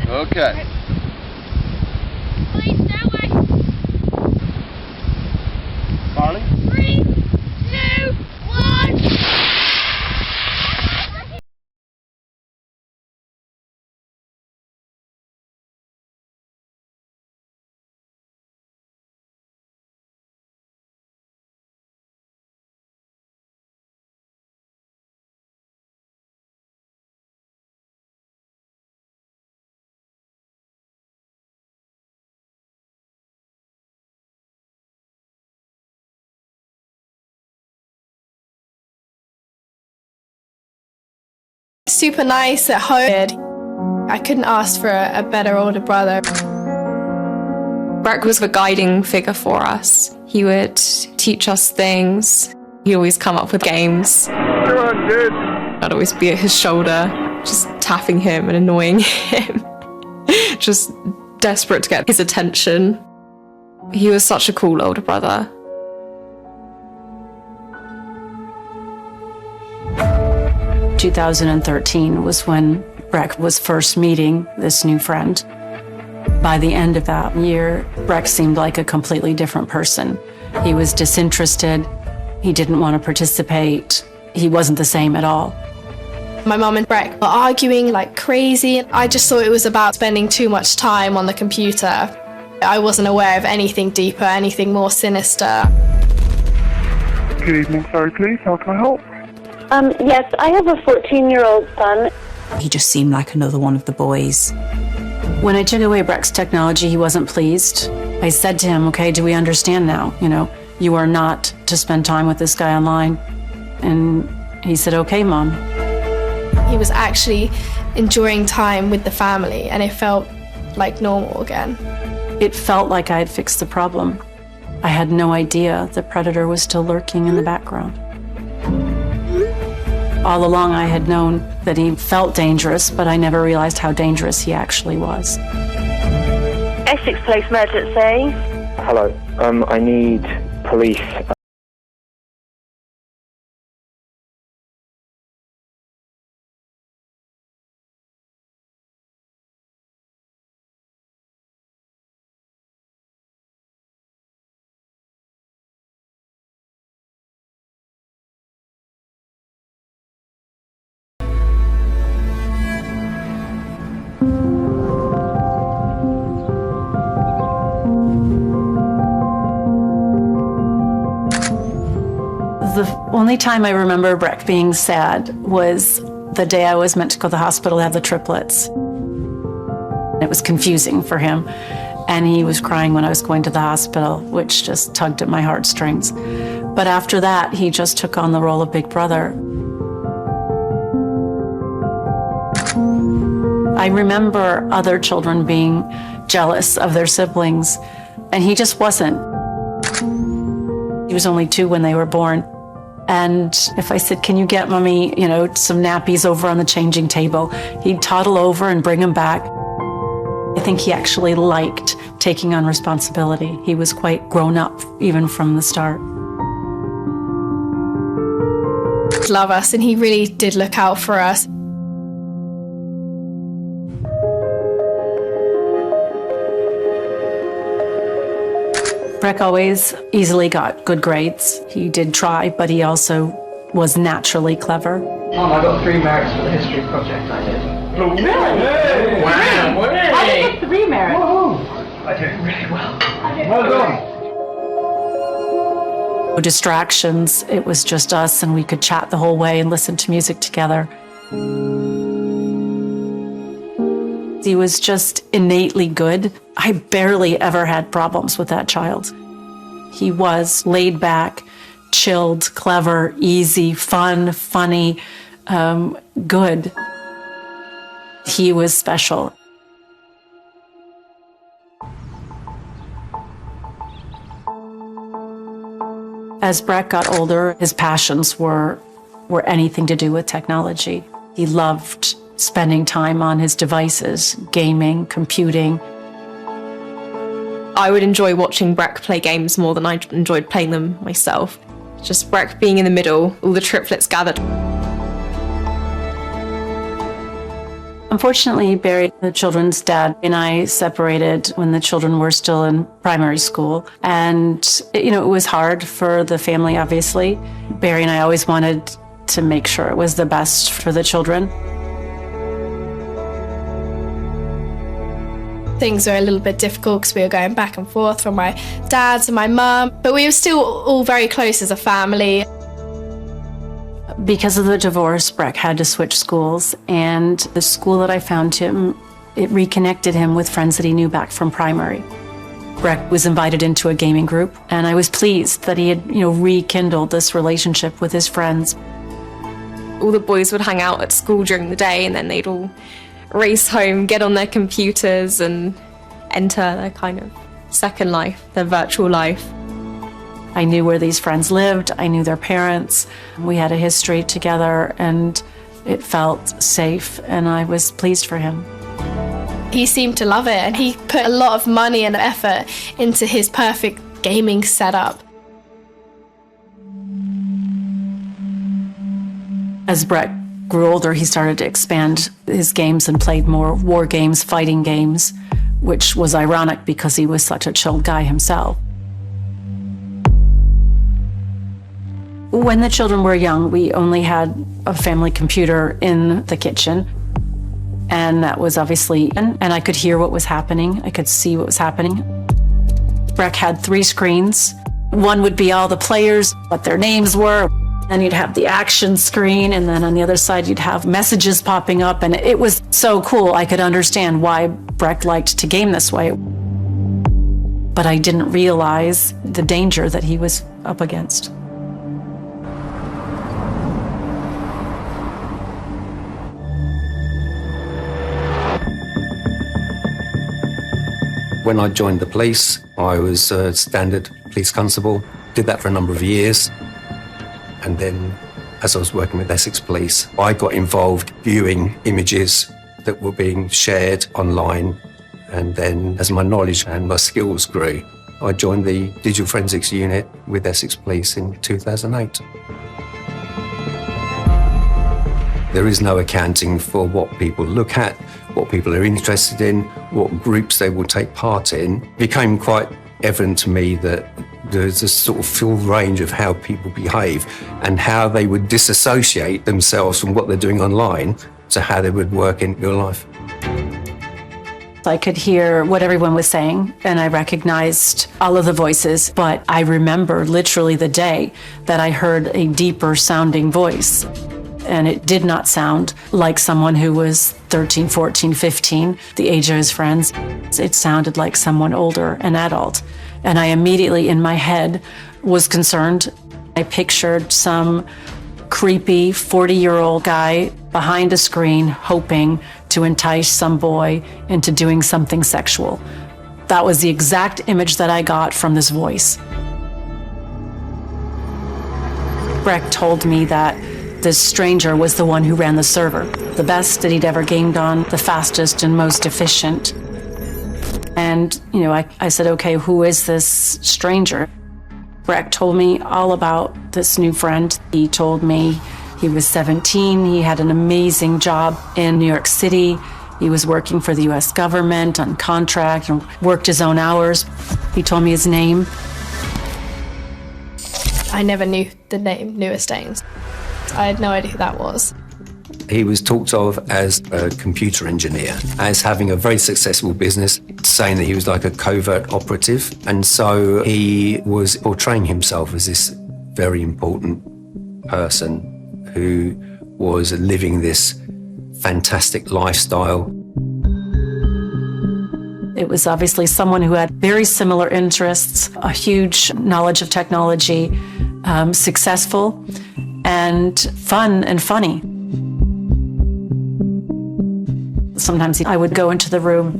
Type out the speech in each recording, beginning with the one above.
Okay. Please stay away. Carly? 3, 2, 1. Super nice at home. I couldn't ask for a better older brother. Breck was the guiding figure for us. He would teach us things. He'd always come up with games. I'd always be at his shoulder, just tapping him and annoying him. Just desperate to get his attention. He was such a cool older brother. 2013 was when Breck was first meeting this new friend. By the end of that year, Breck seemed like a completely different person. He was disinterested. He didn't want to participate. He wasn't the same at all. My mum and Breck were arguing like crazy. I just thought it was about spending too much time on the computer. I wasn't aware of anything deeper, anything more sinister. Good evening, sorry please, how can I help? Yes, I have a 14-year-old son. He just seemed like another one of the boys. When I took away Breck's technology, he wasn't pleased. I said to him, okay, do we understand now? You know, you are not to spend time with this guy online. And he said, okay, Mom. He was actually enjoying time with the family, and it felt like normal again. It felt like I had fixed the problem. I had no idea the predator was still lurking in the background. All along I had known that he felt dangerous, but I never realized how dangerous he actually was. Essex Police Emergency. Hello, I need police. The only time I remember Breck being sad was the day I was meant to go to the hospital to have the triplets. It was confusing for him, and he was crying when I was going to the hospital, which just tugged at my heartstrings. But after that, he just took on the role of big brother. I remember other children being jealous of their siblings, and he just wasn't. He was only 2 when they were born. And if I said, can you get Mommy, some nappies over on the changing table, he'd toddle over and bring them back. I think he actually liked taking on responsibility. He was quite grown up, even from the start. He'd love us, and he really did look out for us. Breck always easily got good grades. He did try, but he also was naturally clever. Mom, I got 3 merits for the history project I did. Really? Hey, wow! Hey. I did get 3 merits. Woohoo! I did really well. Well done. No distractions. It was just us, and we could chat the whole way and listen to music together. He was just innately good. I barely ever had problems with that child. He was laid back, chilled, clever, easy, fun, funny, good. He was special. As Breck got older, his passions were anything to do with technology. He loved spending time on his devices, gaming, computing. I would enjoy watching Breck play games more than I enjoyed playing them myself. Just Breck being in the middle, all the triplets gathered. Unfortunately, Barry, the children's dad, and I separated when the children were still in primary school. And, it was hard for the family, obviously. Barry and I always wanted to make sure it was the best for the children. Things were a little bit difficult because we were going back and forth from my dad to my mum, but we were still all very close as a family. Because of the divorce, Breck had to switch schools, and the school that I found him, it reconnected him with friends that he knew back from primary. Breck was invited into a gaming group, and I was pleased that he had, rekindled this relationship with his friends. All the boys would hang out at school during the day, and then they'd all race home, get on their computers, and enter their kind of second life, their virtual life. I knew where these friends lived. I knew their parents. We had a history together, and it felt safe, and I was pleased for him. He seemed to love it, and he put a lot of money and effort into his perfect gaming setup. As Breck grew older, he started to expand his games and played more war games, fighting games, which was ironic because he was such a chilled guy himself. When the children were young, we only had a family computer in the kitchen, and that was obviously, and I could hear what was happening. I could see what was happening. Breck had 3 screens. One would be all the players, what their names were. Then you'd have the action screen, and then on the other side you'd have messages popping up, and it was so cool. I could understand why Breck liked to game this way. But I didn't realize the danger that he was up against. When I joined the police, I was a standard police constable. Did that for a number of years. And then, as I was working with Essex Police, I got involved viewing images that were being shared online. And then, as my knowledge and my skills grew, I joined the Digital Forensics Unit with Essex Police in 2008. There is no accounting for what people look at, what people are interested in, what groups they will take part in. It became quite evident to me that there's a sort of full range of how people behave and how they would disassociate themselves from what they're doing online to how they would work in real life. I could hear what everyone was saying, and I recognized all of the voices, but I remember literally the day that I heard a deeper sounding voice. And it did not sound like someone who was 13, 14, 15, the age of his friends. It sounded like someone older, an adult. And I immediately, in my head, was concerned. I pictured some creepy 40-year-old guy behind a screen hoping to entice some boy into doing something sexual. That was the exact image that I got from this voice. Breck told me that this stranger was the one who ran the server, the best that he'd ever gamed on, the fastest and most efficient. And, I said, okay, who is this stranger? Breck told me all about this new friend. He told me he was 17, he had an amazing job in New York City. He was working for the US government on contract and worked his own hours. He told me his name. I never knew the name Newer Stains. I had no idea who that was. He was talked of as a computer engineer, as having a very successful business, saying that he was like a covert operative. And so he was portraying himself as this very important person who was living this fantastic lifestyle. It was obviously someone who had very similar interests, a huge knowledge of technology, successful, and fun and funny. Sometimes I would go into the room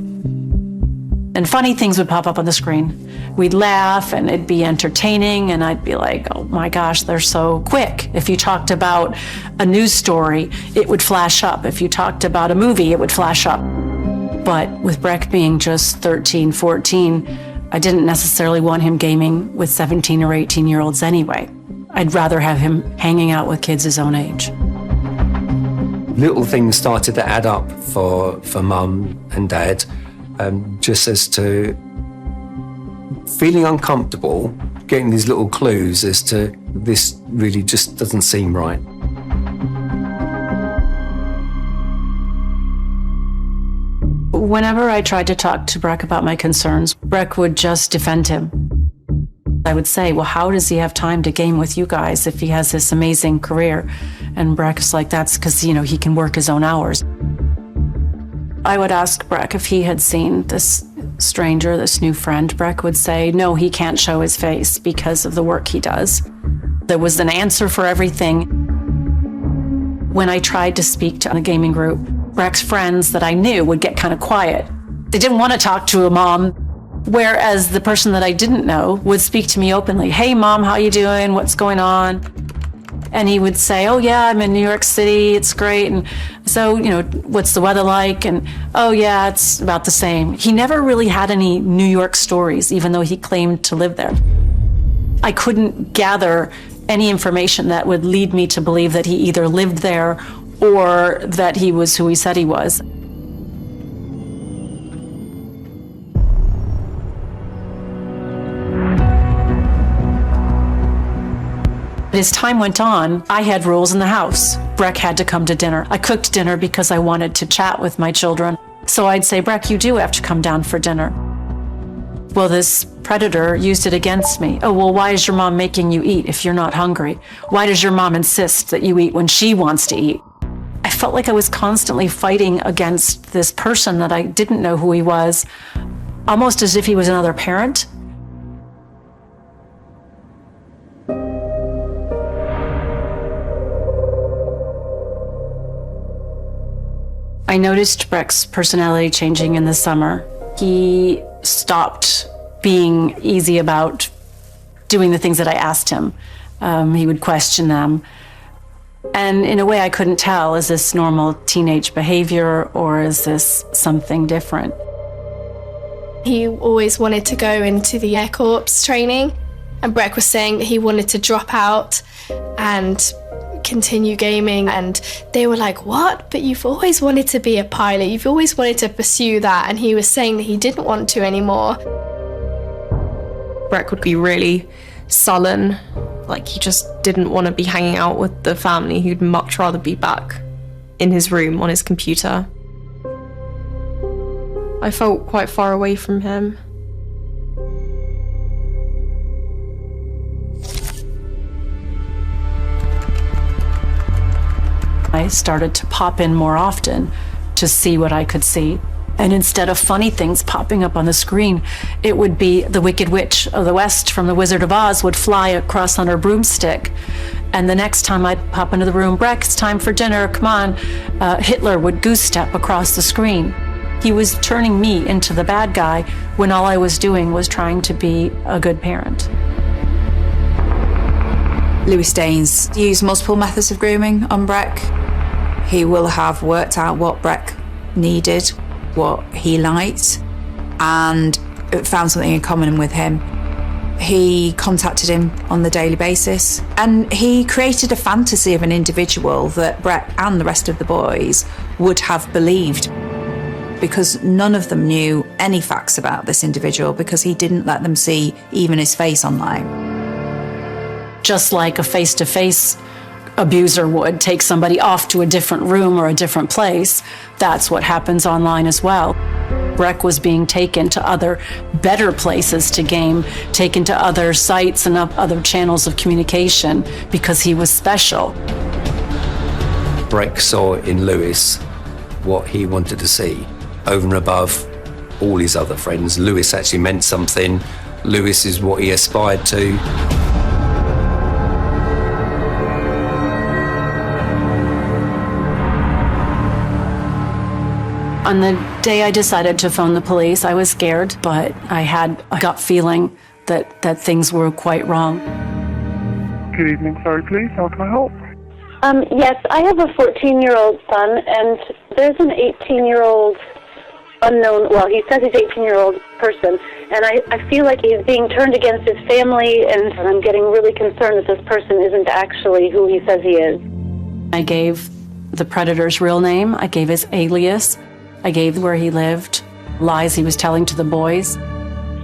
and funny things would pop up on the screen. We'd laugh and it'd be entertaining and I'd be like, oh my gosh, they're so quick. If you talked about a news story, it would flash up. If you talked about a movie, it would flash up. But with Breck being just 13, 14, I didn't necessarily want him gaming with 17 or 18-year-olds anyway. I'd rather have him hanging out with kids his own age. Little things started to add up for mum and dad, just as to feeling uncomfortable, getting these little clues as to this really just doesn't seem right. Whenever I tried to talk to Breck about my concerns, Breck would just defend him. I would say, well, how does he have time to game with you guys if he has this amazing career? And Breck's like, that's because, he can work his own hours. I would ask Breck if he had seen this stranger, this new friend. Breck would say, no, he can't show his face because of the work he does. There was an answer for everything. When I tried to speak to a gaming group, Breck's friends that I knew would get kind of quiet. They didn't want to talk to a mom, whereas the person that I didn't know would speak to me openly. Hey, Mom, how you doing? What's going on? And he would say, oh, yeah, I'm in New York City. It's great. And so, what's the weather like? And, oh, yeah, it's about the same. He never really had any New York stories, even though he claimed to live there. I couldn't gather any information that would lead me to believe that he either lived there or that he was who he said he was. As time went on, I had rules in the house. Breck had to come to dinner. I cooked dinner because I wanted to chat with my children. So I'd say, Breck, you do have to come down for dinner. Well, this predator used it against me. Oh, well, why is your mom making you eat if you're not hungry? Why does your mom insist that you eat when she wants to eat? I felt like I was constantly fighting against this person that I didn't know who he was, almost as if he was another parent. I noticed Breck's personality changing in the summer. He stopped being easy about doing the things that I asked him. He would question them. And in a way, I couldn't tell, is this normal teenage behavior or is this something different? He always wanted to go into the Air Corps training, and Breck was saying that he wanted to drop out and continue gaming, and they were like, what? But you've always wanted to be a pilot, you've always wanted to pursue that, and he was saying that he didn't want to anymore. Breck would be really sullen, like he just didn't want to be hanging out with the family. He'd much rather be back in his room on his computer. I felt quite far away from him. I started to pop in more often to see what I could see. And instead of funny things popping up on the screen, it would be the Wicked Witch of the West from The Wizard of Oz would fly across on her broomstick. And the next time I'd pop into the room, Breck, it's time for dinner, come on. Hitler would goose step across the screen. He was turning me into the bad guy when all I was doing was trying to be a good parent. Louis Daines used multiple methods of grooming on Breck. He will have worked out what Breck needed, what he liked, and found something in common with him. He contacted him on the daily basis, and he created a fantasy of an individual that Breck and the rest of the boys would have believed, because none of them knew any facts about this individual because he didn't let them see even his face online. Just like a face-to-face abuser would take somebody off to a different room or a different place, that's what happens online as well. Breck was being taken to other better places to game, taken to other sites and other channels of communication because he was special. Breck saw in Lewis what he wanted to see. Over and above all his other friends, Lewis actually meant something. Lewis is what he aspired to. On the day I decided to phone the police, I was scared, but I had a gut feeling that things were quite wrong. Good evening, sorry, please. How can I help? Yes, I have a 14-year-old son, and there's an 18-year-old unknown, well, he says he's an 18-year-old person, and I feel like he's being turned against his family, and I'm getting really concerned that this person isn't actually who he says he is. I gave the predator's real name. I gave his alias. I gave where he lived, lies he was telling to the boys.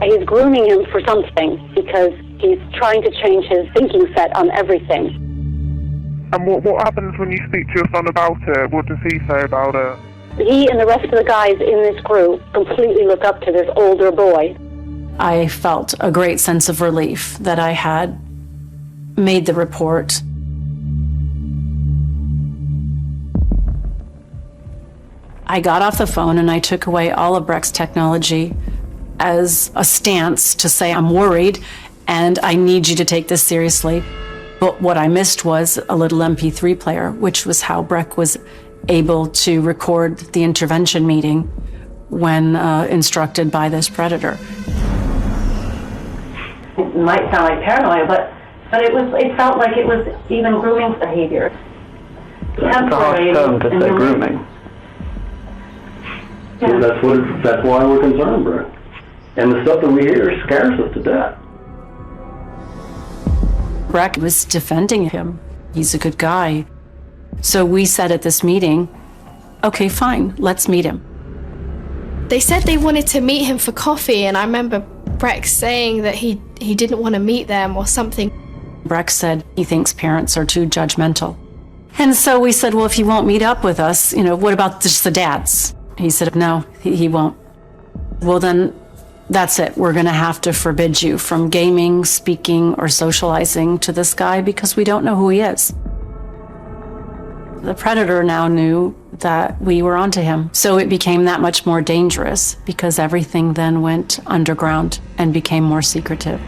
He's grooming him for something because he's trying to change his thinking set on everything. And what happens when you speak to your son about it? What does he say about it? He and the rest of the guys in this group completely look up to this older boy. I felt a great sense of relief that I had made the report. I got off the phone and I took away all of Breck's technology as a stance to say, I'm worried and I need you to take this seriously. But what I missed was a little MP3 player, which was how Breck was able to record the intervention meeting when instructed by this predator. It might sound like paranoia, but it felt like it was even grooming behavior. That's a harsh term to say grooming. Yeah. So that's why we're concerned, Brett. And the stuff that we hear scares us to death. Breck was defending him. He's a good guy. So we said at this meeting, okay, fine, let's meet him. They said they wanted to meet him for coffee, and I remember Breck saying that he didn't want to meet them or something. Breck said he thinks parents are too judgmental. And so we said, well, if he won't meet up with us, what about just the dads? He said, no, he won't. Well, then that's it. We're going to have to forbid you from gaming, speaking, or socializing to this guy because we don't know who he is. The predator now knew that we were onto him. So it became that much more dangerous because everything then went underground and became more secretive.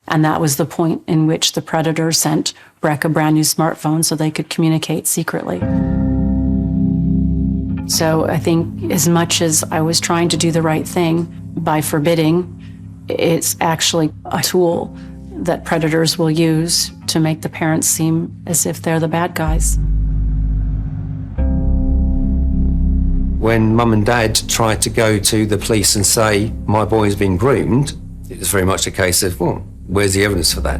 And that was the point in which the predator sent Breck a brand new smartphone so they could communicate secretly. So I think as much as I was trying to do the right thing by forbidding, it's actually a tool that predators will use to make the parents seem as if they're the bad guys. When Mum and Dad tried to go to the police and say, my boy's been groomed, it was very much a case of, well, where's the evidence for that?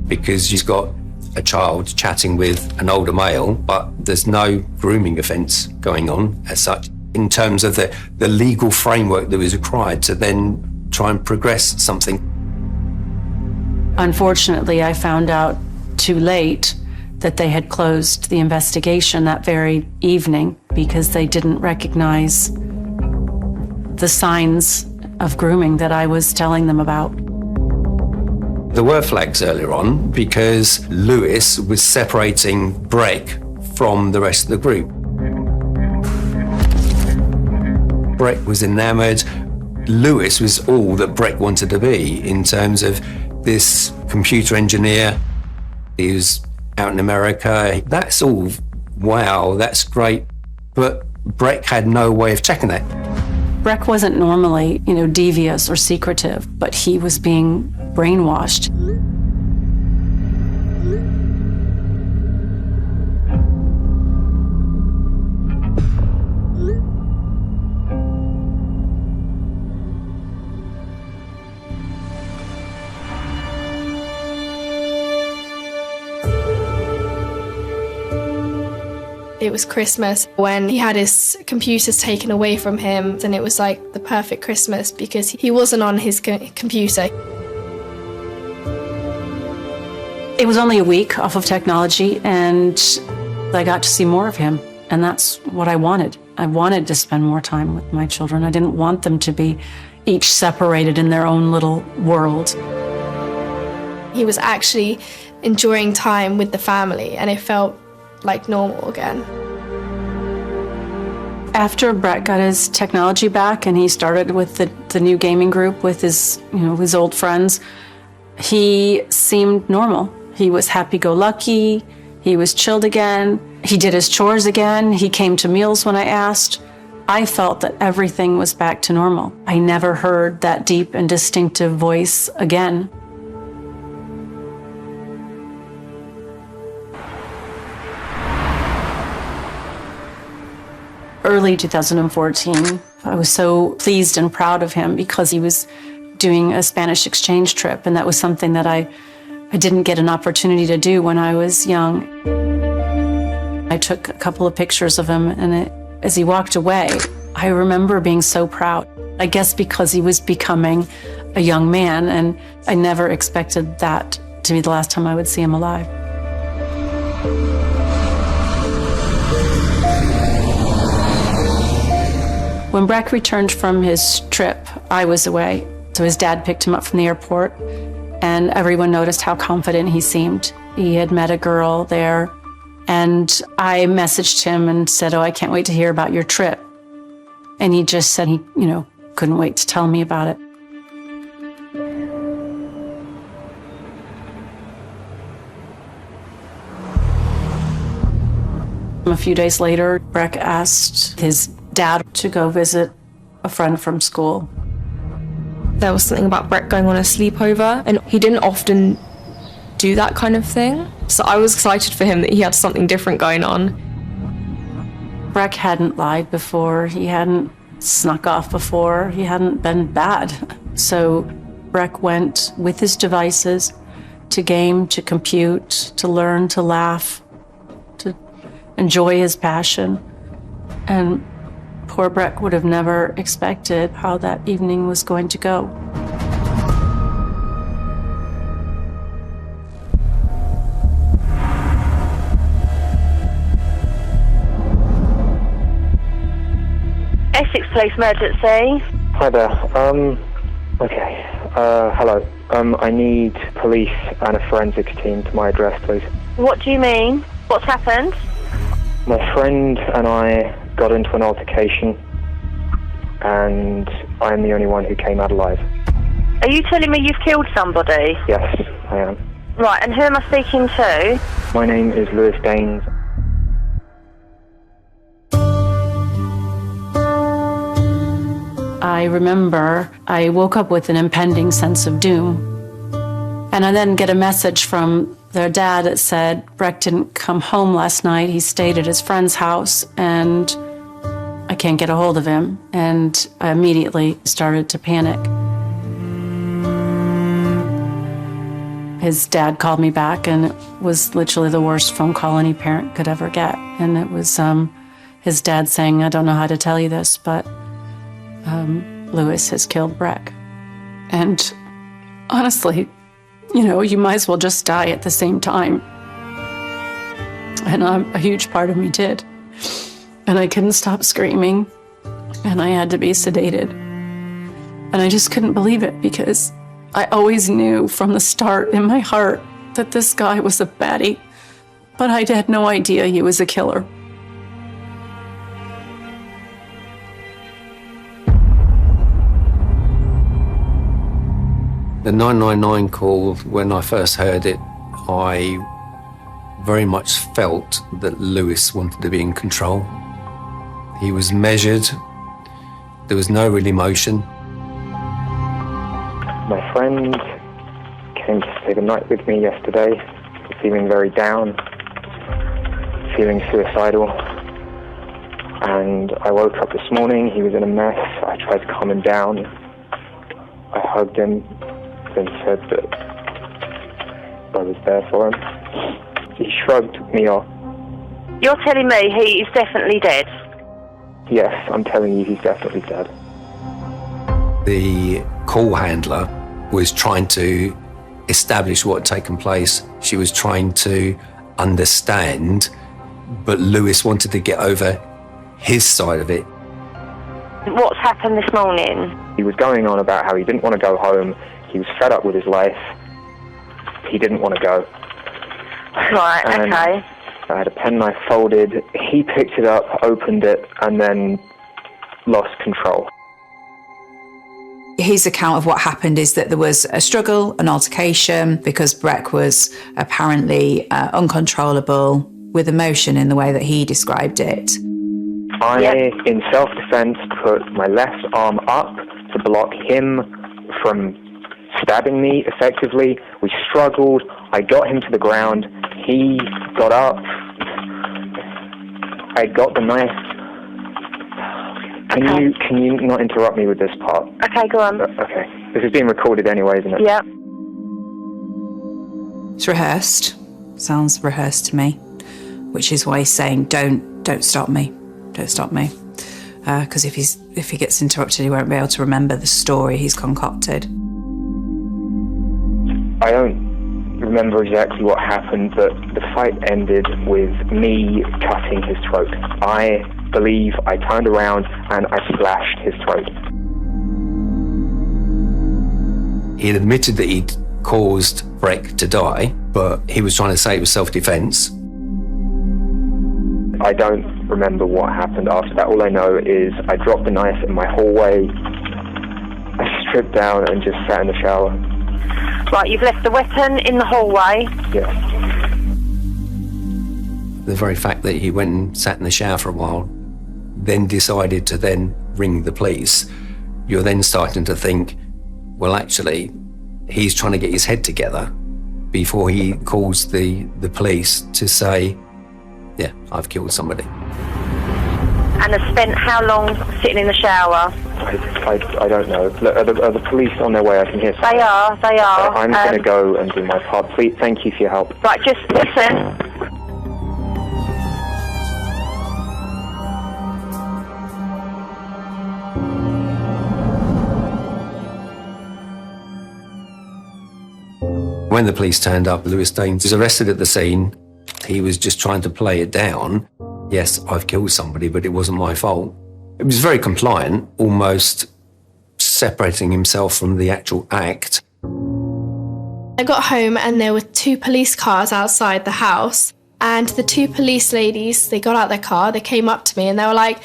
Because you've got a child chatting with an older male, but there's no grooming offence going on as such in terms of the legal framework that was required to then try and progress something. Unfortunately, I found out too late that they had closed the investigation that very evening because they didn't recognize the signs of grooming that I was telling them about. There were flags earlier on because Lewis was separating Breck from the rest of the group. Breck was enamoured. Lewis was all that Breck wanted to be in terms of this computer engineer. He was out in America. That's all, wow, that's great. But Breck had no way of checking that. Breck wasn't normally, devious or secretive, but he was being brainwashed. It was Christmas when he had his computers taken away from him, and it was like the perfect Christmas because he wasn't on his computer. It was only a week off of technology, and I got to see more of him, and that's what I wanted. I wanted to spend more time with my children. I didn't want them to be each separated in their own little world. He was actually enjoying time with the family, and it felt like normal again. After Brett got his technology back and he started with the new gaming group with his old friends, he seemed normal. He was happy-go-lucky. He was chilled again. He did his chores again. He came to meals when I asked. I felt that everything was back to normal. I never heard that deep and distinctive voice again. Early 2014, I was so pleased and proud of him because he was doing a Spanish exchange trip, and that was something that I I didn't get an opportunity to do when I was young. I took a couple of pictures of him, and as he walked away, I remember being so proud. I guess because he was becoming a young man, and I never expected that to be the last time I would see him alive. When Breck returned from his trip, I was away. So his dad picked him up from the airport, and everyone noticed how confident he seemed. He had met a girl there, and I messaged him and said, "Oh, I can't wait to hear about your trip." And he just said he, couldn't wait to tell me about it. A few days later, Breck asked his dad to go visit a friend from school. There was something about Breck going on a sleepover, and he didn't often do that kind of thing. So I was excited for him that he had something different going on. Breck hadn't lied before. He hadn't snuck off before. He hadn't been bad. So Breck went with his devices to game, to compute, to learn, to laugh, to enjoy his passion. And poor Breck would have never expected how that evening was going to go. Essex Police Emergency. Hi there. Okay. Hello. I need police and a forensics team to my address, please. What do you mean? What's happened? My friend and I got into an altercation, and I'm the only one who came out alive. Are you telling me you've killed somebody? Yes, I am. Right, and who am I speaking to? My name is Lewis Daines. I remember I woke up with an impending sense of doom. And I then get a message from their dad that said Breck didn't come home last night. He stayed at his friend's house, and I can't get a hold of him. And I immediately started to panic. His dad called me back, and it was literally the worst phone call any parent could ever get. And it was his dad saying, "I don't know how to tell you this, but Lewis has killed Breck." And honestly, you might as well just die at the same time. And a huge part of me did. And I couldn't stop screaming, and I had to be sedated. And I just couldn't believe it, because I always knew from the start in my heart that this guy was a baddie, but I had no idea he was a killer. The 999 call, when I first heard it, I very much felt that Lewis wanted to be in control. He was measured. There was no real emotion. My friend came to stay the night with me yesterday, feeling very down, feeling suicidal. And I woke up this morning, he was in a mess. I tried to calm him down. I hugged him and said that I was there for him. He shrugged me off. You're telling me he is definitely dead? Yes, I'm telling you, he's definitely dead. The call handler was trying to establish what had taken place. She was trying to understand, but Lewis wanted to get over his side of it. What's happened this morning? He was going on about how he didn't want to go home. He was fed up with his life. He didn't want to go. Right, and okay. I had a penknife folded. He picked it up, opened it, and then lost control. His account of what happened is that there was a struggle, an altercation, because Breck was apparently uncontrollable with emotion in the way that he described it. I, in self-defense, put my left arm up to block him from stabbing me effectively. We struggled. I got him to the ground. He got up. I got the knife. Can you not interrupt me with this part? Okay, go on. Okay. This is being recorded anyway, isn't it? Yeah. It's rehearsed. Sounds rehearsed to me, which is why he's saying, don't stop me. Don't stop me. Because if he gets interrupted, he won't be able to remember the story he's concocted. I don't remember exactly what happened, but the fight ended with me cutting his throat. I believe I turned around and I slashed his throat. He had admitted that he'd caused Breck to die, but he was trying to say it was self-defense. I don't remember what happened after that. All I know is I dropped the knife in my hallway. I stripped down and just sat in the shower. Right, you've left the weapon in the hallway. Yes. The very fact that he went and sat in the shower for a while, then decided to then ring the police, you're then starting to think, well, actually, he's trying to get his head together before he calls the police to say, yeah, I've killed somebody. And has spent how long sitting in the shower? I don't know. Look, are the police on their way? I can hear something. They are. I'm going to go and do my part. Please, thank you for your help. Right, just listen. When the police turned up, Lewis Daines was arrested at the scene. He was just trying to play it down. Yes, I've killed somebody, but it wasn't my fault. It was very compliant, almost separating himself from the actual act. I got home and there were 2 police cars outside the house, and the 2 police ladies, they got out their car, they came up to me and they were like,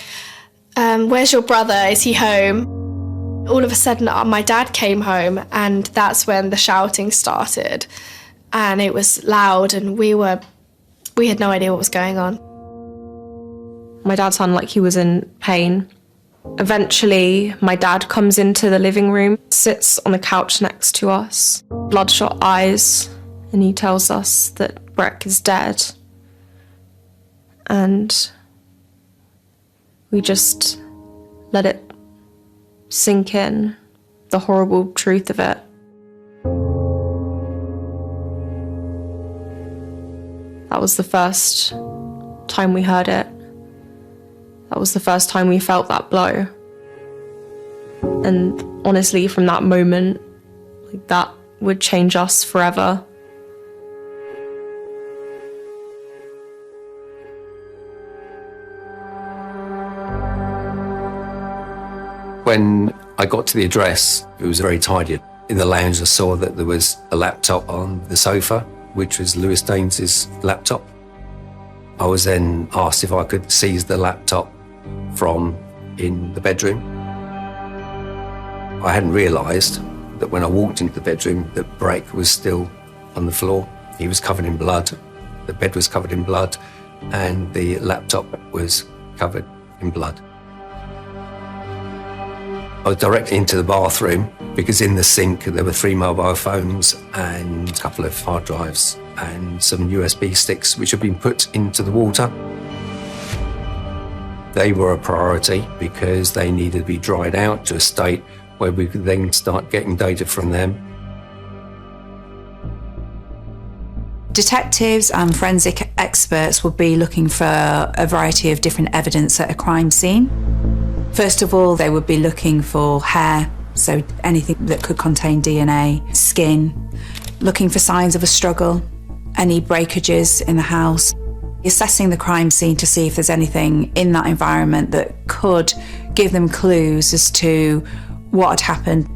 where's your brother? Is he home? All of a sudden, my dad came home, and that's when the shouting started. And it was loud, and we had no idea what was going on. My dad sounded like he was in pain. Eventually, my dad comes into the living room, sits on the couch next to us, bloodshot eyes, and he tells us that Breck is dead. And we just let it sink in, the horrible truth of it. That was the first time we heard it. That was the first time we felt that blow. And honestly, from that moment, that would change us forever. When I got to the address, it was very tidy. In the lounge, I saw that there was a laptop on the sofa, which was Lewis Daines' laptop. I was then asked if I could seize the laptop from in the bedroom. I hadn't realised that when I walked into the bedroom that Breck was still on the floor. He was covered in blood, the bed was covered in blood, and the laptop was covered in blood. I was directly into the bathroom because in the sink there were 3 mobile phones and a couple of hard drives and some USB sticks which had been put into the water. They were a priority because they needed to be dried out to a state where we could then start getting data from them. Detectives and forensic experts would be looking for a variety of different evidence at a crime scene. First of all, they would be looking for hair, so anything that could contain DNA, skin, looking for signs of a struggle, any breakages in the house, assessing the crime scene to see if there's anything in that environment that could give them clues as to what had happened.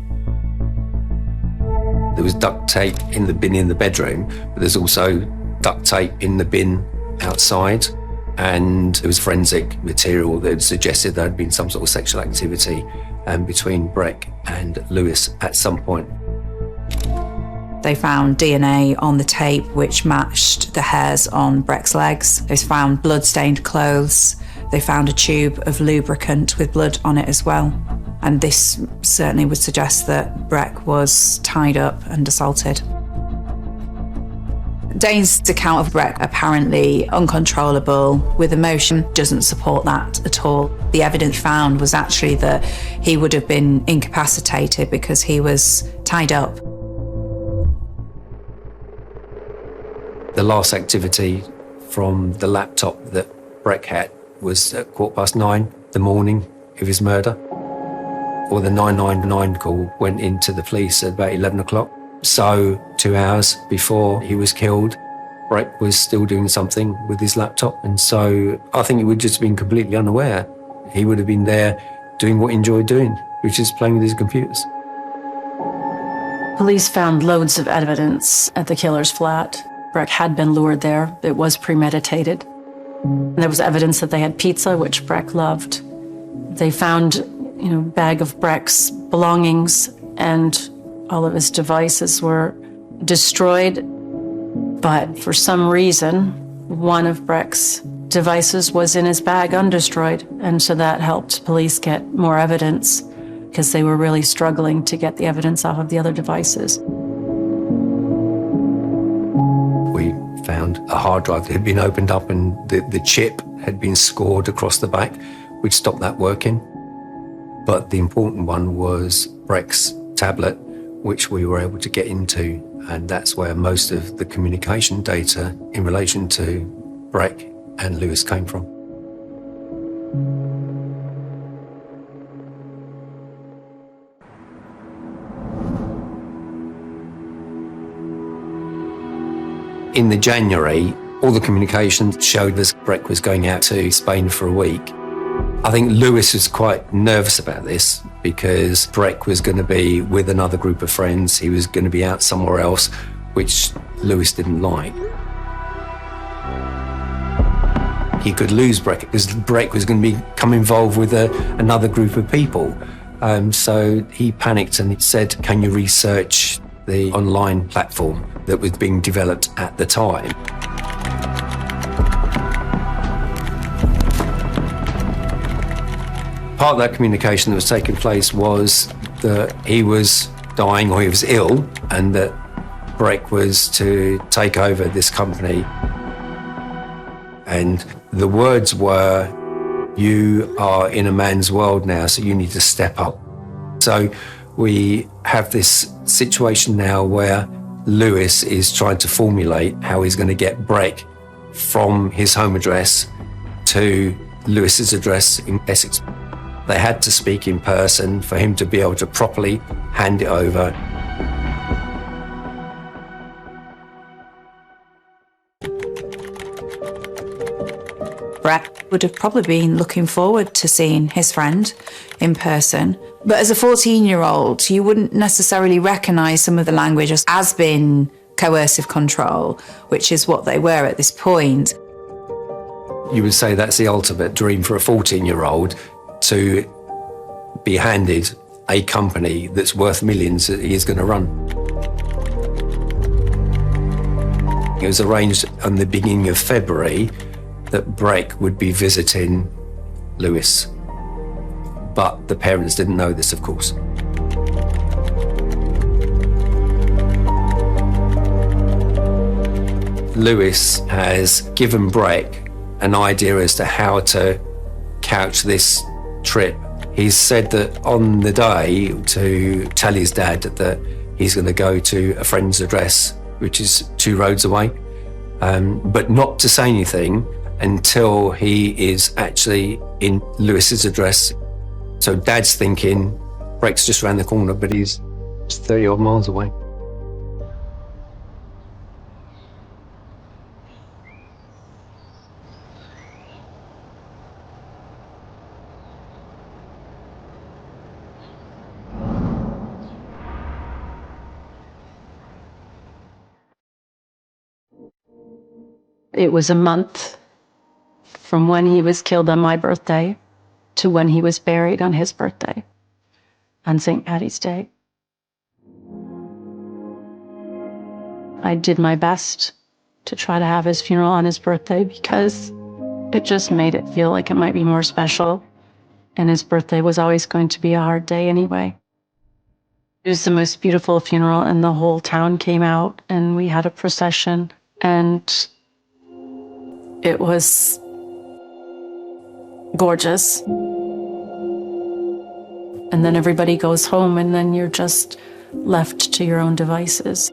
There was duct tape in the bin in the bedroom, but there's also duct tape in the bin outside. And there was forensic material that suggested there had been some sort of sexual activity between Breck and Lewis at some point. They found DNA on the tape which matched the hairs on Breck's legs. They found blood-stained clothes. They found a tube of lubricant with blood on it as well. And this certainly would suggest that Breck was tied up and assaulted. Daines' account of Breck, apparently uncontrollable with emotion, doesn't support that at all. The evidence found was actually that he would have been incapacitated because he was tied up. The last activity from the laptop that Breck had was at 9:15 the morning of his murder. Or the 999 call went into the police at about 11 o'clock. So 2 hours before he was killed, Breck was still doing something with his laptop. And so I think he would just have been completely unaware. He would have been there doing what he enjoyed doing, which is playing with his computers. Police found loads of evidence at the killer's flat. Breck had been lured there. It was premeditated. There was evidence that they had pizza, which Breck loved. They found, a bag of Breck's belongings, and all of his devices were destroyed. But for some reason, one of Breck's devices was in his bag undestroyed. And so that helped police get more evidence, because they were really struggling to get the evidence off of the other devices. We found a hard drive that had been opened up and the chip had been scored across the back, which stopped that working. But the important one was Breck's tablet, which we were able to get into, and that's where most of the communication data in relation to Breck and Lewis came from. In the January, all the communications showed us Breck was going out to Spain for a week. I think Lewis was quite nervous about this because Breck was going to be with another group of friends. He was going to be out somewhere else, which Lewis didn't like. He could lose Breck because Breck was going to become involved with another group of people. So he panicked and said, "Can you research the online platform that was being developed at the time?" Part of that communication that was taking place was that he was dying or he was ill, and that Breck was to take over this company. And the words were, "You are in a man's world now, so you need to step up." So we have this situation now where Lewis is trying to formulate how he's going to get Breck from his home address to Lewis's address in Essex. They had to speak in person for him to be able to properly hand it over. Breck would have probably been looking forward to seeing his friend in person. But as a 14-year-old, you wouldn't necessarily recognise some of the language as being coercive control, which is what they were at this point. You would say that's the ultimate dream for a 14-year-old, to be handed a company that's worth millions that he's going to run. It was arranged on the beginning of February that Breck would be visiting Lewis. But the parents didn't know this, of course. Lewis has given Breck an idea as to how to couch this trip. He's said that on the day to tell his dad that he's going to go to a friend's address, which is 2 roads away, but not to say anything until he is actually in Lewis's address. So Dad's thinking Breck's just around the corner, but he's 30 odd miles away. It was a month from when he was killed on my birthday to when he was buried on his birthday, on St. Paddy's Day. I did my best to try to have his funeral on his birthday because it just made it feel like it might be more special. And his birthday was always going to be a hard day anyway. It was the most beautiful funeral, and the whole town came out, and we had a procession, and it was gorgeous. And then everybody goes home, and then you're just left to your own devices.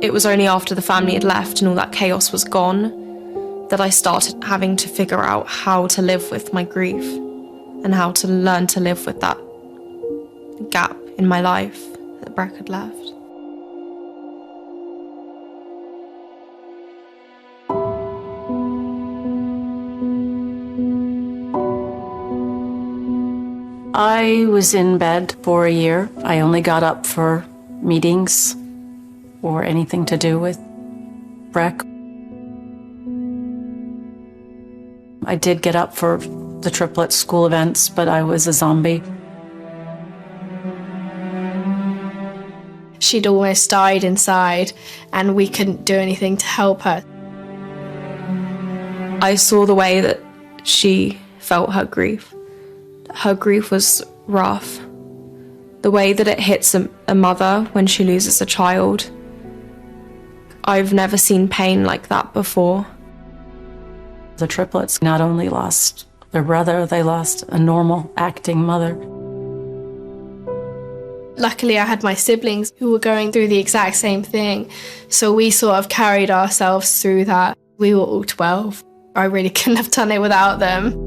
It was only after the family had left and all that chaos was gone that I started having to figure out how to live with my grief and how to learn to live with that gap in my life that Breck had left. I was in bed for a year. I only got up for meetings or anything to do with Breck. I did get up for the triplet school events, but I was a zombie. She'd almost died inside, and we couldn't do anything to help her. I saw the way that she felt her grief. Her grief was rough. The way that it hits a mother when she loses a child. I've never seen pain like that before. The triplets not only lost their brother, they lost a normal acting mother. Luckily, I had my siblings who were going through the exact same thing, so we sort of carried ourselves through that. We were all 12. I really couldn't have done it without them.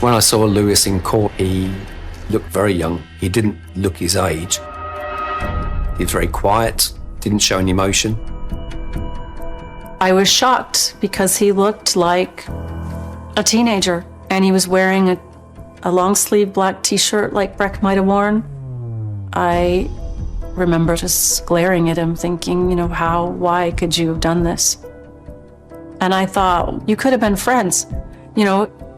When I saw Lewis in court, he looked very young. He didn't look his age. He was very quiet, didn't show any emotion. I was shocked because he looked like a teenager, and he was wearing a long-sleeve black t-shirt like Breck might have worn. I remember just glaring at him thinking, why could you have done this? And I thought, you could have been friends,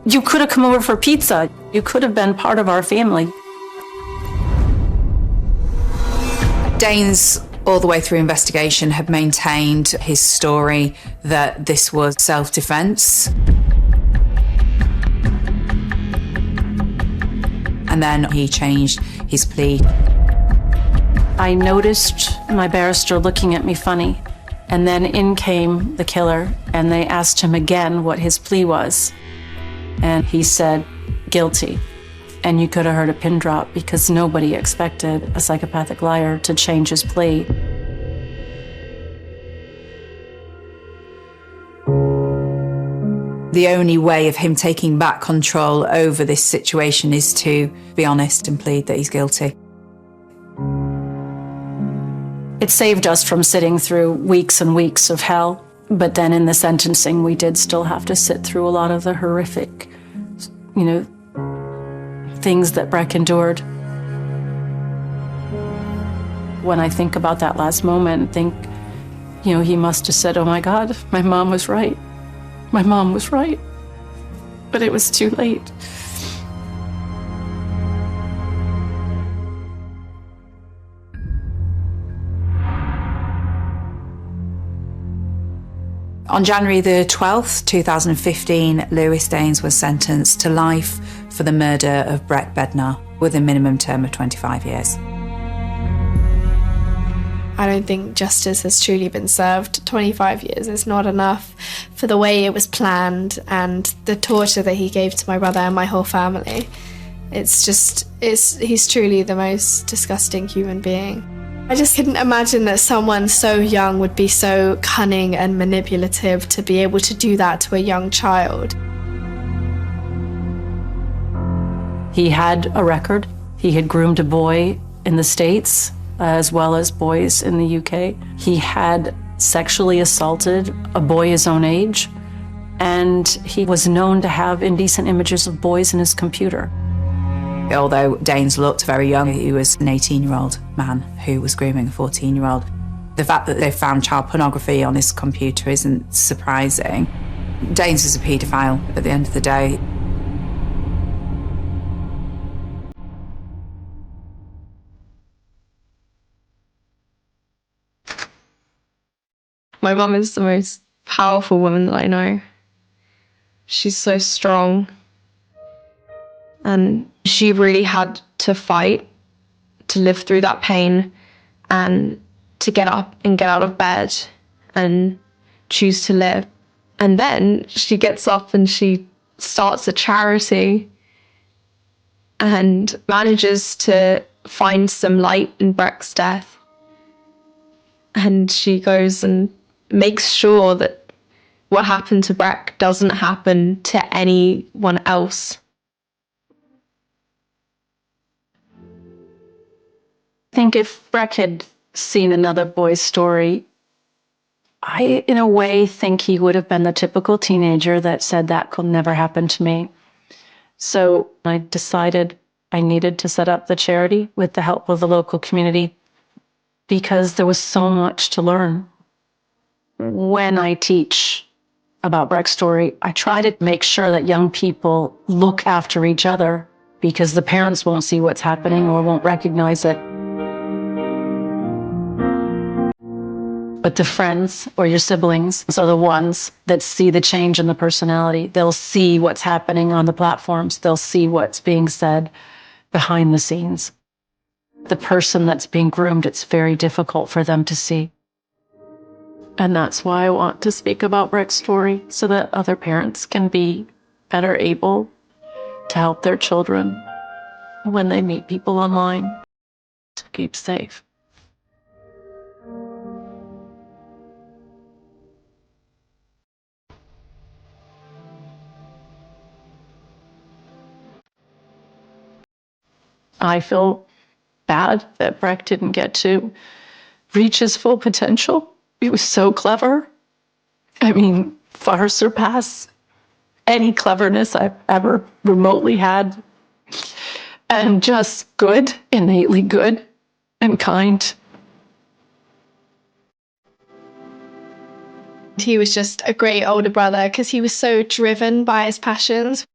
You could have come over for pizza. You could have been part of our family. Danes, all the way through investigation, had maintained his story that this was self-defense. And then he changed his plea. I noticed my barrister looking at me funny, and then in came the killer, and they asked him again what his plea was. And he said, guilty. And you could have heard a pin drop because nobody expected a psychopathic liar to change his plea. The only way of him taking back control over this situation is to be honest and plead that he's guilty. It saved us from sitting through weeks and weeks of hell. But then in the sentencing, we did still have to sit through a lot of the horrific, things that Breck endured. When I think about that last moment, he must have said, oh my God, my mom was right. My mom was right. But it was too late. On January the 12th, 2015, Lewis Danes was sentenced to life for the murder of Breck Bednar with a minimum term of 25 years. I don't think justice has truly been served. 25 years is not enough for the way it was planned and the torture that he gave to my brother and my whole family. He's truly the most disgusting human being. I just couldn't imagine that someone so young would be so cunning and manipulative to be able to do that to a young child. He had a record. He had groomed a boy in the States as well as boys in the UK. He had sexually assaulted a boy his own age, and he was known to have indecent images of boys in his computer. Although Danes looked very young, he was an 18-year-old man who was grooming a 14-year-old. The fact that they found child pornography on his computer isn't surprising. Danes was a paedophile at the end of the day. My mum is the most powerful woman that I know. She's so strong. And she really had to fight to live through that pain and to get up and get out of bed and choose to live. And then she gets up and she starts a charity and manages to find some light in Breck's death. And she goes and makes sure that what happened to Breck doesn't happen to anyone else. I think if Breck had seen another boy's story, I, in a way, think he would have been the typical teenager that said that could never happen to me. So I decided I needed to set up the charity with the help of the local community because there was so much to learn. When I teach about Breck's story, I try to make sure that young people look after each other because the parents won't see what's happening or won't recognize it. But the friends or your siblings are the ones that see the change in the personality. They'll see what's happening on the platforms. They'll see what's being said behind the scenes. The person that's being groomed, it's very difficult for them to see. And that's why I want to speak about Breck's story, so that other parents can be better able to help their children when they meet people online to keep safe. I feel bad that Breck didn't get to reach his full potential. He was so clever. I mean, far surpass any cleverness I've ever remotely had. And just good, innately good and kind. He was just a great older brother because he was so driven by his passions.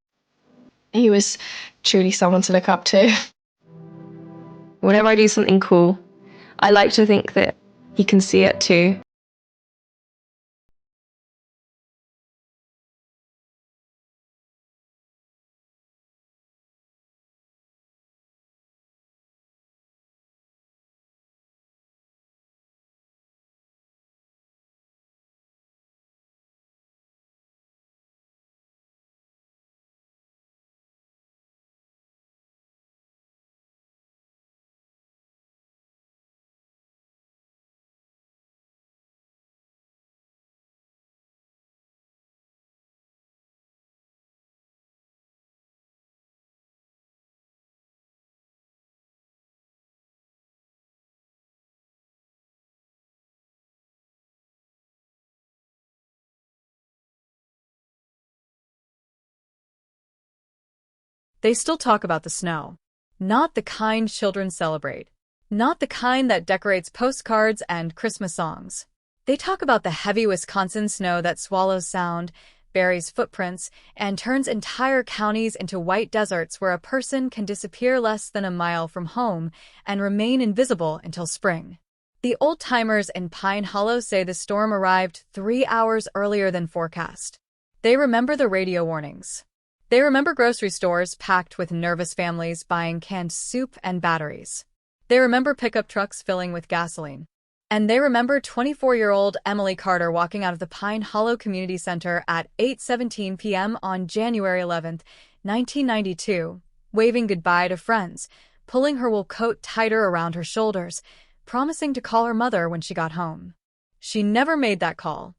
He was truly someone to look up to. Whenever I do something cool, I like to think that he can see it too. They still talk about the snow. Not the kind children celebrate. Not the kind that decorates postcards and Christmas songs. They talk about the heavy Wisconsin snow that swallows sound, buries footprints, and turns entire counties into white deserts where a person can disappear less than a mile from home and remain invisible until spring. The old-timers in Pine Hollow say the storm arrived 3 hours earlier than forecast. They remember the radio warnings. They remember grocery stores packed with nervous families buying canned soup and batteries. They remember pickup trucks filling with gasoline. And they remember 24-year-old Emily Carter walking out of the Pine Hollow Community Center at 8:17 p.m. on January 11, 1992, waving goodbye to friends, pulling her wool coat tighter around her shoulders, promising to call her mother when she got home. She never made that call.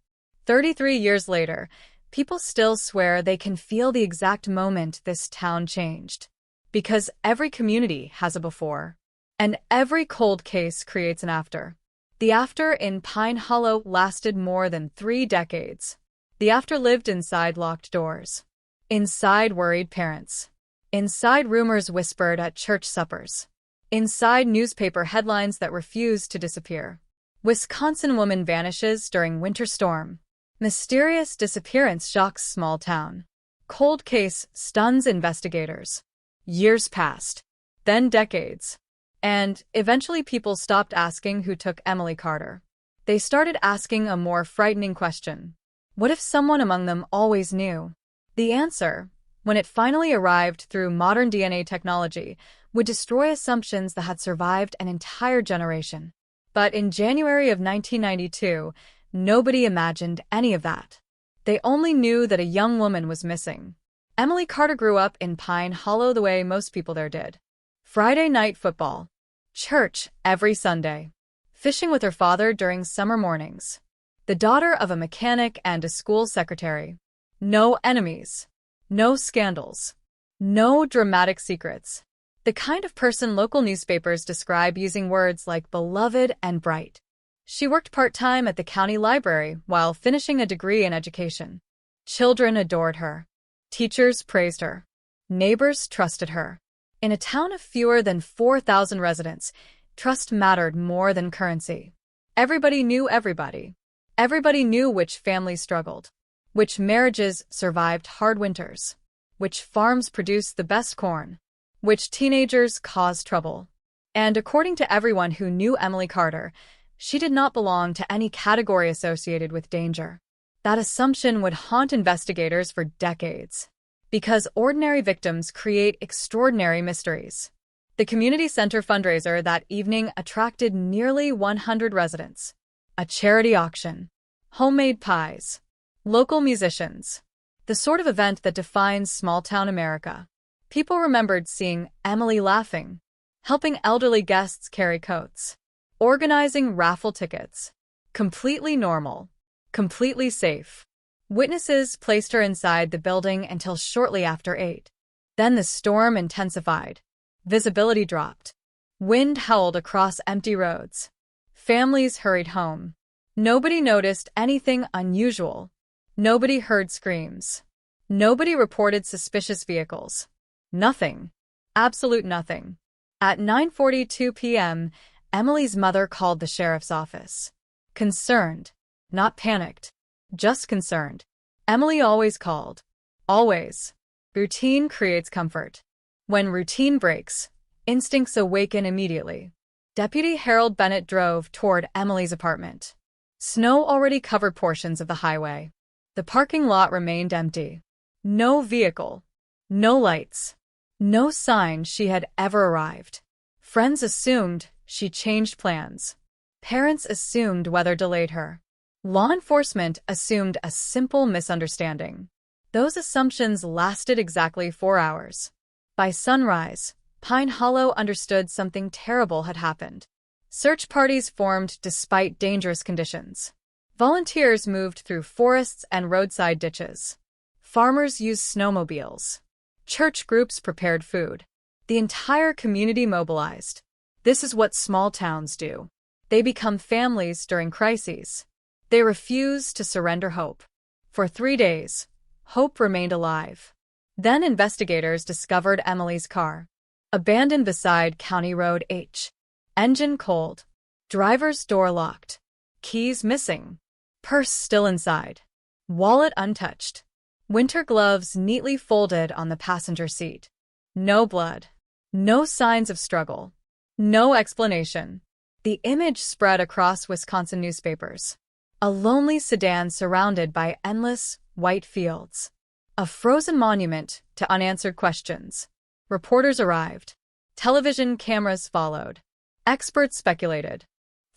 33 years later, people still swear they can feel the exact moment this town changed. Because every community has a before. And every cold case creates an after. The after in Pine Hollow lasted more than 3 decades. The after lived inside locked doors. Inside worried parents. Inside rumors whispered at church suppers. Inside newspaper headlines that refused to disappear. Wisconsin woman vanishes during winter storm. Mysterious disappearance shocks small town. Cold case stuns investigators. Years passed, then decades. And eventually people stopped asking who took Emily Carter. They started asking a more frightening question. What if someone among them always knew? The answer, when it finally arrived through modern DNA technology, would destroy assumptions that had survived an entire generation. But in January of 1992, nobody imagined any of that. They only knew that a young woman was missing. Emily Carter grew up in Pine Hollow the way most people there did. Friday night football. Church every Sunday. Fishing with her father during summer mornings. The daughter of a mechanic and a school secretary. No enemies. No scandals. No dramatic secrets. The kind of person local newspapers describe using words like beloved and bright. She worked part-time at the county library while finishing a degree in education. Children adored her. Teachers praised her. Neighbors trusted her. In a town of fewer than 4,000 residents, trust mattered more than currency. Everybody knew everybody. Everybody knew which families struggled, which marriages survived hard winters, which farms produced the best corn, which teenagers caused trouble. And according to everyone who knew Emily Carter, she did not belong to any category associated with danger. That assumption would haunt investigators for decades, because ordinary victims create extraordinary mysteries. The community center fundraiser that evening attracted nearly 100 residents. A charity auction, homemade pies, local musicians, the sort of event that defines small-town America. People remembered seeing Emily laughing, helping elderly guests carry coats, organizing raffle tickets. Completely normal, completely safe. Witnesses placed her inside the building until shortly after 8. Then the storm intensified. Visibility dropped. Wind howled across empty roads. Families hurried home. Nobody noticed anything unusual. Nobody heard screams. Nobody reported suspicious vehicles. Nothing. Absolute nothing. At 9:42 p.m., Emily's mother called the sheriff's office. Concerned. Not panicked. Just concerned. Emily always called. Always. Routine creates comfort. When routine breaks, instincts awaken immediately. Deputy Harold Bennett drove toward Emily's apartment. Snow already covered portions of the highway. The parking lot remained empty. No vehicle. No lights. No sign she had ever arrived. Friends assumed she changed plans. Parents assumed weather delayed her. Law enforcement assumed a simple misunderstanding. Those assumptions lasted exactly 4 hours. By sunrise, Pine Hollow understood something terrible had happened. Search parties formed despite dangerous conditions. Volunteers moved through forests and roadside ditches. Farmers used snowmobiles. Church groups prepared food. The entire community mobilized. This is what small towns do. They become families during crises. They refuse to surrender hope. For 3 days, hope remained alive. Then investigators discovered Emily's car, abandoned beside County Road H. Engine cold. Driver's door locked. Keys missing. Purse still inside. Wallet untouched. Winter gloves neatly folded on the passenger seat. No blood. No signs of struggle. No explanation. The image spread across Wisconsin newspapers. A lonely sedan surrounded by endless, white fields. A frozen monument to unanswered questions. Reporters arrived. Television cameras followed. Experts speculated.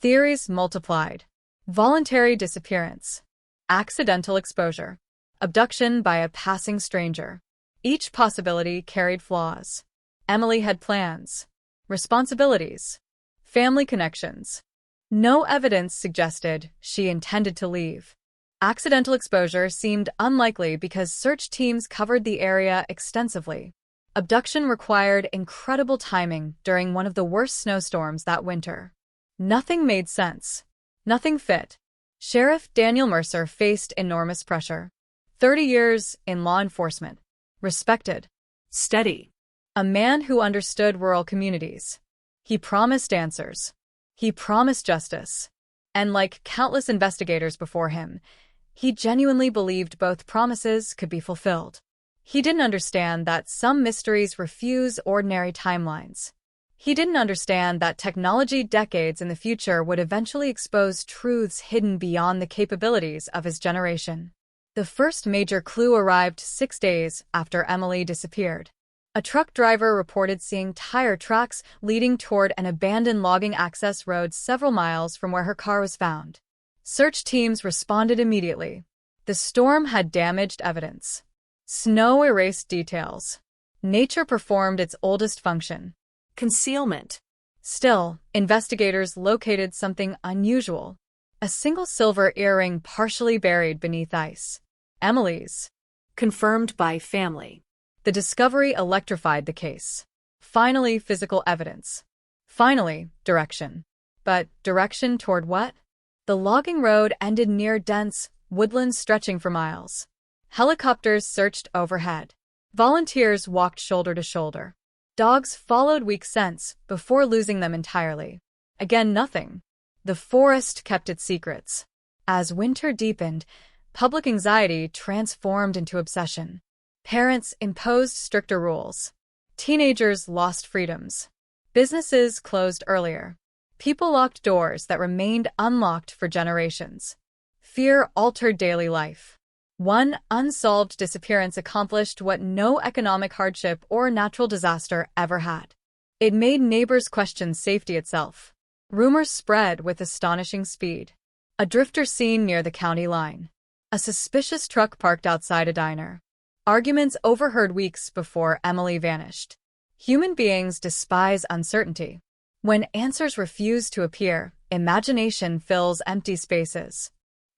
Theories multiplied. Voluntary disappearance. Accidental exposure. Abduction by a passing stranger. Each possibility carried flaws. Emily had plans, responsibilities, family connections. No evidence suggested she intended to leave. Accidental exposure seemed unlikely because search teams covered the area extensively. Abduction required incredible timing during one of the worst snowstorms that winter. Nothing made sense. Nothing fit. Sheriff Daniel Mercer faced enormous pressure. 30 years in law enforcement. Respected. Steady. A man who understood rural communities. He promised answers. He promised justice. And like countless investigators before him, he genuinely believed both promises could be fulfilled. He didn't understand that some mysteries refuse ordinary timelines. He didn't understand that technology decades in the future would eventually expose truths hidden beyond the capabilities of his generation. The first major clue arrived 6 days after Emily disappeared. A truck driver reported seeing tire tracks leading toward an abandoned logging access road several miles from where her car was found. Search teams responded immediately. The storm had damaged evidence. Snow erased details. Nature performed its oldest function. Concealment. Still, investigators located something unusual. A single silver earring partially buried beneath ice. Emily's. Confirmed by family. The discovery electrified the case. Finally, physical evidence. Finally, direction. But direction toward what? The logging road ended near dense woodlands stretching for miles. Helicopters searched overhead. Volunteers walked shoulder to shoulder. Dogs followed weak scents before losing them entirely. Again, nothing. The forest kept its secrets. As winter deepened, public anxiety transformed into obsession. Parents imposed stricter rules. Teenagers lost freedoms. Businesses closed earlier. People locked doors that remained unlocked for generations. Fear altered daily life. One unsolved disappearance accomplished what no economic hardship or natural disaster ever had. It made neighbors question safety itself. Rumors spread with astonishing speed. A drifter seen near the county line. A suspicious truck parked outside a diner. Arguments overheard weeks before Emily vanished. Human beings despise uncertainty. When answers refuse to appear, imagination fills empty spaces.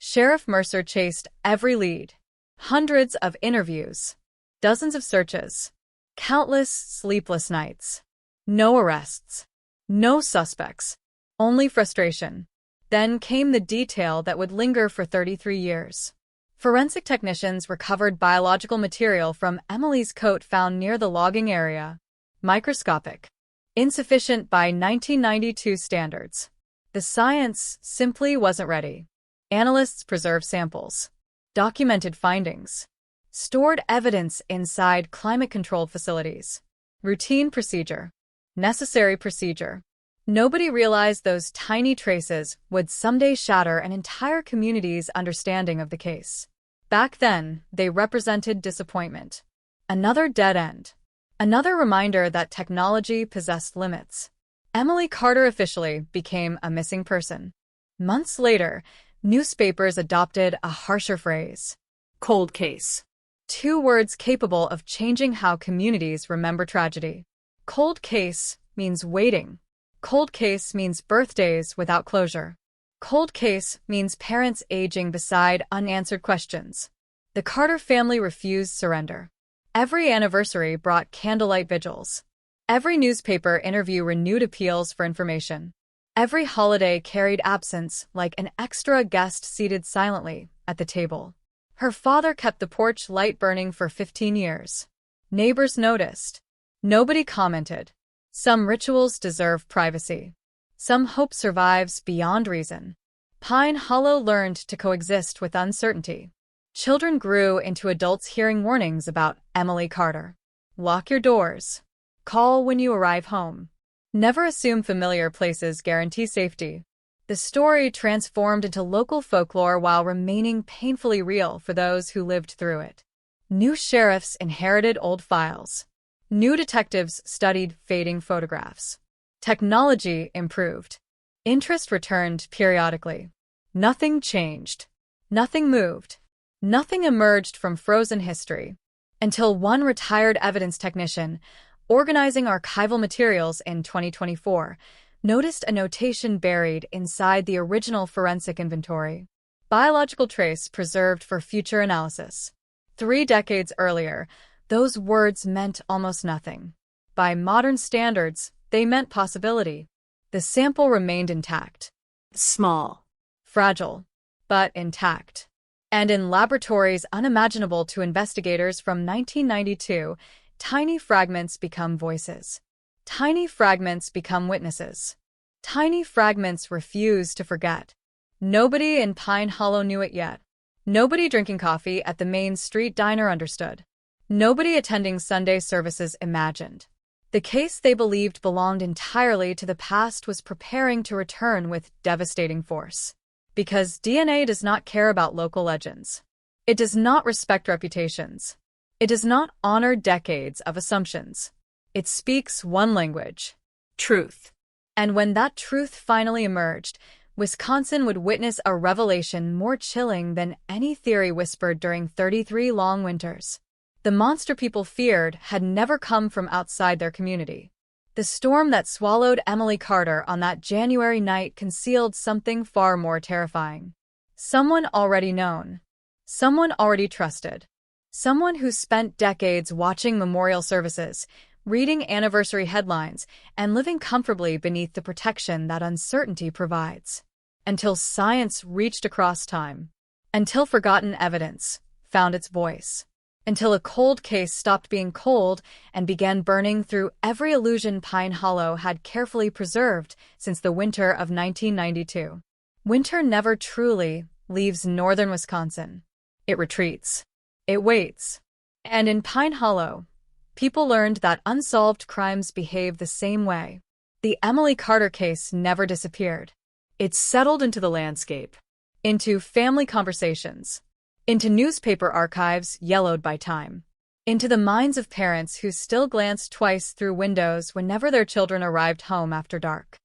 Sheriff Mercer chased every lead. Hundreds of interviews. Dozens of searches. Countless sleepless nights. No arrests. No suspects. Only frustration. Then came the detail that would linger for 33 years. Forensic technicians recovered biological material from Emily's coat found near the logging area. Microscopic. Insufficient by 1992 standards. The science simply wasn't ready. Analysts preserved samples. Documented findings. Stored evidence inside climate-controlled facilities. Routine procedure. Necessary procedure. Nobody realized those tiny traces would someday shatter an entire community's understanding of the case. Back then, they represented disappointment. Another dead end. Another reminder that technology possessed limits. Emily Carter officially became a missing person. Months later, newspapers adopted a harsher phrase. Cold case. Two words capable of changing how communities remember tragedy. Cold case means waiting. Cold case means birthdays without closure. Cold case means parents aging beside unanswered questions. The Carter family refused surrender. Every anniversary brought candlelight vigils. Every newspaper interview renewed appeals for information. Every holiday carried absence like an extra guest seated silently at the table. Her father kept the porch light burning for 15 years. Neighbors noticed. Nobody commented. Some rituals deserve privacy. Some hope survives beyond reason. Pine Hollow learned to coexist with uncertainty. Children grew into adults hearing warnings about Emily Carter. Lock your doors. Call when you arrive home. Never assume familiar places guarantee safety. The story transformed into local folklore while remaining painfully real for those who lived through it. New sheriffs inherited old files. New detectives studied fading photographs. Technology improved. Interest returned periodically. Nothing changed. Nothing moved. Nothing emerged from frozen history. Until one retired evidence technician, organizing archival materials in 2024, noticed a notation buried inside the original forensic inventory. Biological trace preserved for future analysis. 3 decades earlier, those words meant almost nothing. By modern standards, they meant possibility. The sample remained intact. Small. Fragile, but intact. And in laboratories unimaginable to investigators from 1992, tiny fragments become voices. Tiny fragments become witnesses. Tiny fragments refuse to forget. Nobody in Pine Hollow knew it yet. Nobody drinking coffee at the Main Street diner understood. Nobody attending Sunday services imagined. The case they believed belonged entirely to the past was preparing to return with devastating force. Because DNA does not care about local legends. It does not respect reputations. It does not honor decades of assumptions. It speaks one language. Truth. And when that truth finally emerged, Wisconsin would witness a revelation more chilling than any theory whispered during 33 long winters. The monster people feared had never come from outside their community. The storm that swallowed Emily Carter on that January night concealed something far more terrifying. Someone already known. Someone already trusted. Someone who spent decades watching memorial services, reading anniversary headlines, and living comfortably beneath the protection that uncertainty provides. Until science reached across time. Until forgotten evidence found its voice. Until a cold case stopped being cold and began burning through every illusion Pine Hollow had carefully preserved since the winter of 1992. Winter never truly leaves northern Wisconsin. It retreats. It waits. And in Pine Hollow, people learned that unsolved crimes behave the same way. The Emily Carter case never disappeared. It settled into the landscape, into family conversations, into newspaper archives yellowed by time, into the minds of parents who still glanced twice through windows whenever their children arrived home after dark.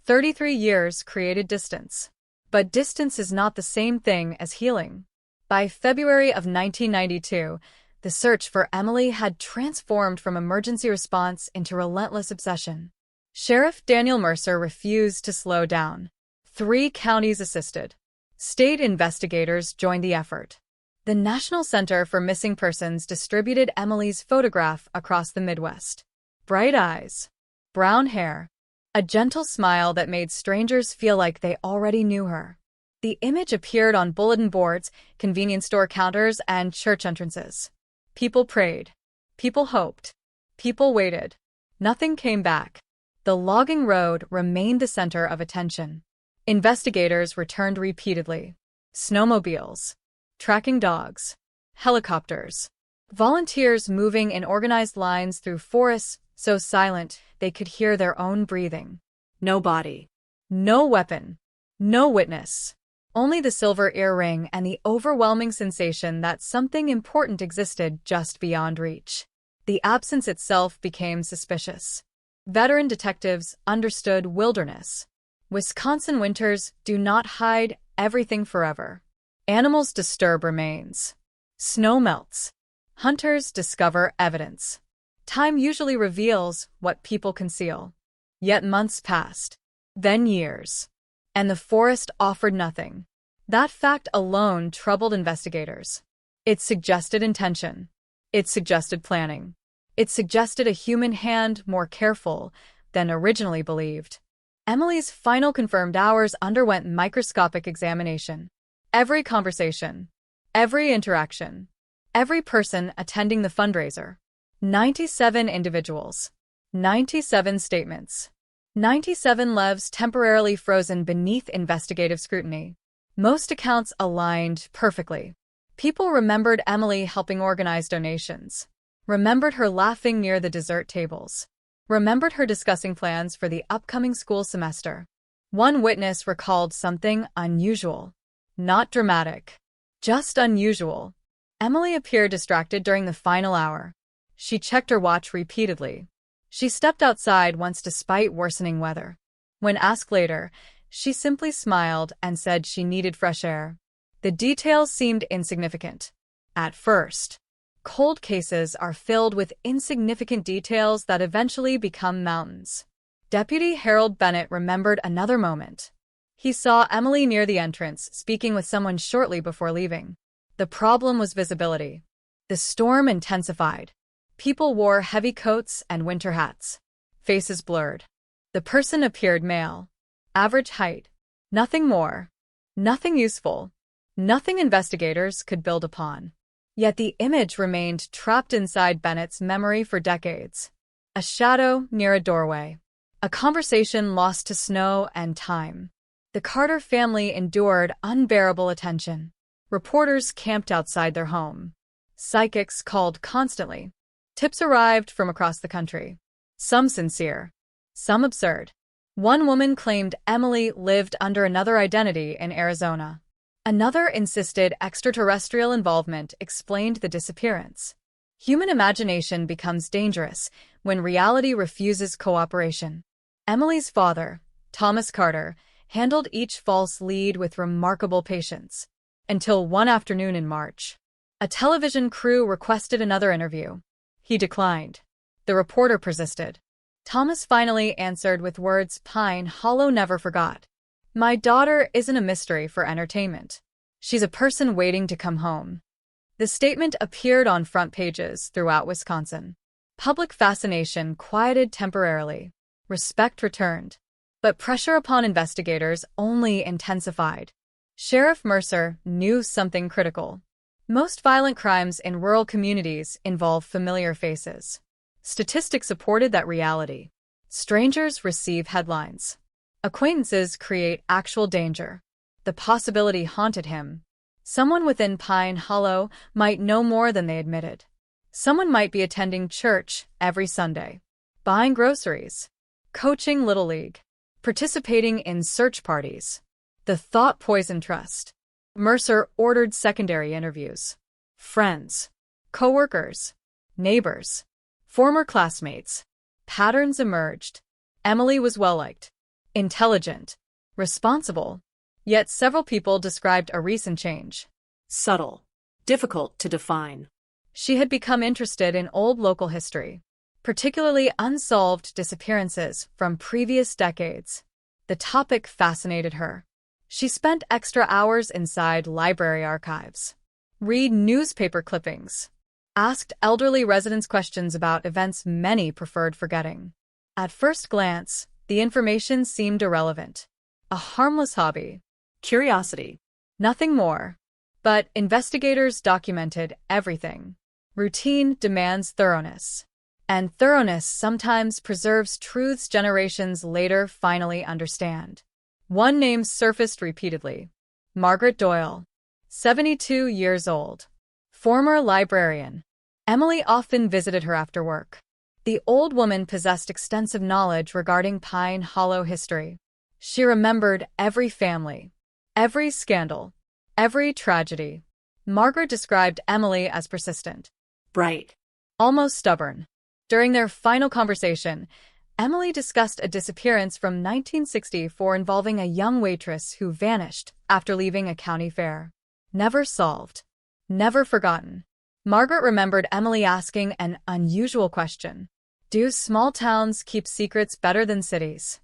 33 years created distance. But distance is not the same thing as healing. By February of 1992, the search for Emily had transformed from emergency response into relentless obsession. Sheriff Daniel Mercer refused to slow down. 3 counties assisted. State investigators joined the effort. The National Center for Missing Persons distributed Emily's photograph across the Midwest. Bright eyes, brown hair, a gentle smile that made strangers feel like they already knew her. The image appeared on bulletin boards, convenience store counters, and church entrances. People prayed. People hoped. People waited. Nothing came back. The logging road remained the center of attention. Investigators returned repeatedly. Snowmobiles, tracking dogs, helicopters, volunteers moving in organized lines through forests so silent they could hear their own breathing. No body. No weapon. No witness. Only the silver earring and the overwhelming sensation that something important existed just beyond reach. The absence itself became suspicious. Veteran detectives understood wilderness. Wisconsin winters do not hide everything forever. Animals disturb remains. Snow melts. Hunters discover evidence. Time usually reveals what people conceal. Yet months passed. Then years. And the forest offered nothing. That fact alone troubled investigators. It suggested intention. It suggested planning. It suggested a human hand more careful than originally believed. Emily's final confirmed hours underwent microscopic examination. Every conversation, every interaction, every person attending the fundraiser. 97 individuals. 97 statements. 97 lives temporarily frozen beneath investigative scrutiny. Most accounts aligned perfectly. People remembered Emily helping organize donations. Remembered her laughing near the dessert tables. Remembered her discussing plans for the upcoming school semester. One witness recalled something unusual. Not dramatic. Just unusual. Emily appeared distracted during the final hour. She checked her watch repeatedly. She stepped outside once despite worsening weather. When asked later, she simply smiled and said she needed fresh air. The details seemed insignificant. At first. Cold cases are filled with insignificant details that eventually become mountains. Deputy Harold Bennett remembered another moment. He saw Emily near the entrance, speaking with someone shortly before leaving. The problem was visibility. The storm intensified. People wore heavy coats and winter hats. Faces blurred. The person appeared male. Average height. Nothing more. Nothing useful. Nothing investigators could build upon. Yet the image remained trapped inside Bennett's memory for decades. A shadow near a doorway. A conversation lost to snow and time. The Carter family endured unbearable attention. Reporters camped outside their home. Psychics called constantly. Tips arrived from across the country. Some sincere. Some absurd. One woman claimed Emily lived under another identity in Arizona. Another insisted extraterrestrial involvement explained the disappearance. Human imagination becomes dangerous when reality refuses cooperation. Emily's father, Thomas Carter, handled each false lead with remarkable patience. Until one afternoon in March. A television crew requested another interview. He declined. The reporter persisted. Thomas finally answered with words Pine Hollow never forgot. My daughter isn't a mystery for entertainment. She's a person waiting to come home. The statement appeared on front pages throughout Wisconsin. Public fascination quieted temporarily. Respect returned. But pressure upon investigators only intensified. Sheriff Mercer knew something critical. Most violent crimes in rural communities involve familiar faces. Statistics supported that reality. Strangers receive headlines. Acquaintances create actual danger. The possibility haunted him. Someone within Pine Hollow might know more than they admitted. Someone might be attending church every Sunday, buying groceries, coaching Little League, participating in search parties. The thought poisoned trust. Mercer ordered secondary interviews. Friends, co-workers, neighbors, former classmates. Patterns emerged. Emily was well-liked, intelligent, responsible. Yet several people described a recent change. Subtle. Difficult to define. She had become interested in old local history, particularly unsolved disappearances from previous decades. The topic fascinated her. She spent extra hours inside library archives, read newspaper clippings, asked elderly residents questions about events many preferred forgetting. At first glance, the information seemed irrelevant. A harmless hobby. Curiosity. Nothing more. But investigators documented everything. Routine demands thoroughness. And thoroughness sometimes preserves truths generations later finally understand. One name surfaced repeatedly. Margaret Doyle. 72 years old. Former librarian. Emily often visited her after work. The old woman possessed extensive knowledge regarding Pine Hollow history. She remembered every family, every scandal, every tragedy. Margaret described Emily as persistent. Bright. Almost stubborn. During their final conversation, Emily discussed a disappearance from 1964 involving a young waitress who vanished after leaving a county fair. Never solved. Never forgotten. Margaret remembered Emily asking an unusual question. Do small towns keep secrets better than cities?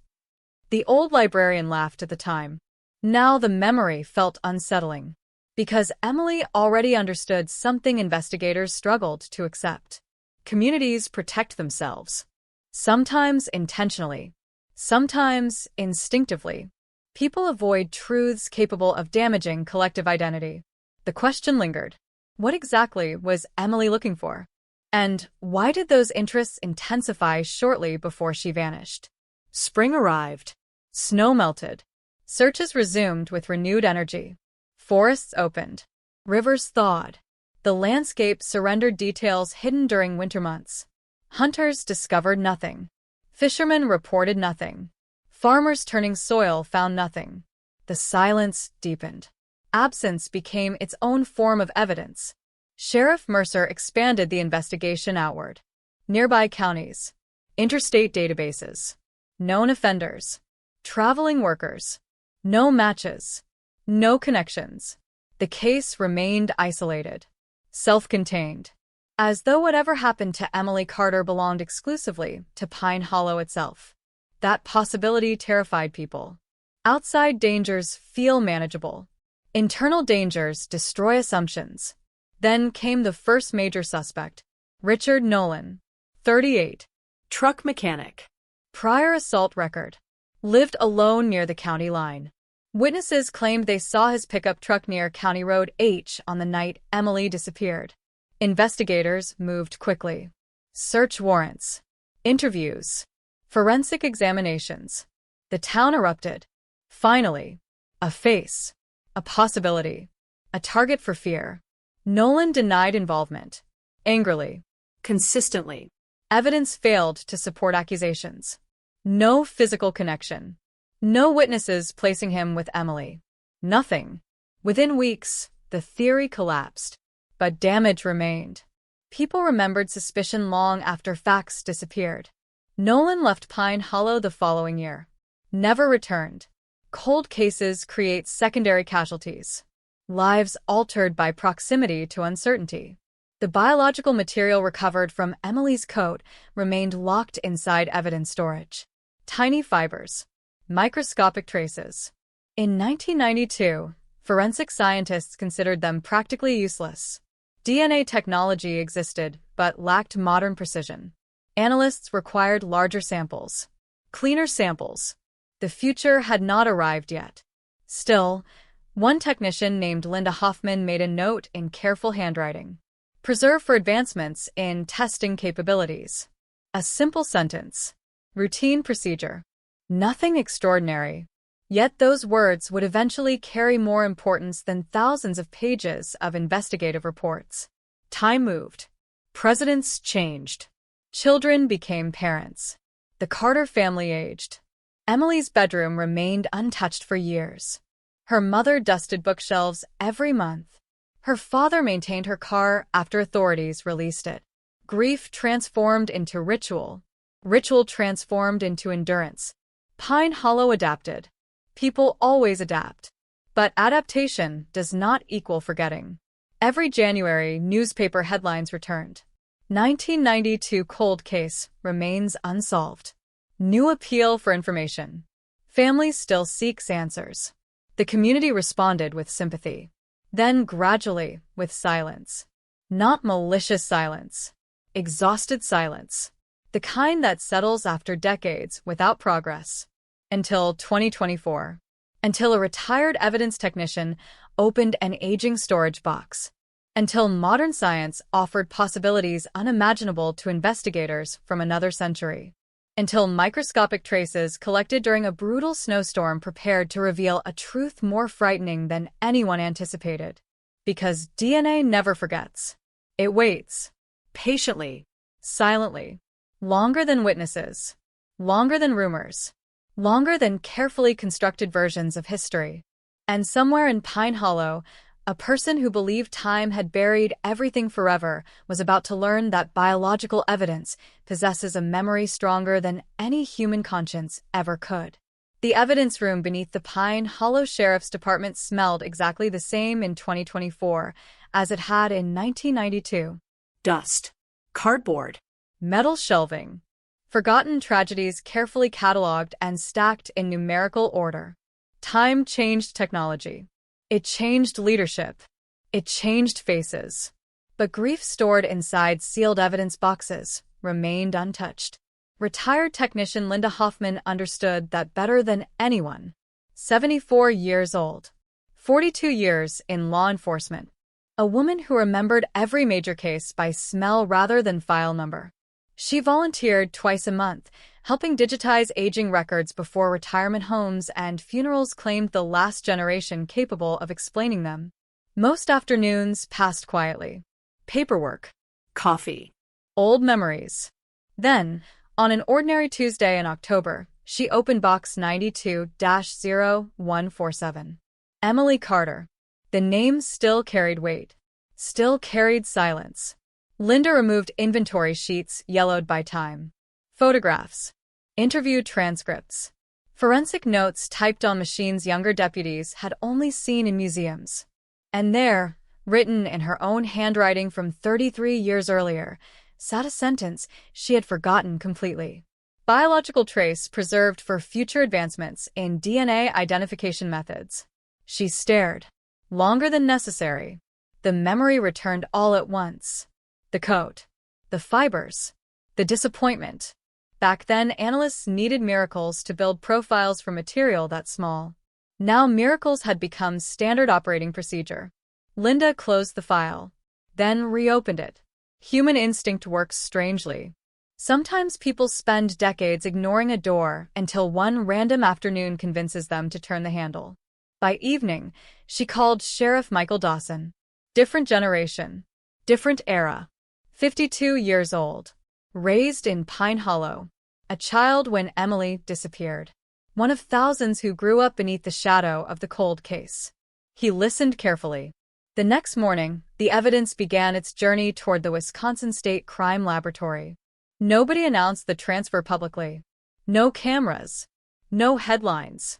The old librarian laughed at the time. Now the memory felt unsettling, because Emily already understood something investigators struggled to accept. Communities protect themselves. Sometimes intentionally, sometimes instinctively. People avoid truths capable of damaging collective identity. The question lingered. What exactly was Emily looking for? And why did those interests intensify shortly before she vanished? Spring arrived. Snow melted. Searches resumed with renewed energy. Forests opened. Rivers thawed. The landscape surrendered details hidden during winter months. Hunters discovered nothing. Fishermen reported nothing. Farmers turning soil found nothing. The silence deepened. Absence became its own form of evidence. Sheriff Mercer expanded the investigation outward. Nearby counties. Interstate databases. Known offenders. Traveling workers. No matches. No connections. The case remained isolated. Self-contained. As though whatever happened to Emily Carter belonged exclusively to Pine Hollow itself. That possibility terrified people. Outside dangers feel manageable. Internal dangers destroy assumptions. Then came the first major suspect, Richard Nolan, 38. Truck mechanic. Prior assault record. Lived alone near the county line. Witnesses claimed they saw his pickup truck near County Road H on the night Emily disappeared. Investigators moved quickly. Search warrants. Interviews. Forensic examinations. The town erupted. Finally, a face. A possibility. A target for fear. Nolan denied involvement. Angrily. Consistently. Evidence failed to support accusations. No physical connection. No witnesses placing him with Emily. Nothing. Within weeks, the theory collapsed. But damage remained. People remembered suspicion long after facts disappeared. Nolan left Pine Hollow the following year. Never returned. Cold cases create secondary casualties. lives altered by proximity to uncertainty. The biological material recovered from Emily's coat remained locked inside evidence storage. Tiny fibers, microscopic traces. In 1992, forensic scientists considered them practically useless. DNA technology existed, but lacked modern precision. Analysts required larger samples, cleaner samples. The future had not arrived yet. Still, one technician named Linda Hoffman made a note in careful handwriting. Preserve for advancements in testing capabilities. A simple sentence. Routine procedure. Nothing extraordinary. Yet those words would eventually carry more importance than thousands of pages of investigative reports. Time moved. Presidents changed. Children became parents. The Carter family aged. Emily's bedroom remained untouched for years. Her mother dusted bookshelves every month. Her father maintained her car after authorities released it. Grief transformed into ritual. Ritual transformed into endurance. Pine Hollow adapted. People always adapt. But adaptation does not equal forgetting. Every January, newspaper headlines returned. 1992 cold case remains unsolved. New appeal for information. Family still seeks answers. The community responded with sympathy. Then gradually, with silence. Not malicious silence. Exhausted silence. The kind that settles after decades without progress. Until 2024. Until a retired evidence technician opened an aging storage box. Until modern science offered possibilities unimaginable to investigators from another century. Until microscopic traces collected during a brutal snowstorm prepared to reveal a truth more frightening than anyone anticipated. Because DNA never forgets. It waits. Patiently. Silently. Longer than witnesses. Longer than rumors. Longer than carefully constructed versions of history. And somewhere in Pine Hollow, a person who believed time had buried everything forever was about to learn that biological evidence possesses a memory stronger than any human conscience ever could. The evidence room beneath the Pine Hollow Sheriff's Department smelled exactly the same in 2024 as it had in 1992. Dust. Cardboard. Metal shelving. Forgotten tragedies carefully cataloged and stacked in numerical order. Time changed technology. It changed leadership. It changed faces. But grief stored inside sealed evidence boxes remained untouched. Retired technician Linda Hoffman understood that better than anyone. 74 years old. 42 years in law enforcement. A woman who remembered every major case by smell rather than file number. She volunteered twice a month, helping digitize aging records before retirement homes and funerals claimed the last generation capable of explaining them. Most afternoons passed quietly. Paperwork. Coffee. Old memories. Then, on an ordinary Tuesday in October, she opened box 92-0147. Emily Carter. The name still carried weight. Still carried silence. Linda removed inventory sheets yellowed by time. Photographs. Interview transcripts. Forensic notes typed on machines younger deputies had only seen in museums. And there, written in her own handwriting from 33 years earlier, sat a sentence she had forgotten completely. Biological trace preserved for future advancements in DNA identification methods. She stared. Longer than necessary. The memory returned all at once. The coat. The fibers. The disappointment. Back then, analysts needed miracles to build profiles for material that small. Now miracles had become standard operating procedure. Linda closed the file. Then reopened it. Human instinct works strangely. Sometimes people spend decades ignoring a door until one random afternoon convinces them to turn the handle. By evening, she called Sheriff Michael Dawson. Different generation. Different era. 52 years old. Raised in Pine Hollow. A child when Emily disappeared. One of thousands who grew up beneath the shadow of the cold case. He listened carefully. The next morning, the evidence began its journey toward the Wisconsin State Crime Laboratory. Nobody announced the transfer publicly. No cameras. No headlines.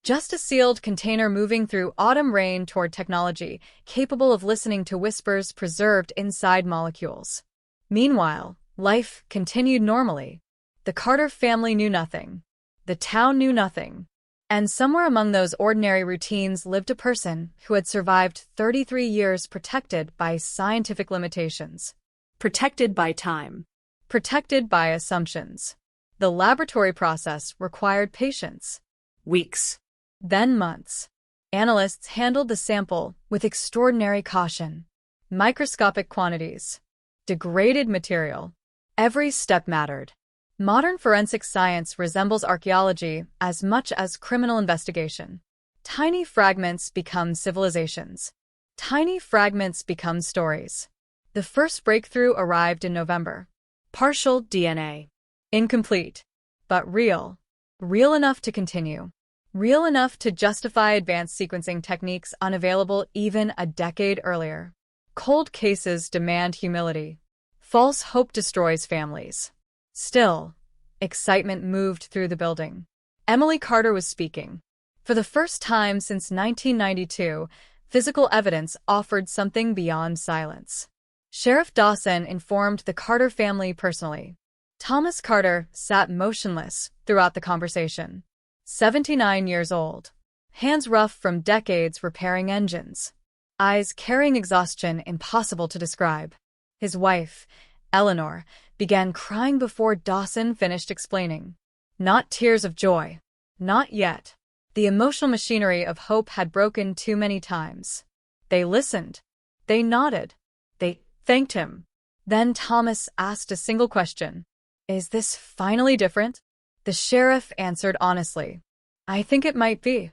Just a sealed container moving through autumn rain toward technology, capable of listening to whispers preserved inside molecules. Meanwhile, life continued normally. The Carter family knew nothing. The town knew nothing. And somewhere among those ordinary routines lived a person who had survived 33 years protected by scientific limitations. Protected by time. Protected by assumptions. The laboratory process required patience. Weeks. Then months. Analysts handled the sample with extraordinary caution. Microscopic quantities. Degraded material. Every step mattered. Modern forensic science resembles archaeology as much as criminal investigation. Tiny fragments become civilizations. Tiny fragments become stories. The first breakthrough arrived in November. Partial DNA. Incomplete, but real. Real enough to continue. Real enough to justify advanced sequencing techniques unavailable even a decade earlier. Cold cases demand humility. False hope destroys families. Still, excitement moved through the building. Emily Carter was speaking. For the first time since 1992, physical evidence offered something beyond silence. Sheriff Dawson informed the Carter family personally. Thomas Carter sat motionless throughout the conversation. 79 years old. Hands rough from decades repairing engines. Eyes carrying exhaustion impossible to describe. His wife, Eleanor, began crying before Dawson finished explaining. Not tears of joy. Not yet. The emotional machinery of hope had broken too many times. They listened. They nodded. They thanked him. Then Thomas asked a single question. Is this finally different? The sheriff answered honestly. I think it might be.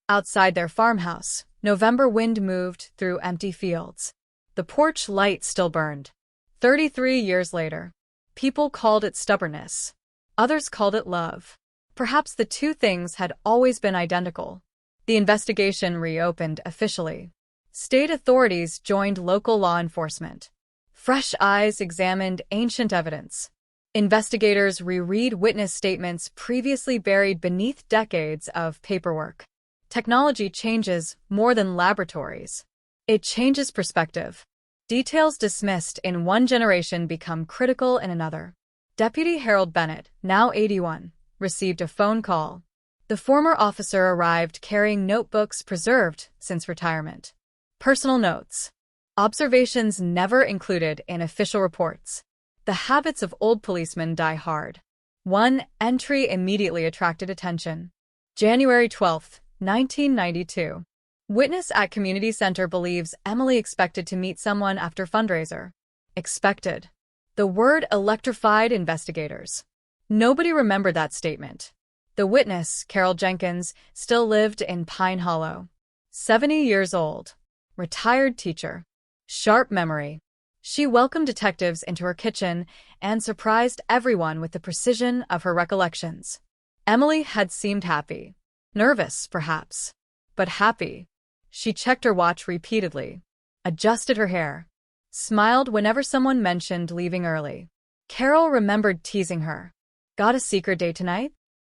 Outside their farmhouse, November wind moved through empty fields. The porch light still burned. 33 years later, people called it stubbornness. Others called it love. Perhaps the two things had always been identical. The investigation reopened officially. State authorities joined local law enforcement. Fresh eyes examined ancient evidence. Investigators reread witness statements previously buried beneath decades of paperwork. Technology changes more than laboratories. It changes perspective. Details dismissed in one generation become critical in another. Deputy Harold Bennett, now 81, received a phone call. The former officer arrived carrying notebooks preserved since retirement. Personal notes. Observations never included in official reports. The habits of old policemen die hard. One entry immediately attracted attention. January 12, 1992. Witness at community center believes Emily expected to meet someone after fundraiser. Expected. The word electrified investigators. Nobody remembered that statement. The witness, Carol Jenkins, still lived in Pine Hollow. 70 years old. Retired teacher. Sharp memory. She welcomed detectives into her kitchen and surprised everyone with the precision of her recollections. Emily had seemed happy. Nervous, perhaps. But happy. She checked her watch repeatedly. Adjusted her hair. Smiled whenever someone mentioned leaving early. Carol remembered teasing her. Got a secret date tonight?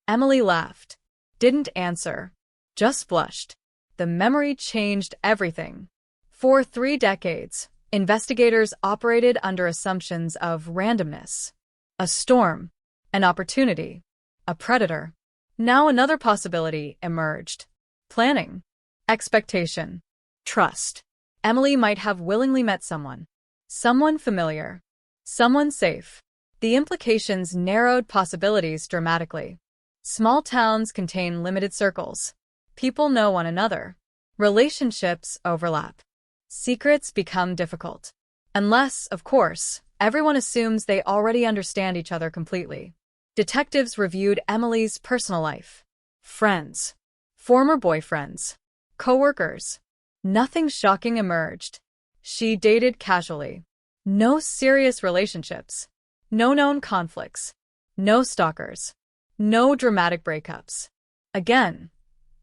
Emily laughed. Didn't answer. Just blushed. The memory changed everything. For 3 decades, investigators operated under assumptions of randomness. A storm. An opportunity. A predator. Now another possibility emerged. Planning. Expectation. Trust. Emily might have willingly met someone. Someone familiar. Someone safe. The implications narrowed possibilities dramatically. Small towns contain limited circles. People know one another. Relationships overlap. Secrets become difficult. Unless, of course, everyone assumes they already understand each other completely. Detectives reviewed Emily's personal life. Friends. Former boyfriends. Co-workers. Nothing shocking emerged. She dated casually. No serious relationships. No known conflicts. No stalkers. No dramatic breakups. Again,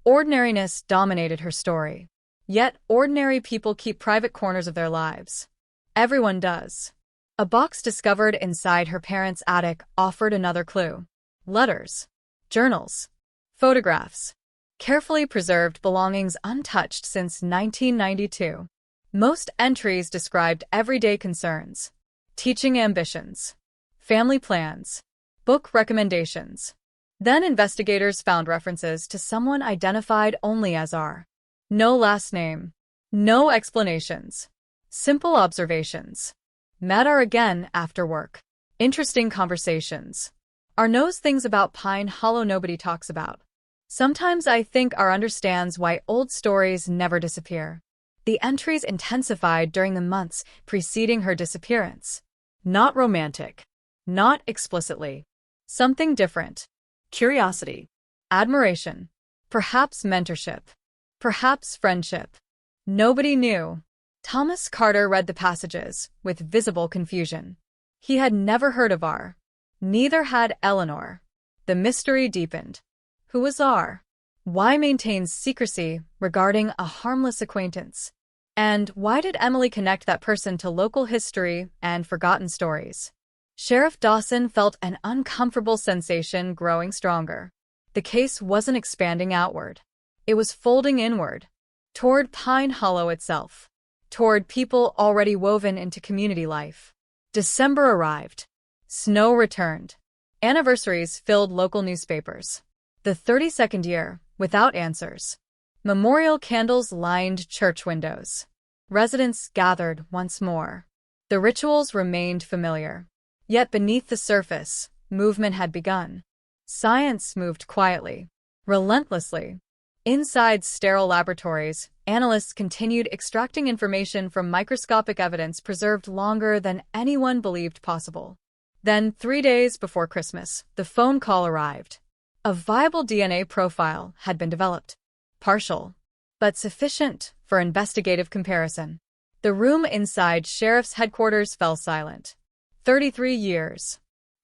ordinariness dominated her story. Yet ordinary people keep private corners of their lives. Everyone does. A box discovered inside her parents' attic offered another clue. Letters. Journals. Photographs. carefully preserved belongings untouched since 1992. Most entries described everyday concerns, teaching ambitions, family plans, book recommendations. Then investigators found references to someone identified only as R. No last name, no explanations, simple observations. Met R again after work. Interesting conversations. R knows things about Pine Hollow nobody talks about. Sometimes I think R understands why old stories never disappear. The entries intensified during the months preceding her disappearance. Not romantic. Not explicitly. Something different. Curiosity. Admiration. Perhaps mentorship. Perhaps friendship. Nobody knew. Thomas Carter read the passages with visible confusion. He had never heard of R. Neither had Eleanor. The mystery deepened. Who was R? Why maintain secrecy regarding a harmless acquaintance? And why did Emily connect that person to local history and forgotten stories? Sheriff Dawson felt an uncomfortable sensation growing stronger. The case wasn't expanding outward. It was folding inward, toward Pine Hollow itself, toward people already woven into community life. December arrived. Snow returned. Anniversaries filled local newspapers. The 32nd year, without answers. Memorial candles lined church windows. Residents gathered once more. The rituals remained familiar. Yet beneath the surface, movement had begun. Science moved quietly, relentlessly. Inside sterile laboratories, analysts continued extracting information from microscopic evidence preserved longer than anyone believed possible. Then, 3 days before Christmas, the phone call arrived. A viable DNA profile had been developed. Partial, but sufficient for investigative comparison. The room inside sheriff's headquarters fell silent. 33 years.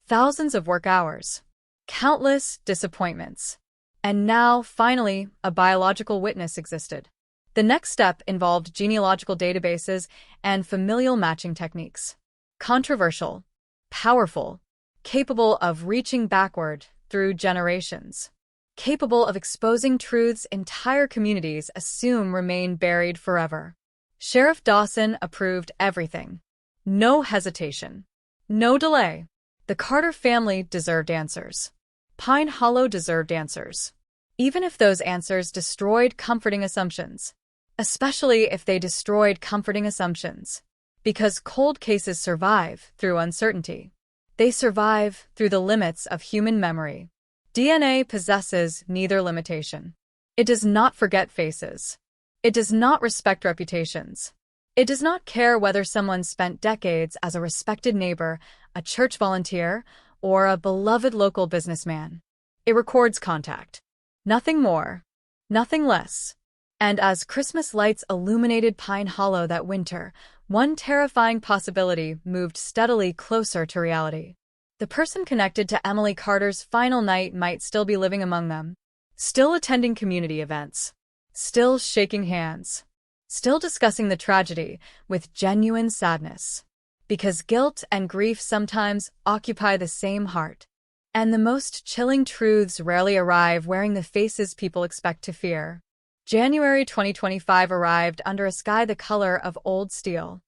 Thousands of work hours. Countless disappointments. And now, finally, a biological witness existed. The next step involved genealogical databases and familial matching techniques. Controversial, powerful, capable of reaching backward through generations, capable of exposing truths entire communities assume remain buried forever. Sheriff Dawson approved everything. No hesitation. No delay. The Carter family deserved answers. Pine Hollow deserved answers. Even if those answers destroyed comforting assumptions. Especially if they destroyed comforting assumptions. Because cold cases survive through uncertainty. They survive through the limits of human memory. DNA possesses neither limitation. It does not forget faces. It does not respect reputations. It does not care whether someone spent decades as a respected neighbor, a church volunteer, or a beloved local businessman. It records contact. Nothing more. Nothing less. And as Christmas lights illuminated Pine Hollow that winter, one terrifying possibility moved steadily closer to reality. The person connected to Emily Carter's final night might still be living among them, still attending community events, still shaking hands, still discussing the tragedy with genuine sadness. Because guilt and grief sometimes occupy the same heart. And the most chilling truths rarely arrive wearing the faces people expect to fear. January 2025 arrived under a sky the color of old steel.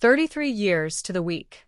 33 years to the week.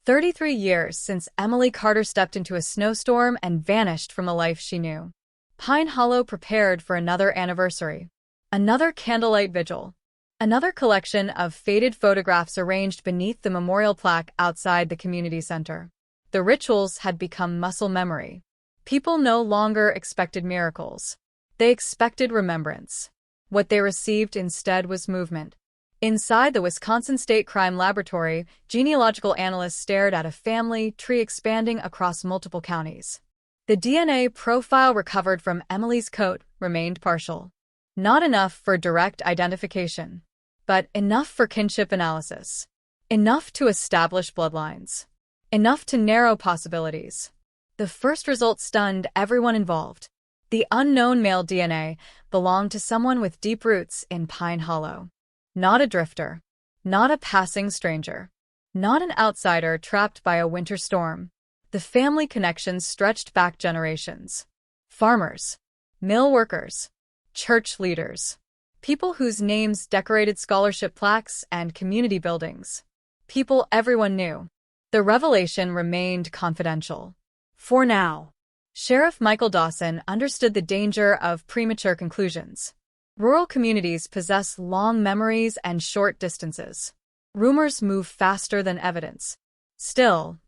33 years since Emily Carter stepped into a snowstorm and vanished from the life she knew. Pine Hollow prepared for another anniversary. Another candlelight vigil. Another collection of faded photographs arranged beneath the memorial plaque outside the community center. The rituals had become muscle memory. People no longer expected miracles. They expected remembrance. What they received instead was movement. Inside the Wisconsin State Crime Laboratory, genealogical analysts stared at a family tree expanding across multiple counties. The DNA profile recovered from Emily's coat remained partial. Not enough for direct identification, but enough for kinship analysis. Enough to establish bloodlines. Enough to narrow possibilities. The first result stunned everyone involved. The unknown male DNA belonged to someone with deep roots in Pine Hollow. Not a drifter. Not a passing stranger. Not an outsider trapped by a winter storm. The family connections stretched back generations. Farmers. Mill workers. church leaders, people whose names decorated scholarship plaques and community buildings, people everyone knew. The revelation remained confidential. For now. Sheriff Michael Dawson understood the danger of premature conclusions. Rural communities possess long memories and short distances. Rumors move faster than evidence. Still,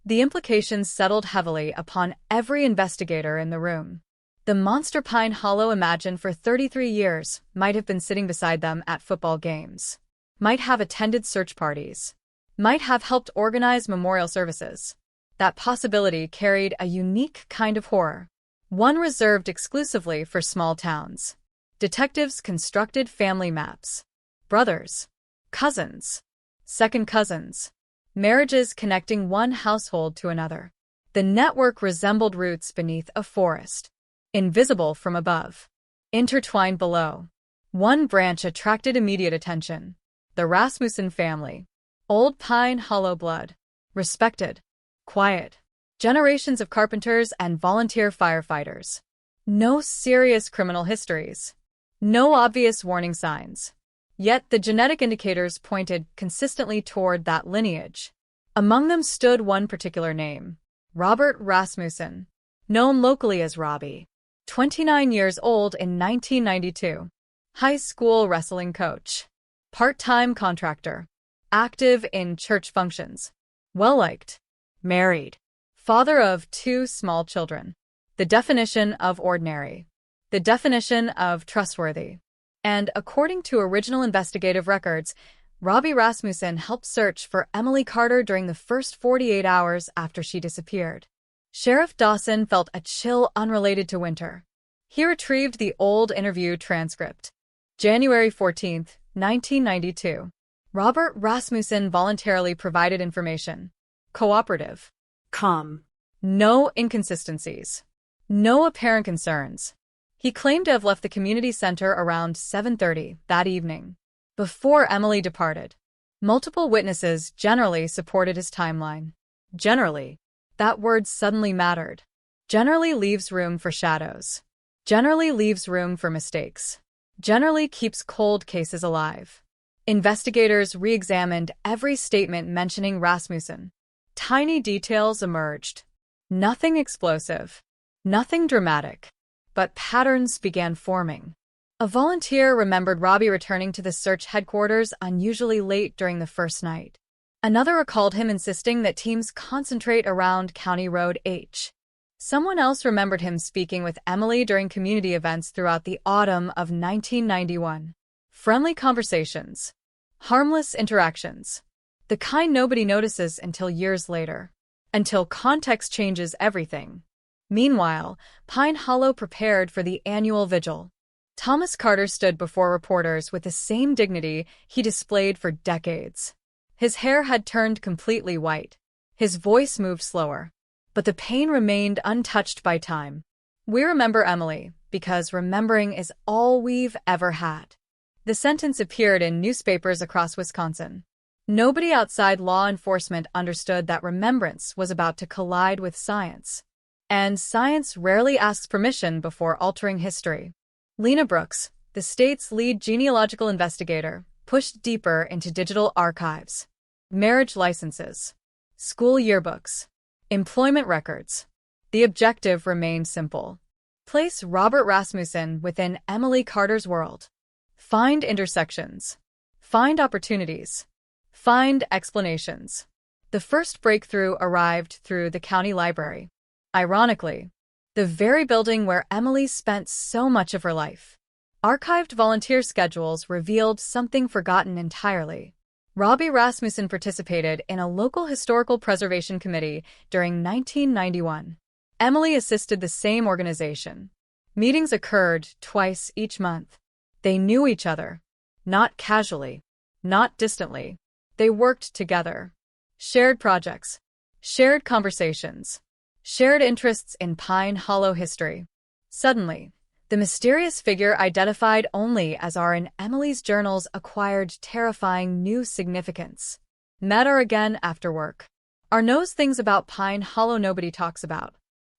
the implications settled heavily upon every investigator in the room. The monster Pine Hollow imagined for 33 years might have been sitting beside them at football games, might have attended search parties, might have helped organize memorial services. That possibility carried a unique kind of horror, one reserved exclusively for small towns. Detectives constructed family maps. Brothers, cousins, second cousins, marriages connecting one household to another. The network resembled roots beneath a forest, invisible from above, intertwined below. One branch attracted immediate attention: the Rasmussen family. Old Pine Hollow blood. Respected. Quiet. Generations of carpenters and volunteer firefighters. No serious criminal histories. No obvious warning signs. Yet the genetic indicators pointed consistently toward that lineage. Among them stood one particular name: Robert Rasmussen, known locally as Robbie. 29 years old in 1992. High school wrestling coach. Part-time contractor. Active in church functions. Well-liked. Married. Father of 2 small children. The definition of ordinary. The definition of trustworthy. And according to original investigative records, Robbie Rasmussen helped search for Emily Carter during the first 48 hours after she disappeared. Sheriff Dawson felt a chill unrelated to winter. He retrieved the old interview transcript. January 14, 1992. Robert Rasmussen voluntarily provided information. Cooperative. Calm. No inconsistencies. No apparent concerns. He claimed to have left the community center around 7:30 that evening, before Emily departed. Multiple witnesses generally supported his timeline. Generally. That word suddenly mattered. Generally leaves room for shadows. Generally leaves room for mistakes. Generally keeps cold cases alive. Investigators re-examined every statement mentioning Rasmussen. Tiny details emerged. Nothing explosive. Nothing dramatic. But patterns began forming. A volunteer remembered Robbie returning to the search headquarters unusually late during the first night. Another recalled him insisting that teams concentrate around County Road H. Someone else remembered him speaking with Emily during community events throughout the autumn of 1991. Friendly conversations. Harmless interactions. The kind nobody notices until years later. Until context changes everything. Meanwhile, Pine Hollow prepared for the annual vigil. Thomas Carter stood before reporters with the same dignity he displayed for decades. His hair had turned completely white. His voice moved slower. But the pain remained untouched by time. We remember Emily because remembering is all we've ever had. The sentence appeared in newspapers across Wisconsin. Nobody outside law enforcement understood that remembrance was about to collide with science. And science rarely asks permission before altering history. Lena Brooks, the state's lead genealogical investigator, pushed deeper into digital archives. Marriage licenses. School yearbooks. Employment records. The objective remained simple. Place Robert Rasmussen within Emily Carter's world. Find intersections. Find opportunities. Find explanations. The first breakthrough arrived through the county library. Ironically, the very building where Emily spent so much of her life. Archived volunteer schedules revealed something forgotten entirely. Robbie Rasmussen participated in a local historical preservation committee during 1991. Emily assisted the same organization. Meetings occurred twice each month. They knew each other. Not casually. Not distantly. They worked together. Shared projects. Shared conversations. Shared interests in Pine Hollow history. Suddenly, the mysterious figure identified only as are in Emily's journals acquired terrifying new significance. Met her again after work. Are knows things about Pine Hollow nobody talks about.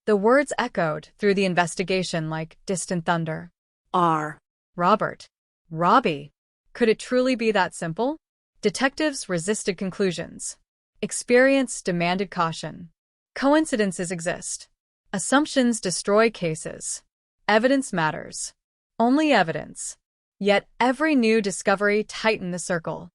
The words echoed through the investigation like distant thunder. Are. Robert. Robbie. Could it truly be that simple? Detectives resisted conclusions. Experience demanded caution. Coincidences exist. Assumptions destroy cases. Evidence matters. Only evidence. Yet every new discovery tightened the circle.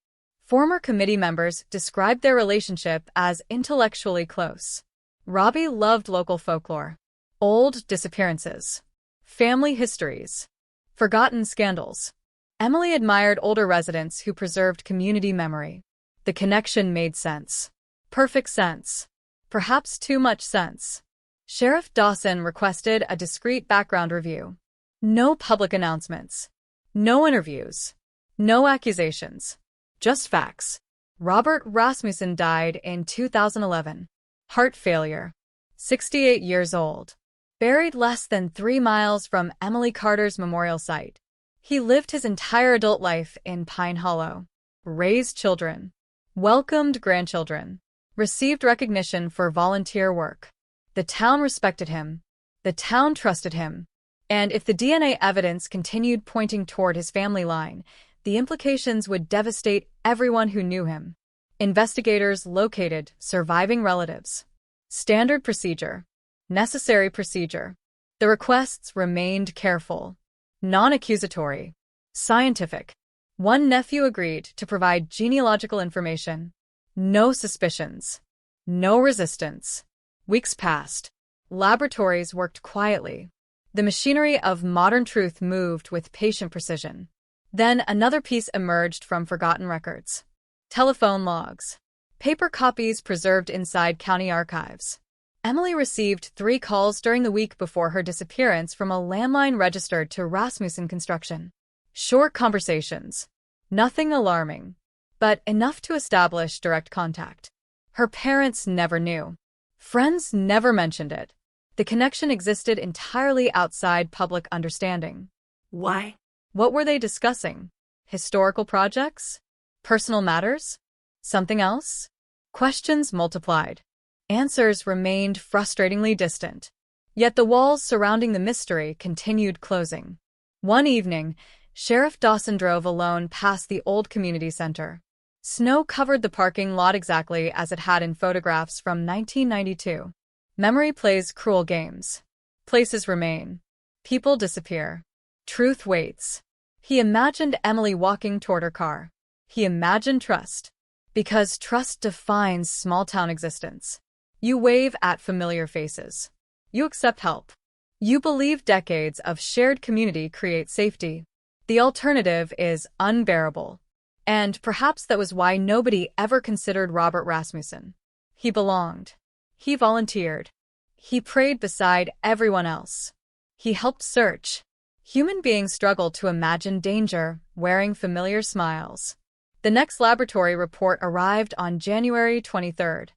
Former committee members described their relationship as intellectually close. Robbie loved local folklore, old disappearances, family histories, forgotten scandals. Emily admired older residents who preserved community memory. The connection made sense. Perfect sense. Perhaps too much sense. Sheriff Dawson requested a discreet background review. No public announcements. No interviews. No accusations. Just facts. Robert Rasmussen died in 2011. Heart failure. 68 years old. Buried less than 3 miles from Emily Carter's memorial site. He lived his entire adult life in Pine Hollow. Raised children. Welcomed grandchildren. Received recognition for volunteer work. The town respected him. The town trusted him. And if the DNA evidence continued pointing toward his family line, the implications would devastate everyone who knew him. Investigators located surviving relatives. Standard procedure. Necessary procedure. The requests remained careful. Non-accusatory. Scientific. One nephew agreed to provide genealogical information. No suspicions. No resistance. Weeks passed. Laboratories worked quietly. The machinery of modern truth moved with patient precision. Then another piece emerged from forgotten records. Telephone logs. Paper copies preserved inside county archives. Emily received 3 calls during the week before her disappearance from a landline registered to Rasmussen Construction. Short conversations. Nothing alarming, but enough to establish direct contact. Her parents never knew. Friends never mentioned it. The connection existed entirely outside public understanding. Why? What were they discussing? Historical projects? Personal matters? Something else? Questions multiplied. Answers remained frustratingly distant. Yet the walls surrounding the mystery continued closing. One evening, Sheriff Dawson drove alone past the old community center. Snow covered the parking lot exactly as it had in photographs from 1992. Memory plays cruel games. Places remain. People disappear. Truth waits. He imagined Emily walking toward her car. He imagined trust. Because trust defines small-town existence. You wave at familiar faces. You accept help. You believe decades of shared community create safety. The alternative is unbearable. And perhaps that was why nobody ever considered Robert Rasmussen. He belonged. He volunteered. He prayed beside everyone else. He helped search. Human beings struggle to imagine danger wearing familiar smiles. The next laboratory report arrived on January 23rd.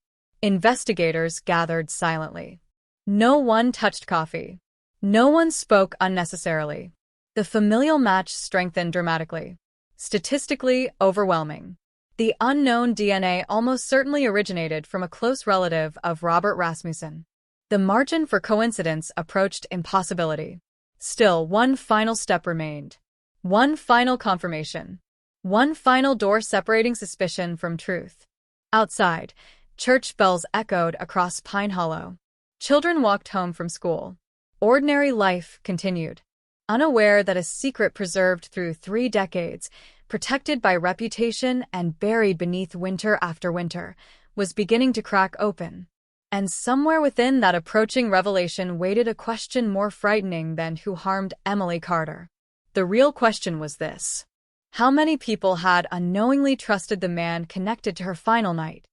Investigators gathered silently. No one touched coffee. No one spoke unnecessarily. The familial match strengthened dramatically. Statistically overwhelming. The unknown DNA almost certainly originated from a close relative of Robert Rasmussen. The margin for coincidence approached impossibility. Still, one final step remained. One final confirmation. One final door separating suspicion from truth. Outside, church bells echoed across Pine Hollow. Children walked home from school. Ordinary life continued. Unaware that a secret preserved through 3 decades, protected by reputation and buried beneath winter after winter, was beginning to crack open. And somewhere within that approaching revelation waited a question more frightening than who harmed Emily Carter. The real question was this. How many people had unknowingly trusted the man connected to her final night?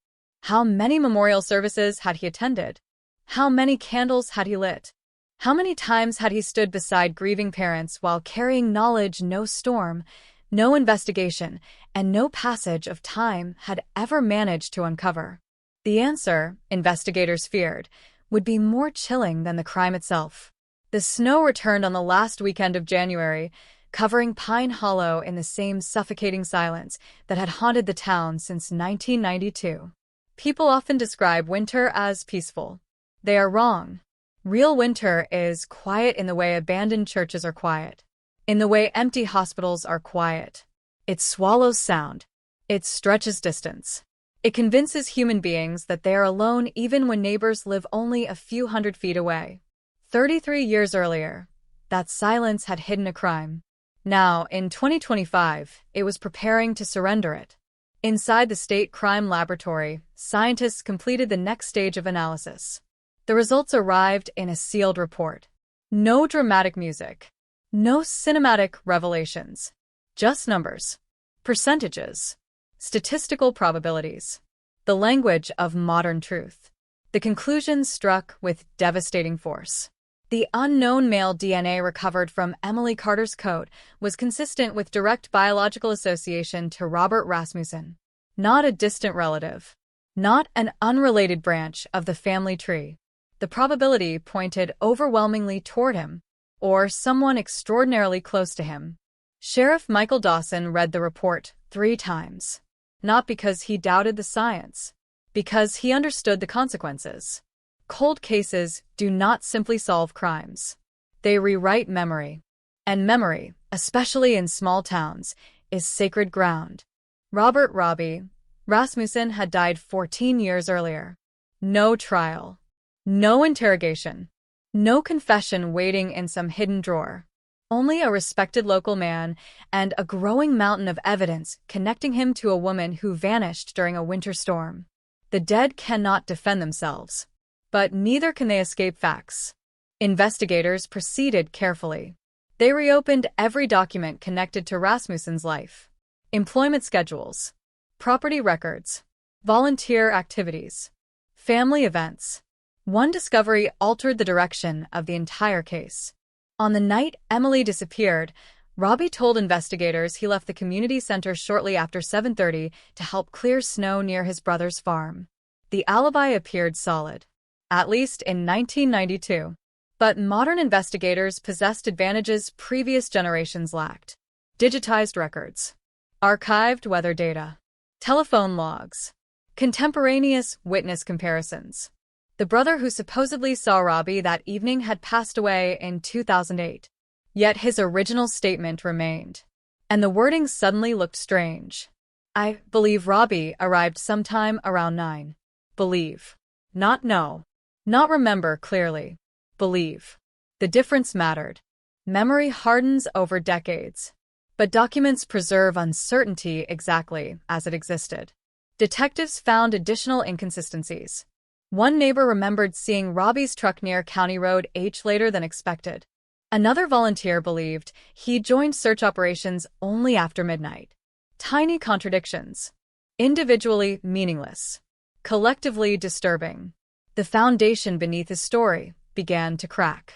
How many memorial services had he attended? How many candles had he lit? How many times had he stood beside grieving parents while carrying knowledge no storm, no investigation, and no passage of time had ever managed to uncover? The answer, investigators feared, would be more chilling than the crime itself. The snow returned on the last weekend of January, covering Pine Hollow in the same suffocating silence that had haunted the town since 1992. People often describe winter as peaceful. They are wrong. Real winter is quiet in the way abandoned churches are quiet. in the way empty hospitals are quiet. It swallows sound. It stretches distance. It convinces human beings that they are alone even when neighbors live only a few hundred feet away. 33 years earlier, that silence had hidden a crime. Now, in 2025, it was preparing to surrender it. Inside the State Crime Laboratory, scientists completed the next stage of analysis. The results arrived in a sealed report. No dramatic music. No cinematic revelations. Just numbers. Percentages. Statistical probabilities. The language of modern truth. The conclusions struck with devastating force. The unknown male DNA recovered from Emily Carter's coat was consistent with direct biological association to Robert Rasmussen. Not a distant relative. Not an unrelated branch of the family tree. The probability pointed overwhelmingly toward him, or someone extraordinarily close to him. Sheriff Michael Dawson read the report 3 times. Not because he doubted the science, because he understood the consequences. Cold cases do not simply solve crimes. They rewrite memory. And memory, especially in small towns, is sacred ground. Robert Robbie Rasmussen had died 14 years earlier. No trial. No interrogation. No confession waiting in some hidden drawer. Only a respected local man and a growing mountain of evidence connecting him to a woman who vanished during a winter storm. The dead cannot defend themselves. But neither can they escape facts. Investigators proceeded carefully. They reopened every document connected to Rasmussen's life. Employment schedules, property records, volunteer activities, family events. One discovery altered the direction of the entire case. On the night Emily disappeared, Robbie told investigators he left the community center shortly after 7:30 to help clear snow near his brother's farm. The alibi appeared solid. At least in 1992. But modern investigators possessed advantages previous generations lacked. Digitized records, archived weather data, telephone logs, contemporaneous witness comparisons. The brother who supposedly saw Robbie that evening had passed away in 2008. Yet his original statement remained. And the wording suddenly looked strange. I believe Robbie arrived sometime around 9. Believe. Not know. Not remember clearly. Believe. The difference mattered. Memory hardens over decades. But documents preserve uncertainty exactly as it existed. Detectives found additional inconsistencies. One neighbor remembered seeing Robbie's truck near County Road H later than expected. Another volunteer believed he joined search operations only after midnight. Tiny contradictions. Individually meaningless. Collectively disturbing. The foundation beneath his story began to crack.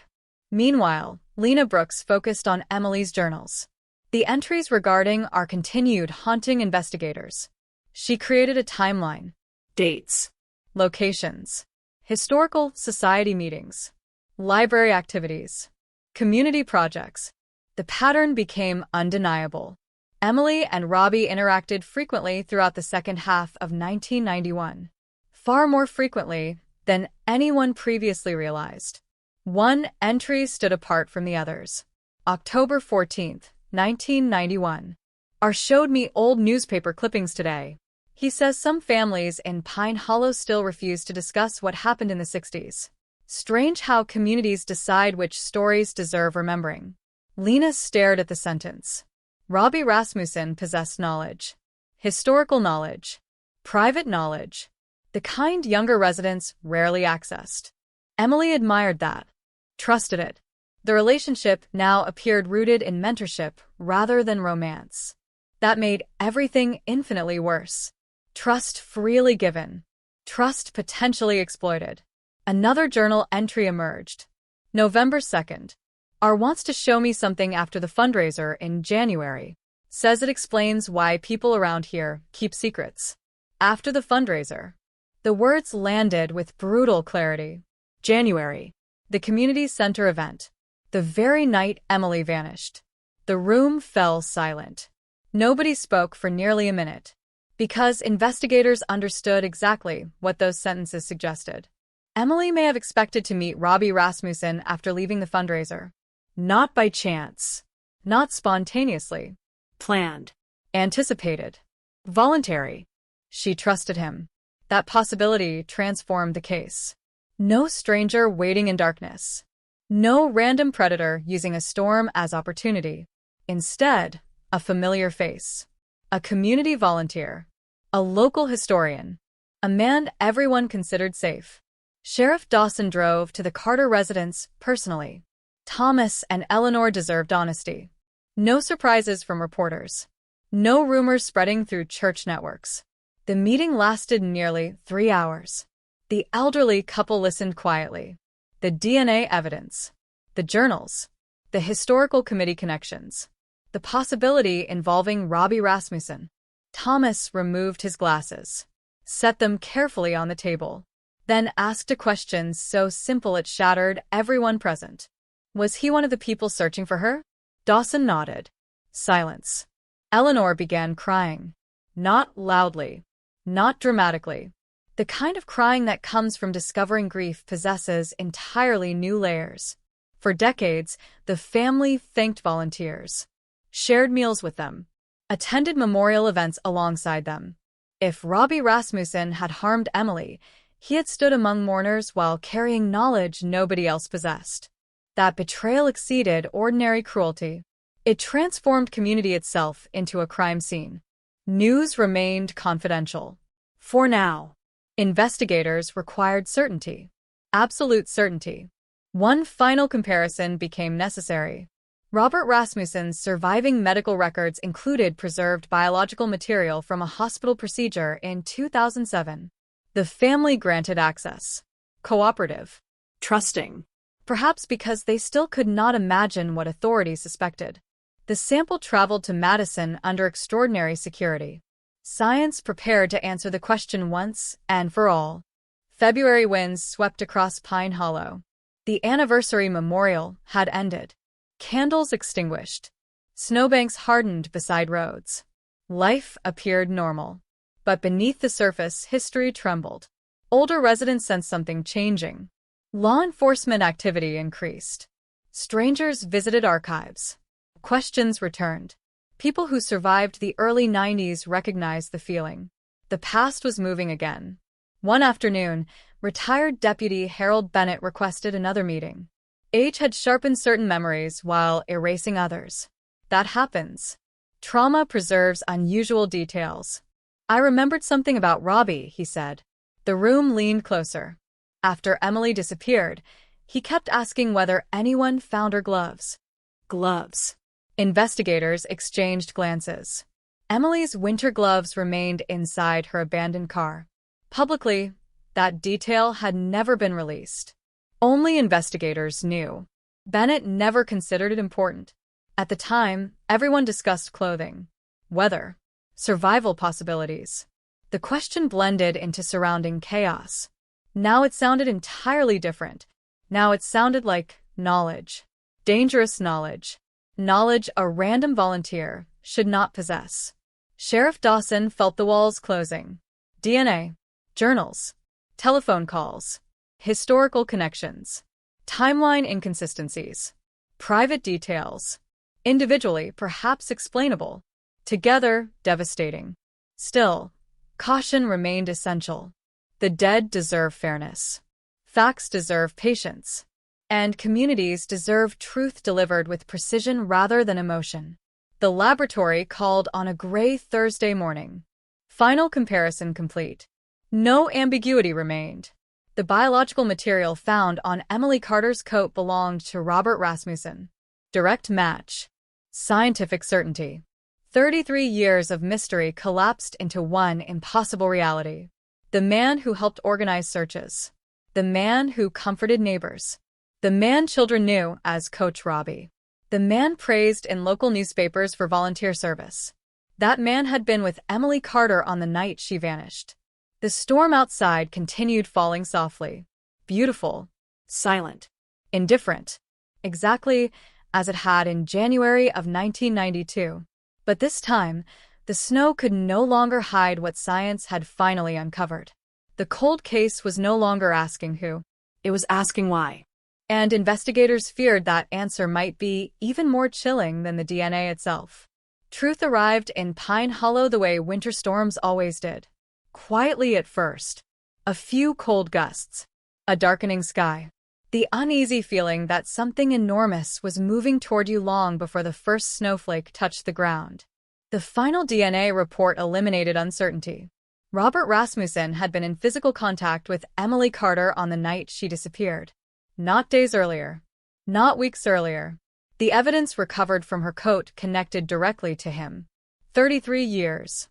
Meanwhile, Lena Brooks focused on Emily's journals. The entries regarding our continued haunting investigators. She created a timeline. Dates. Locations. Historical society meetings. Library activities. Community projects. The pattern became undeniable. Emily and Robbie interacted frequently throughout the second half of 1991. Far more frequently than anyone previously realized. One entry stood apart from the others. October 14, 1991. R showed me old newspaper clippings today. He says some families in Pine Hollow still refuse to discuss what happened in the 60s. Strange how communities decide which stories deserve remembering. Lena stared at the sentence. Robbie Rasmussen possessed knowledge. Historical knowledge. Private knowledge. The kind younger residents rarely accessed. Emily admired that. Trusted it. The relationship now appeared rooted in mentorship rather than romance. That made everything infinitely worse. Trust freely given. Trust potentially exploited. Another journal entry emerged. November 2nd. R wants to show me something after the fundraiser in January. Says it explains why people around here keep secrets. After the fundraiser. The words landed with brutal clarity. January. The community center event. The very night Emily vanished. The room fell silent. Nobody spoke for nearly a minute. Because investigators understood exactly what those sentences suggested. Emily may have expected to meet Robbie Rasmussen after leaving the fundraiser. Not by chance. Not spontaneously. Planned. Anticipated. Voluntary. She trusted him. That possibility transformed the case. No stranger waiting in darkness. No random predator using a storm as opportunity. Instead, a familiar face. A community volunteer. A local historian. A man everyone considered safe. Sheriff Dawson drove to the Carter residence personally. Thomas and Eleanor deserved honesty. No surprises from reporters. No rumors spreading through church networks. The meeting lasted nearly 3 hours. The elderly couple listened quietly. The DNA evidence. The journals. The historical committee connections. The possibility involving Robbie Rasmussen. Thomas removed his glasses. Set them carefully on the table. Then asked a question so simple it shattered everyone present. Was he one of the people searching for her? Dawson nodded. Silence. Eleanor began crying. Not loudly. Not dramatically. The kind of crying that comes from discovering grief possesses entirely new layers. For decades, the family thanked volunteers, shared meals with them, attended memorial events alongside them. If Robbie Rasmussen had harmed Emily, he had stood among mourners while carrying knowledge nobody else possessed. That betrayal exceeded ordinary cruelty. It transformed community itself into a crime scene. News remained confidential. For now. Investigators required certainty. Absolute certainty. One final comparison became necessary. Robert Rasmussen's surviving medical records included preserved biological material from a hospital procedure in 2007. The family granted access. Cooperative. Trusting. Perhaps because they still could not imagine what authorities suspected. The sample traveled to Madison under extraordinary security. Science prepared to answer the question once and for all. February winds swept across Pine Hollow. The anniversary memorial had ended. Candles extinguished. Snowbanks hardened beside roads. Life appeared normal. But beneath the surface, history trembled. Older residents sensed something changing. Law enforcement activity increased. Strangers visited archives. Questions returned. People who survived the early 90s recognized the feeling. The past was moving again. One afternoon, retired Deputy Harold Bennett requested another meeting. Age had sharpened certain memories while erasing others. That happens. Trauma preserves unusual details. I remembered something about Robbie, he said. The room leaned closer. After Emily disappeared, he kept asking whether anyone found her gloves. Gloves. Investigators exchanged glances. Emily's winter gloves remained inside her abandoned car. Publicly, that detail had never been released. Only investigators knew. Bennett never considered it important. At the time, everyone discussed clothing, weather, survival possibilities. The question blended into surrounding chaos. Now it sounded entirely different. Now it sounded like knowledge. Dangerous knowledge. Knowledge a random volunteer should not possess. Sheriff Dawson felt the walls closing. DNA, journals, telephone calls, historical connections, timeline inconsistencies, private details, individually perhaps explainable, together devastating. Still, caution remained essential. The dead deserve fairness. Facts deserve patience. And communities deserve truth delivered with precision rather than emotion. The laboratory called on a gray Thursday morning. Final comparison complete. No ambiguity remained. The biological material found on Emily Carter's coat belonged to Robert Rasmussen. Direct match. Scientific certainty. 33 years of mystery collapsed into one impossible reality. The man who helped organize searches. The man who comforted neighbors. The man children knew as Coach Robbie. The man praised in local newspapers for volunteer service. That man had been with Emily Carter on the night she vanished. The storm outside continued falling softly. Beautiful. Silent. Indifferent. Exactly as it had in January of 1992. But this time, the snow could no longer hide what science had finally uncovered. The cold case was no longer asking who. It was asking why. And investigators feared that answer might be even more chilling than the DNA itself. Truth arrived in Pine Hollow the way winter storms always did. Quietly at first. A few cold gusts. A darkening sky. The uneasy feeling that something enormous was moving toward you long before the first snowflake touched the ground. The final DNA report eliminated uncertainty. Robert Rasmussen had been in physical contact with Emily Carter on the night she disappeared. Not days earlier. Not weeks earlier. The evidence recovered from her coat connected directly to him. 33 years.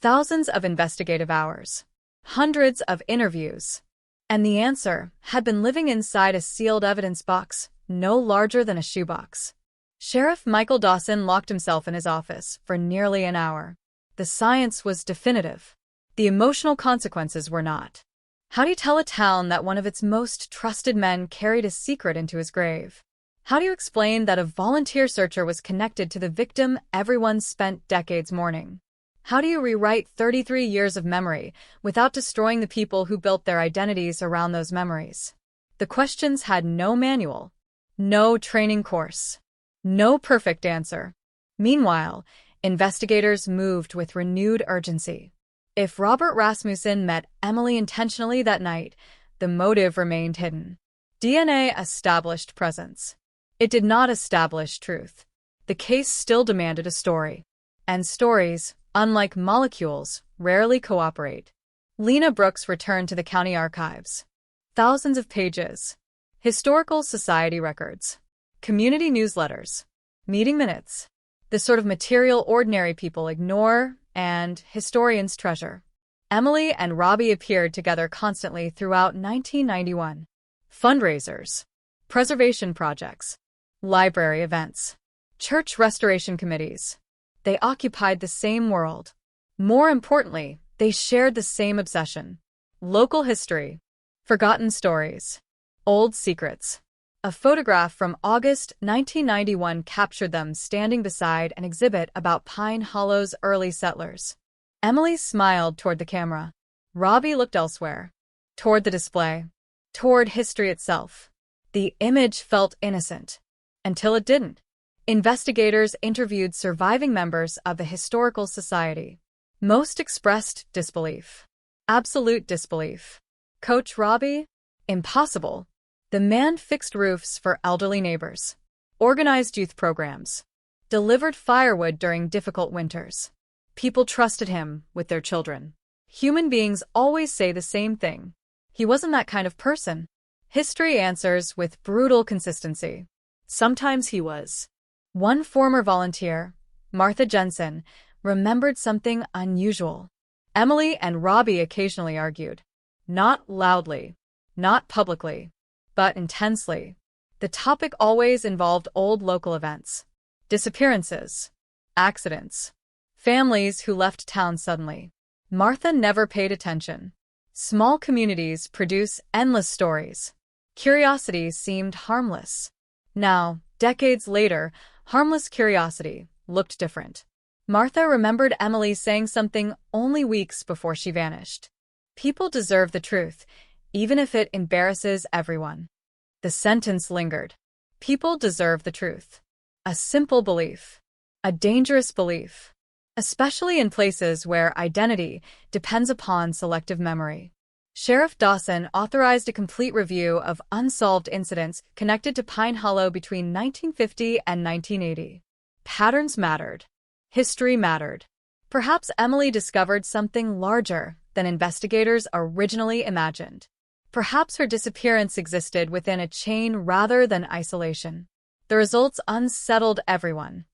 Thousands of investigative hours. Hundreds of interviews. And the answer had been living inside a sealed evidence box, no larger than a shoebox. Sheriff Michael Dawson locked himself in his office for nearly an hour. The science was definitive. The emotional consequences were not. How do you tell a town that one of its most trusted men carried a secret into his grave? How do you explain that a volunteer searcher was connected to the victim everyone spent decades mourning? How do you rewrite 33 years of memory without destroying the people who built their identities around those memories? The questions had no manual, no training course, no perfect answer. Meanwhile, investigators moved with renewed urgency. If Robert Rasmussen met Emily intentionally that night, the motive remained hidden. DNA established presence. It did not establish truth. The case still demanded a story. And stories, unlike molecules, rarely cooperate. Lena Brooks returned to the county archives. Thousands of pages. Historical society records. Community newsletters. Meeting minutes. The sort of material ordinary people ignore and historians treasure. Emily and Robbie appeared together constantly throughout 1991. Fundraisers. Preservation projects. Library events. Church restoration committees. They occupied the same world. More importantly, they shared the same obsession. Local history. Forgotten stories. Old secrets. A photograph from August 1991 captured them standing beside an exhibit about Pine Hollow's early settlers. Emily smiled toward the camera. Robbie looked elsewhere. Toward the display. Toward history itself. The image felt innocent. Until it didn't. Investigators interviewed surviving members of the Historical Society. Most expressed disbelief. Absolute disbelief. Coach Robbie? Impossible. The man fixed roofs for elderly neighbors. Organized youth programs. Delivered firewood during difficult winters. People trusted him with their children. Human beings always say the same thing. He wasn't that kind of person. History answers with brutal consistency. Sometimes he was. One former volunteer, Martha Jensen, remembered something unusual. Emily and Robbie occasionally argued. Not loudly. Not publicly. But intensely. The topic always involved old local events. Disappearances. Accidents. Families who left town suddenly. Martha never paid attention. Small communities produce endless stories. Curiosity seemed harmless. Now, decades later, harmless curiosity looked different. Martha remembered Emily saying something only weeks before she vanished. People deserve the truth, even if it embarrasses everyone. The sentence lingered. People deserve the truth. A simple belief. A dangerous belief. Especially in places where identity depends upon selective memory. Sheriff Dawson authorized a complete review of unsolved incidents connected to Pine Hollow between 1950 and 1980. Patterns mattered. History mattered. Perhaps Emily discovered something larger than investigators originally imagined. Perhaps her disappearance existed within a chain rather than isolation. The results unsettled everyone.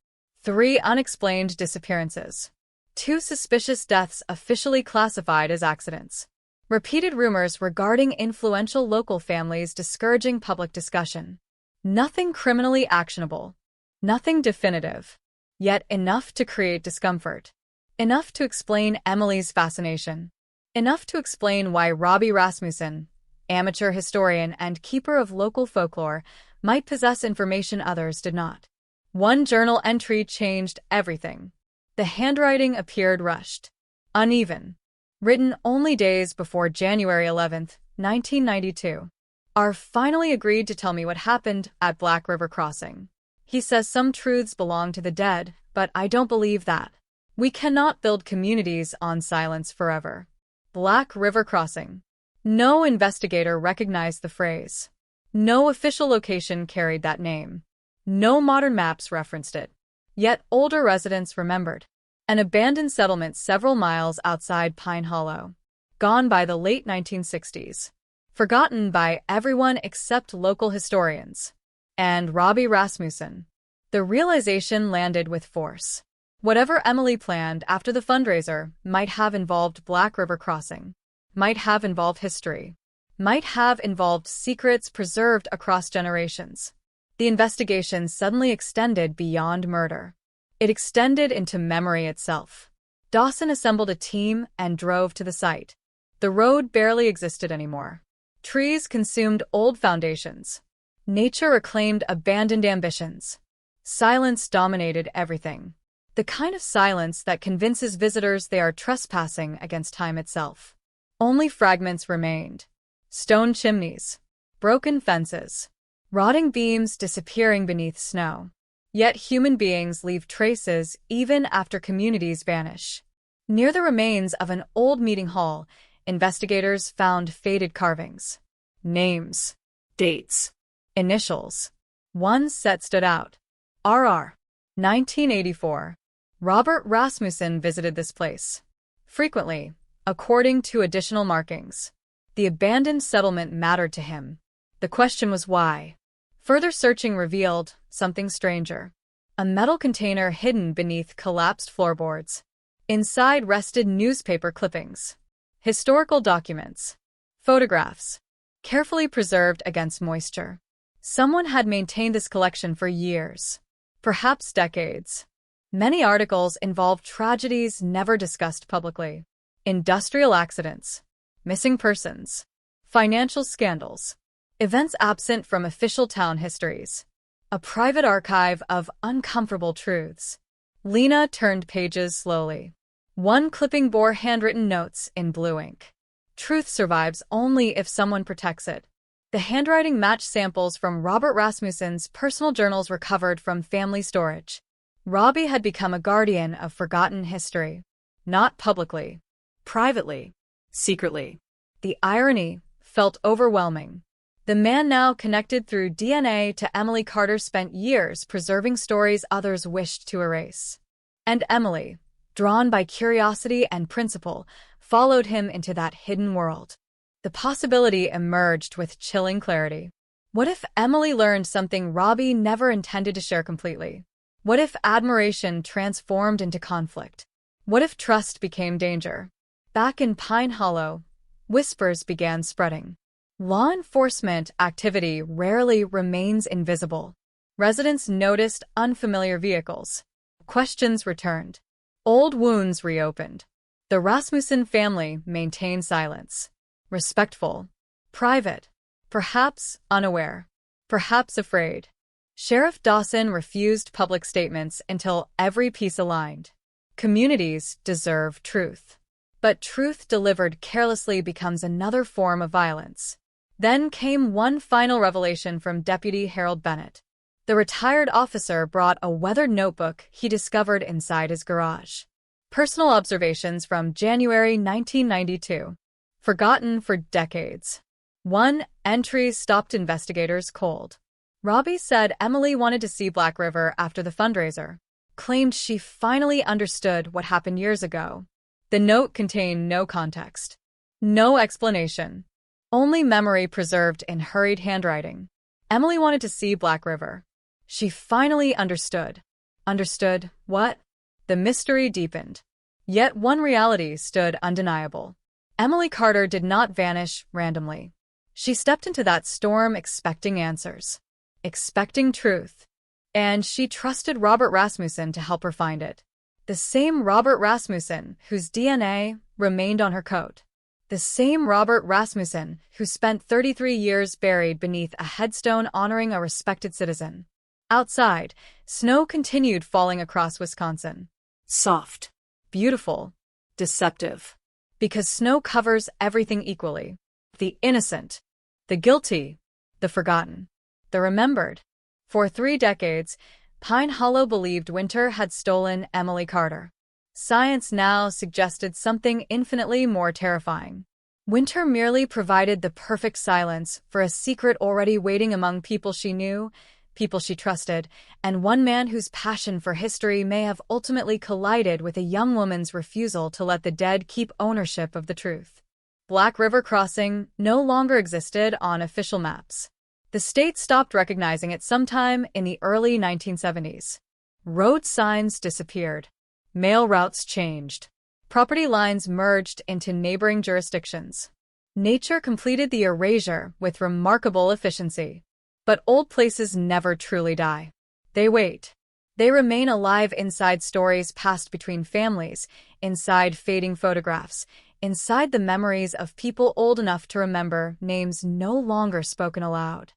3 unexplained disappearances. 2 suspicious deaths officially classified as accidents. Repeated rumors regarding influential local families discouraging public discussion. Nothing criminally actionable. Nothing definitive. Yet enough to create discomfort. Enough to explain Emily's fascination. Enough to explain why Robbie Rasmussen, amateur historian and keeper of local folklore, might possess information others did not. One journal entry changed everything. The handwriting appeared rushed. Uneven. Written only days before January 11, 1992. are finally agreed to tell me what happened at Black River Crossing. He says some truths belong to the dead, but I don't believe that. We cannot build communities on silence forever. Black River Crossing. No investigator recognized the phrase. No official location carried that name. No modern maps referenced it. Yet older residents remembered. An abandoned settlement several miles outside Pine Hollow. Gone by the late 1960s. Forgotten by everyone except local historians. And Robbie Rasmussen. The realization landed with force. Whatever Emily planned after the fundraiser might have involved Black River Crossing. Might have involved history. Might have involved secrets preserved across generations. The investigation suddenly extended beyond murder. It extended into memory itself. Dawson assembled a team and drove to the site. The road barely existed anymore. Trees consumed old foundations. Nature reclaimed abandoned ambitions. Silence dominated everything. The kind of silence that convinces visitors they are trespassing against time itself. Only fragments remained. Stone chimneys. Broken fences. Rotting beams disappearing beneath snow. Yet human beings leave traces even after communities vanish. Near the remains of an old meeting hall, investigators found faded carvings. Names. Dates. Initials. One set stood out. R.R. 1984. Robert Rasmussen visited this place. Frequently, according to additional markings. The abandoned settlement mattered to him. The question was why. Further searching revealed something stranger. A metal container hidden beneath collapsed floorboards. Inside rested newspaper clippings. Historical documents. Photographs. Carefully preserved against moisture. Someone had maintained this collection for years. Perhaps decades. Many articles involved tragedies never discussed publicly. Industrial accidents. Missing persons. Financial scandals. Events absent from official town histories. A private archive of uncomfortable truths. Lena turned pages slowly. One clipping bore handwritten notes in blue ink. Truth survives only if someone protects it. The handwriting matched samples from Robert Rasmussen's personal journals recovered from family storage. Robbie had become a guardian of forgotten history. Not publicly. Privately. Secretly. The irony felt overwhelming. The man now connected through DNA to Emily Carter spent years preserving stories others wished to erase. And Emily, drawn by curiosity and principle, followed him into that hidden world. The possibility emerged with chilling clarity. What if Emily learned something Robbie never intended to share completely? What if admiration transformed into conflict? What if trust became danger? Back in Pine Hollow, whispers began spreading. Law enforcement activity rarely remains invisible. Residents noticed unfamiliar vehicles. Questions returned. Old wounds reopened. The Rasmussen family maintained silence. Respectful. Private. Perhaps unaware. Perhaps afraid. Sheriff Dawson refused public statements until every piece aligned. Communities deserve truth. But truth delivered carelessly becomes another form of violence. Then came one final revelation from Deputy Harold Bennett. The retired officer brought a weathered notebook he discovered inside his garage. Personal observations from January 1992. Forgotten for decades. One entry stopped investigators cold. Robbie said Emily wanted to see Black River after the fundraiser. Claimed she finally understood what happened years ago. The note contained no context. No explanation. Only memory preserved in hurried handwriting. Emily wanted to see Black River. She finally understood. Understood what? The mystery deepened. Yet one reality stood undeniable. Emily Carter did not vanish randomly. She stepped into that storm expecting answers. Expecting truth. And she trusted Robert Rasmussen to help her find it. The same Robert Rasmussen whose DNA remained on her coat. The same Robert Rasmussen who spent 33 years buried beneath a headstone honoring a respected citizen. Outside, snow continued falling across Wisconsin. Soft. Beautiful. Deceptive. Because snow covers everything equally. The innocent. The guilty. the forgotten, the remembered. For 3 decades, Pine Hollow believed Winter had stolen Emily Carter. Science now suggested something infinitely more terrifying. Winter merely provided the perfect silence for a secret already waiting among people she knew, people she trusted, and one man whose passion for history may have ultimately collided with a young woman's refusal to let the dead keep ownership of the truth. Black River Crossing no longer existed on official maps. The state stopped recognizing it sometime in the early 1970s. Road signs disappeared. Mail routes changed. Property lines merged into neighboring jurisdictions. Nature completed the erasure with remarkable efficiency. But old places never truly die. They wait. They remain alive inside stories passed between families, inside fading photographs, inside the memories of people old enough to remember names no longer spoken aloud.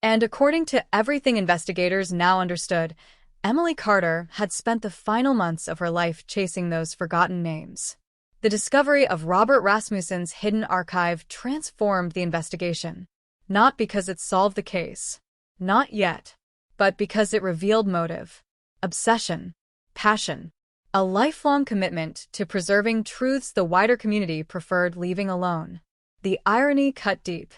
And according to everything investigators now understood, Emily Carter had spent the final months of her life chasing those forgotten names. The discovery of Robert Rasmussen's hidden archive transformed the investigation. Not because it solved the case. Not yet. But because it revealed motive, obsession, passion, a lifelong commitment to preserving truths the wider community preferred leaving alone. The irony cut deep.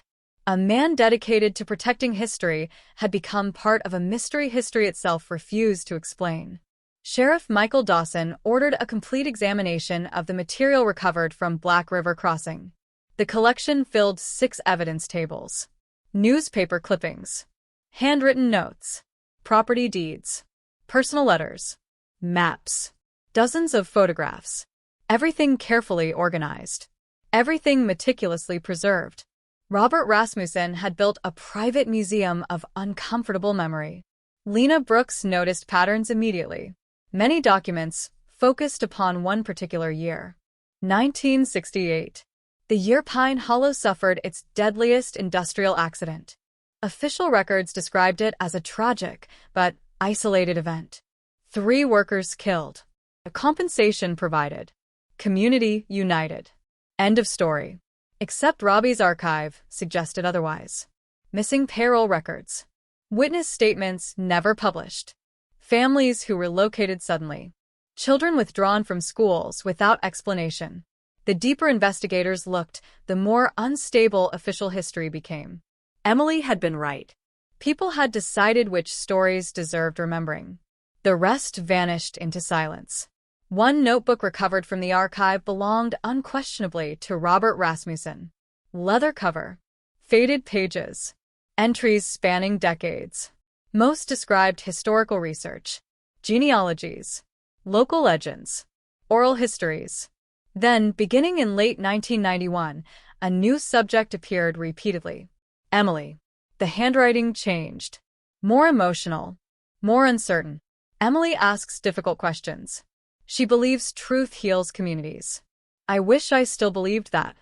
A man dedicated to protecting history had become part of a mystery history itself refused to explain. Sheriff Michael Dawson ordered a complete examination of the material recovered from Black River Crossing. The collection filled 6 evidence tables, newspaper clippings, handwritten notes, property deeds, personal letters, maps, dozens of photographs, everything carefully organized, everything meticulously preserved. Robert Rasmussen had built a private museum of uncomfortable memory. Lena Brooks noticed patterns immediately. Many documents focused upon one particular year, 1968, the year Pine Hollow suffered its deadliest industrial accident. Official records described it as a tragic but isolated event. 3 workers killed. A compensation provided. Community united. End of story. Except Robbie's archive suggested otherwise. Missing payroll records. Witness statements never published. Families who relocated suddenly. Children withdrawn from schools without explanation. The deeper investigators looked, the more unstable official history became. Emily had been right. People had decided which stories deserved remembering. The rest vanished into silence. One notebook recovered from the archive belonged unquestionably to Robert Rasmussen. Leather cover. Faded pages. Entries spanning decades. Most described historical research. Genealogies. Local legends. Oral histories. Then, beginning in late 1991, a new subject appeared repeatedly. Emily. The handwriting changed. More emotional. More uncertain. Emily asks difficult questions. She believes truth heals communities. I wish I still believed that.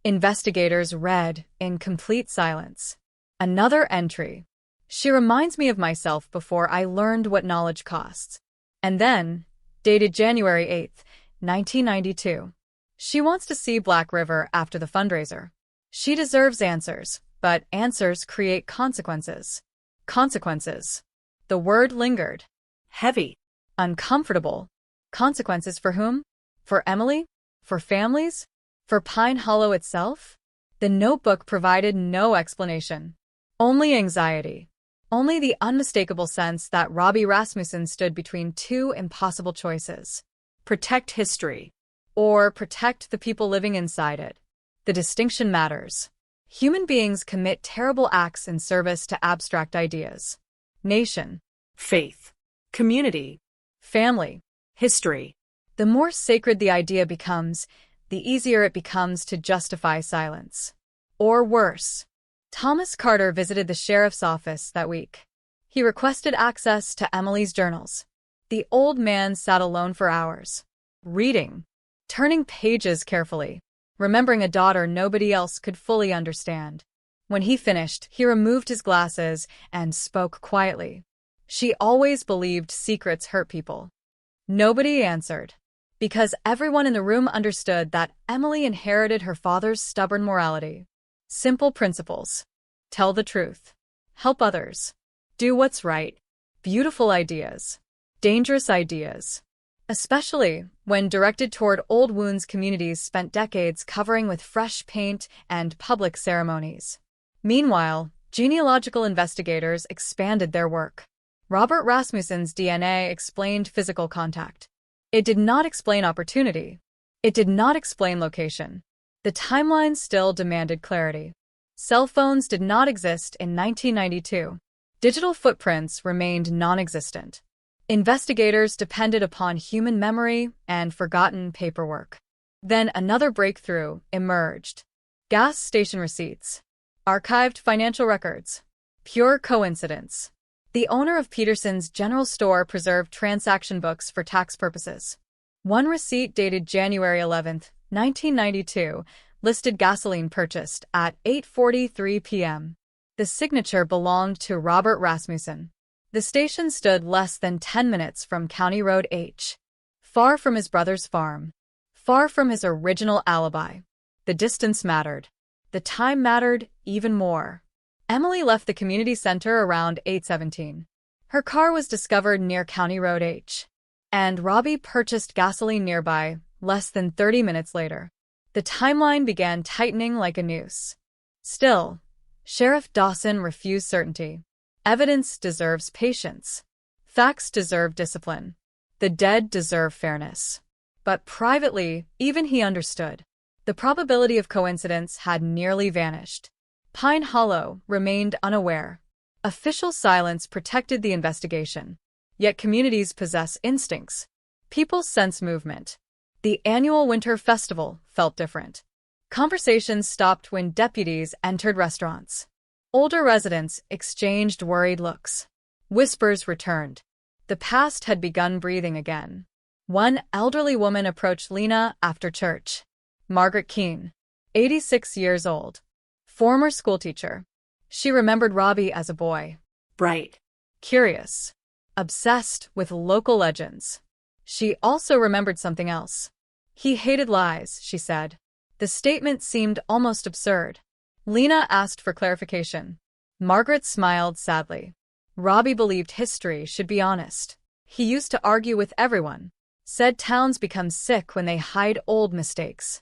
Investigators read in complete silence. Another entry. She reminds me of myself before I learned what knowledge costs. And then, dated January 8, 1992. She wants to see Black River after the fundraiser. She deserves answers, but answers create consequences. Consequences. The word lingered. Heavy. Uncomfortable. Consequences for whom? For Emily? For families? For Pine Hollow itself? The notebook provided no explanation. Only anxiety. Only the unmistakable sense that Robbie Rasmussen stood between 2 impossible choices. Protect history. Or protect the people living inside it. The distinction matters. Human beings commit terrible acts in service to abstract ideas. Nation. Faith. Community. Family. History. The more sacred the idea becomes, the easier it becomes to justify silence. Or worse. Thomas Carter visited the sheriff's office that week. He requested access to Emily's journals. The old man sat alone for hours, reading, turning pages carefully, remembering a daughter nobody else could fully understand. When he finished, he removed his glasses and spoke quietly. She always believed secrets hurt people. Nobody answered, because everyone in the room understood that Emily inherited her father's stubborn morality. Simple principles. Tell the truth. help others, do what's right. Beautiful ideas, dangerous ideas, especially when directed toward old wounds communities spent decades covering with fresh paint and public ceremonies. Meanwhile, genealogical investigators expanded their work. Robert Rasmussen's DNA explained physical contact. It did not explain opportunity. It did not explain location. The timeline still demanded clarity. Cell phones did not exist in 1992. Digital footprints remained non-existent. Investigators depended upon human memory and forgotten paperwork. Then another breakthrough emerged. Gas station receipts. Archived financial records. Pure coincidence. The owner of Peterson's General Store preserved transaction books for tax purposes. One receipt dated January 11, 1992, listed gasoline purchased at 8:43 p.m. The signature belonged to Robert Rasmussen. The station stood less than 10 minutes from County Road H. Far from his brother's farm. Far from his original alibi. The distance mattered. The time mattered even more. Emily left the community center around 8:17. Her car was discovered near County Road H. And Robbie purchased gasoline nearby less than 30 minutes later. The timeline began tightening like a noose. Still, Sheriff Dawson refused certainty. Evidence deserves patience. Facts deserve discipline. The dead deserve fairness. But privately, even he understood. The probability of coincidence had nearly vanished. Pine Hollow remained unaware. Official silence protected the investigation. Yet communities possess instincts. People sense movement. The annual winter festival felt different. Conversations stopped when deputies entered restaurants. Older residents exchanged worried looks. Whispers returned. The past had begun breathing again. One elderly woman approached Lena after church. Margaret Keene, 86 years old. Former schoolteacher. She remembered Robbie as a boy. Bright. Curious. Obsessed with local legends. She also remembered something else. He hated lies, she said. The statement seemed almost absurd. Lena asked for clarification. Margaret smiled sadly. Robbie believed history should be honest. He used to argue with everyone. Said towns become sick when they hide old mistakes.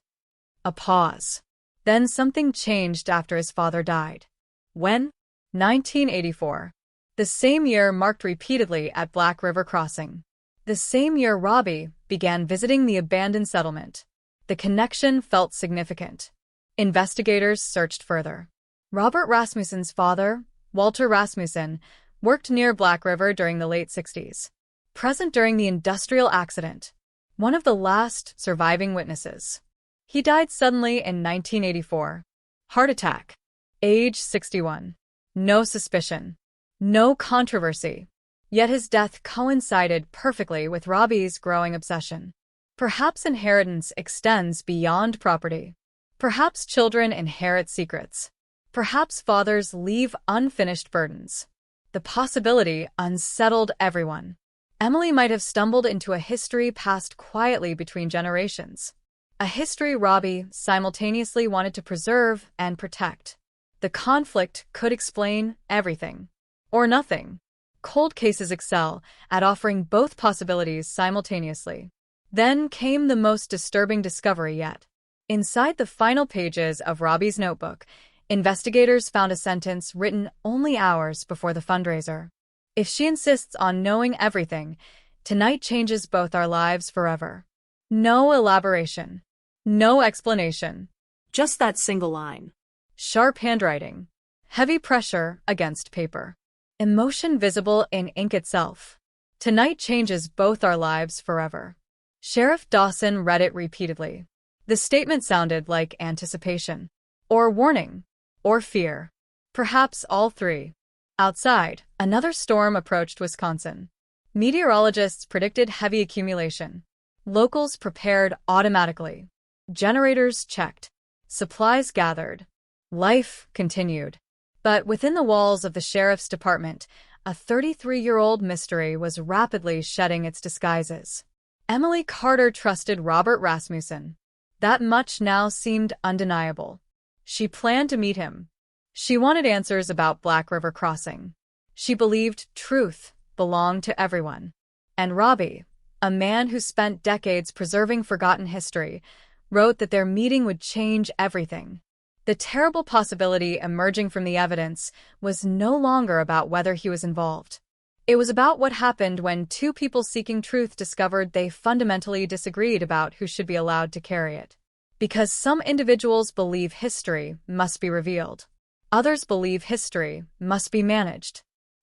A pause. Then something changed after his father died. When? 1984. The same year marked repeatedly at Black River Crossing. The same year Robbie began visiting the abandoned settlement. The connection felt significant. Investigators searched further. Robert Rasmussen's father, Walter Rasmussen, worked near Black River during the late 60s. Present during the industrial accident. One of the last surviving witnesses. He died suddenly in 1984. Heart attack. Age 61. No suspicion. No controversy. Yet his death coincided perfectly with Robbie's growing obsession. Perhaps inheritance extends beyond property. Perhaps children inherit secrets. Perhaps fathers leave unfinished burdens. The possibility unsettled everyone. Emily might have stumbled into a history passed quietly between generations. A history Robbie simultaneously wanted to preserve and protect. The conflict could explain everything. Or nothing. Cold cases excel at offering both possibilities simultaneously. Then came the most disturbing discovery yet. Inside the final pages of Robbie's notebook, investigators found a sentence written only hours before the fundraiser. If she insists on knowing everything, tonight changes both our lives forever. No elaboration. No explanation. Just that single line. Sharp handwriting. Heavy pressure against paper. Emotion visible in ink itself. Tonight changes both our lives forever. Sheriff Dawson read it repeatedly. The statement sounded like anticipation. Or warning. Or fear. Perhaps all three. Outside, another storm approached Wisconsin. Meteorologists predicted heavy accumulation. Locals prepared automatically. Generators checked. Supplies gathered. Life continued. But within the walls of the sheriff's department, a 33-year-old mystery was rapidly shedding its disguises. Emily Carter trusted Robert Rasmussen. That much now seemed undeniable. She planned to meet him. She wanted answers about Black River Crossing. She believed truth belonged to everyone. And Robbie, a man who spent decades preserving forgotten history, wrote that their meeting would change everything. The terrible possibility emerging from the evidence was no longer about whether he was involved. It was about what happened when two people seeking truth discovered they fundamentally disagreed about who should be allowed to carry it. Because some individuals believe history must be revealed. Others believe history must be managed.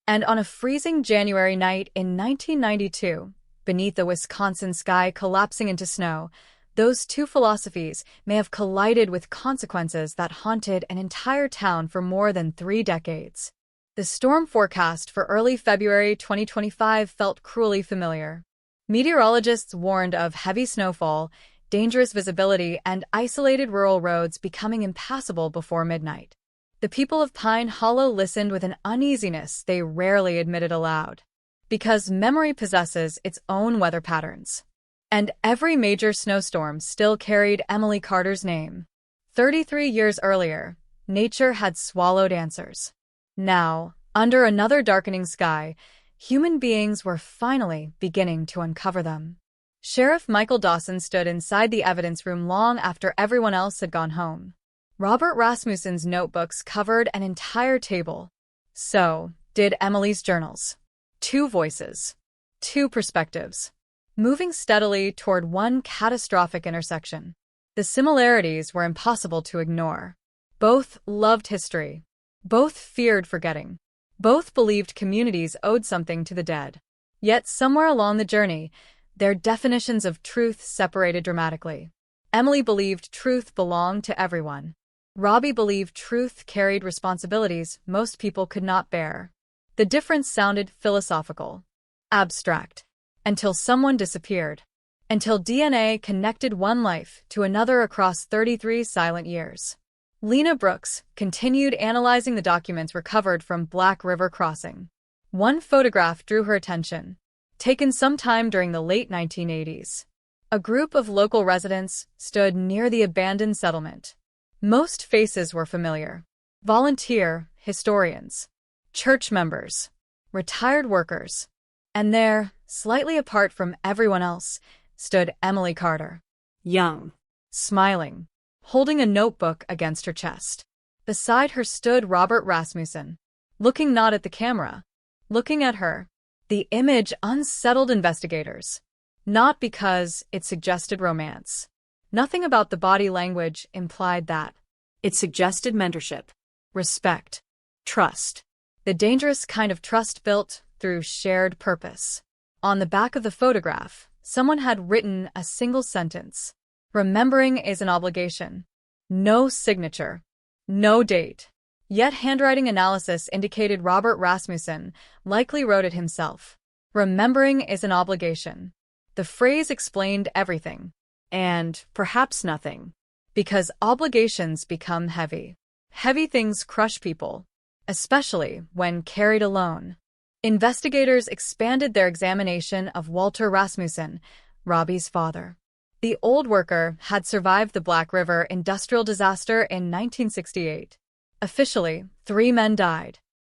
And on a freezing January night in 1992, beneath the Wisconsin sky collapsing into snow, those two philosophies may have collided with consequences that haunted an entire town for more than 3 decades. The storm forecast for early February 2025 felt cruelly familiar. Meteorologists warned of heavy snowfall, dangerous visibility, and isolated rural roads becoming impassable before midnight. The people of Pine Hollow listened with an uneasiness they rarely admitted aloud. Because memory possesses its own weather patterns. And every major snowstorm still carried Emily Carter's name. 33 years earlier, nature had swallowed answers. Now, under another darkening sky, human beings were finally beginning to uncover them. Sheriff Michael Dawson stood inside the evidence room long after everyone else had gone home. Robert Rasmussen's notebooks covered an entire table. So did Emily's journals. 2 voices. 2 perspectives. Moving steadily toward one catastrophic intersection. The similarities were impossible to ignore. Both loved history. Both feared forgetting. Both believed communities owed something to the dead. Yet somewhere along the journey, their definitions of truth separated dramatically. Emily believed truth belonged to everyone. Robbie believed truth carried responsibilities most people could not bear. The difference sounded philosophical, abstract, until someone disappeared, until DNA connected one life to another across 33 silent years. Lena Brooks continued analyzing the documents recovered from Black River Crossing. One photograph drew her attention, taken sometime during the late 1980s. A group of local residents stood near the abandoned settlement. Most faces were familiar. Volunteer historians, church members, retired workers. And there, slightly apart from everyone else, stood Emily Carter. Young, smiling, holding a notebook against her chest. Beside her stood Robert Rasmussen, looking not at the camera, looking at her. The image unsettled investigators. Not because it suggested romance. Nothing about the body language implied that. It suggested mentorship, respect, trust. The dangerous kind of trust built through shared purpose. On the back of the photograph, someone had written a single sentence. Remembering is an obligation. No signature. No date. Yet handwriting analysis indicated Robert Rasmussen likely wrote it himself. Remembering is an obligation. The phrase explained everything. And perhaps nothing. Because obligations become heavy. Heavy things crush people, especially when carried alone. Investigators expanded their examination of Walter Rasmussen, Robbie's father. The old worker had survived the Black River industrial disaster in 1968. Officially, 3 men died.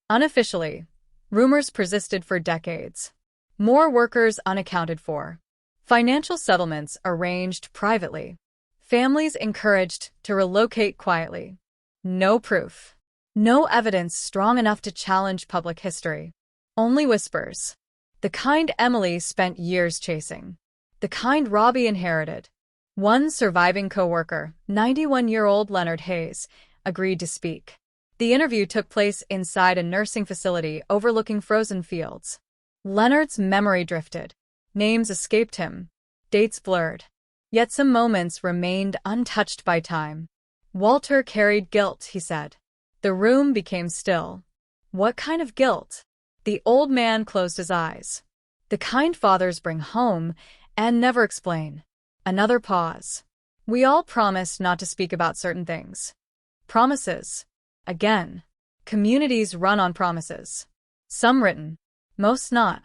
Unofficially, rumors persisted for decades. More workers unaccounted for. Financial settlements arranged privately. Families encouraged to relocate quietly. No proof. No evidence strong enough to challenge public history. Only whispers. The kind Emily spent years chasing. The kind Robbie inherited. One surviving co-worker, 91-year-old Leonard Hayes, agreed to speak. The interview took place inside a nursing facility overlooking frozen fields. Leonard's memory drifted. Names escaped him. Dates blurred. Yet some moments remained untouched by time. Walter carried guilt, he said. The room became still. What kind of guilt? The old man closed his eyes. The kind fathers bring home and never explain. Another pause. We all promised not to speak about certain things. Promises. Again. Communities run on promises. Some written. Most not.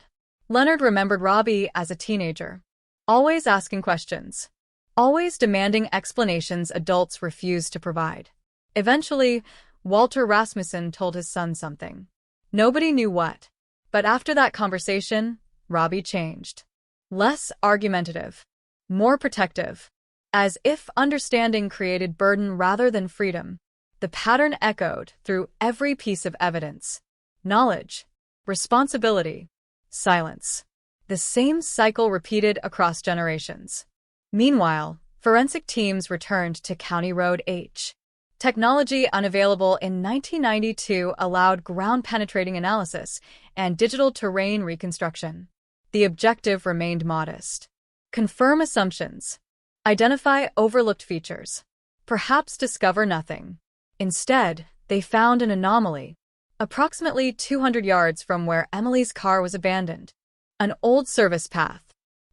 Leonard remembered Robbie as a teenager. Always asking questions. Always demanding explanations adults refused to provide. Eventually, Walter Rasmussen told his son something. Nobody knew what. But after that conversation, Robbie changed. Less argumentative. More protective. As if understanding created burden rather than freedom. The pattern echoed through every piece of evidence. Knowledge. Responsibility. Silence. The same cycle repeated across generations. Meanwhile, forensic teams returned to County Road H. Technology unavailable in 1992 allowed ground-penetrating analysis and digital terrain reconstruction. The objective remained modest. Confirm assumptions. Identify overlooked features. Perhaps discover nothing. Instead, they found an anomaly. Approximately 200 yards from where Emily's car was abandoned. An old service path.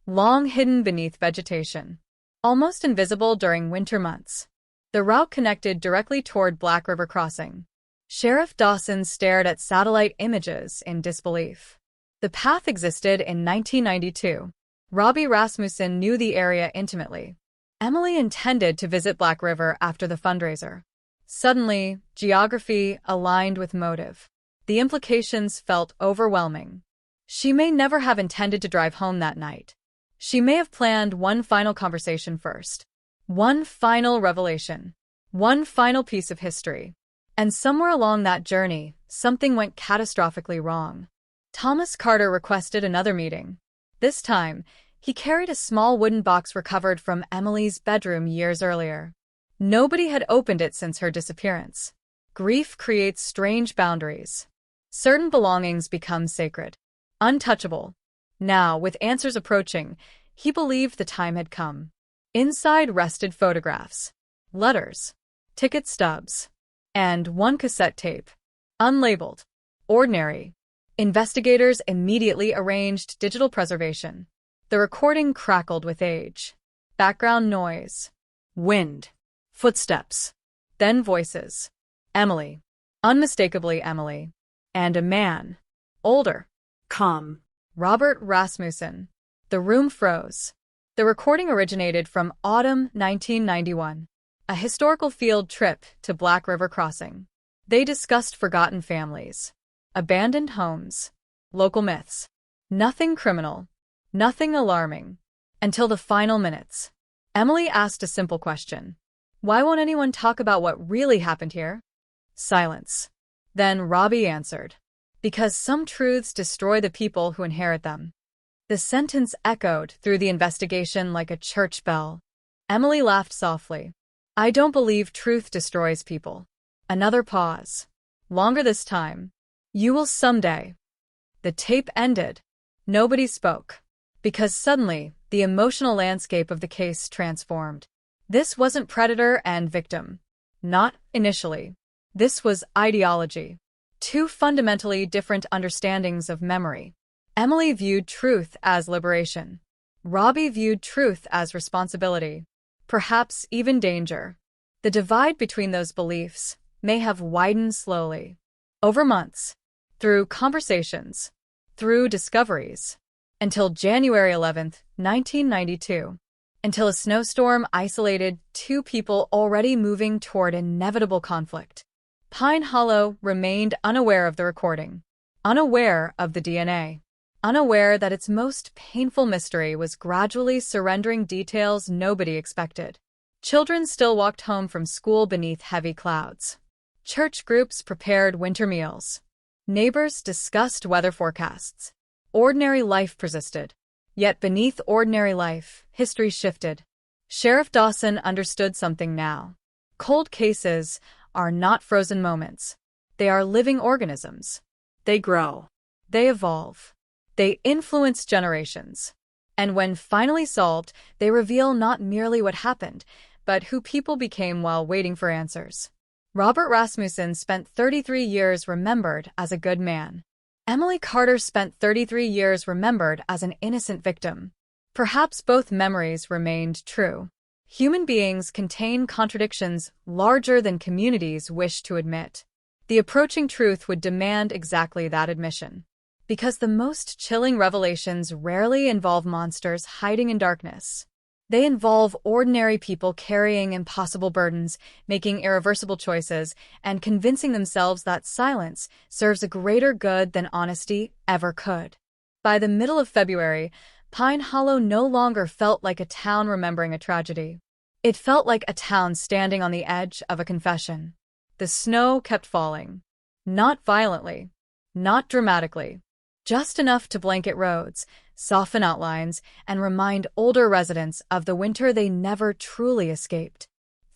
Long hidden beneath vegetation. Almost invisible during winter months. The route connected directly toward Black River Crossing. Sheriff Dawson stared at satellite images in disbelief. The path existed in 1992. Robbie Rasmussen knew the area intimately. Emily intended to visit Black River after the fundraiser. Suddenly, geography aligned with motive. The implications felt overwhelming. She may never have intended to drive home that night. She may have planned one final conversation first. One final revelation. One final piece of history. And somewhere along that journey, something went catastrophically wrong. Thomas Carter requested another meeting. This time, he carried a small wooden box recovered from Emily's bedroom years earlier. Nobody had opened it since her disappearance. Grief creates strange boundaries. Certain belongings become sacred, untouchable. Now, with answers approaching, he believed the time had come. Inside rested photographs, letters, ticket stubs, and one cassette tape. Unlabeled. Ordinary. Investigators immediately arranged digital preservation. The recording crackled with age. Background noise. Wind. Footsteps. Then voices. Emily. Unmistakably Emily. And a man. Older. Calm. Robert Rasmussen. The room froze. The recording originated from autumn 1991. A historical field trip to Black River Crossing. They discussed forgotten families. Abandoned homes. Local myths. Nothing criminal. Nothing alarming. Until the final minutes. Emily asked a simple question. Why won't anyone talk about what really happened here? Silence. Then Robbie answered. Because some truths destroy the people who inherit them. The sentence echoed through the investigation like a church bell. Emily laughed softly. I don't believe truth destroys people. Another pause. Longer this time. You will someday. The tape ended. Nobody spoke. Because suddenly, the emotional landscape of the case transformed. This wasn't predator and victim. Not initially. This was ideology. Two fundamentally different understandings of memory. Emily viewed truth as liberation. Robbie viewed truth as responsibility. Perhaps even danger. The divide between those beliefs may have widened slowly. Over months. Through conversations. Through discoveries. Until January 11th, 1992. Until a snowstorm isolated two people already moving toward inevitable conflict. Pine Hollow remained unaware of the recording. Unaware of the DNA. Unaware that its most painful mystery was gradually surrendering details nobody expected. Children still walked home from school beneath heavy clouds. Church groups prepared winter meals. Neighbors discussed weather forecasts. Ordinary life persisted. Yet beneath ordinary life, history shifted. Sheriff Dawson understood something now. Cold cases are not frozen moments. They are living organisms. They grow. They evolve. They influence generations. And when finally solved, they reveal not merely what happened, but who people became while waiting for answers. Robert Rasmussen spent 33 years remembered as a good man. Emily Carter spent 33 years remembered as an innocent victim. Perhaps both memories remained true. Human beings contain contradictions larger than communities wish to admit. The approaching truth would demand exactly that admission. Because the most chilling revelations rarely involve monsters hiding in darkness. They involve ordinary people carrying impossible burdens, making irreversible choices, and convincing themselves that silence serves a greater good than honesty ever could. By the middle of February, Pine Hollow no longer felt like a town remembering a tragedy. It felt like a town standing on the edge of a confession. The snow kept falling. Not violently, not dramatically, just enough to blanket roads, soften outlines, and remind older residents of the winter they never truly escaped.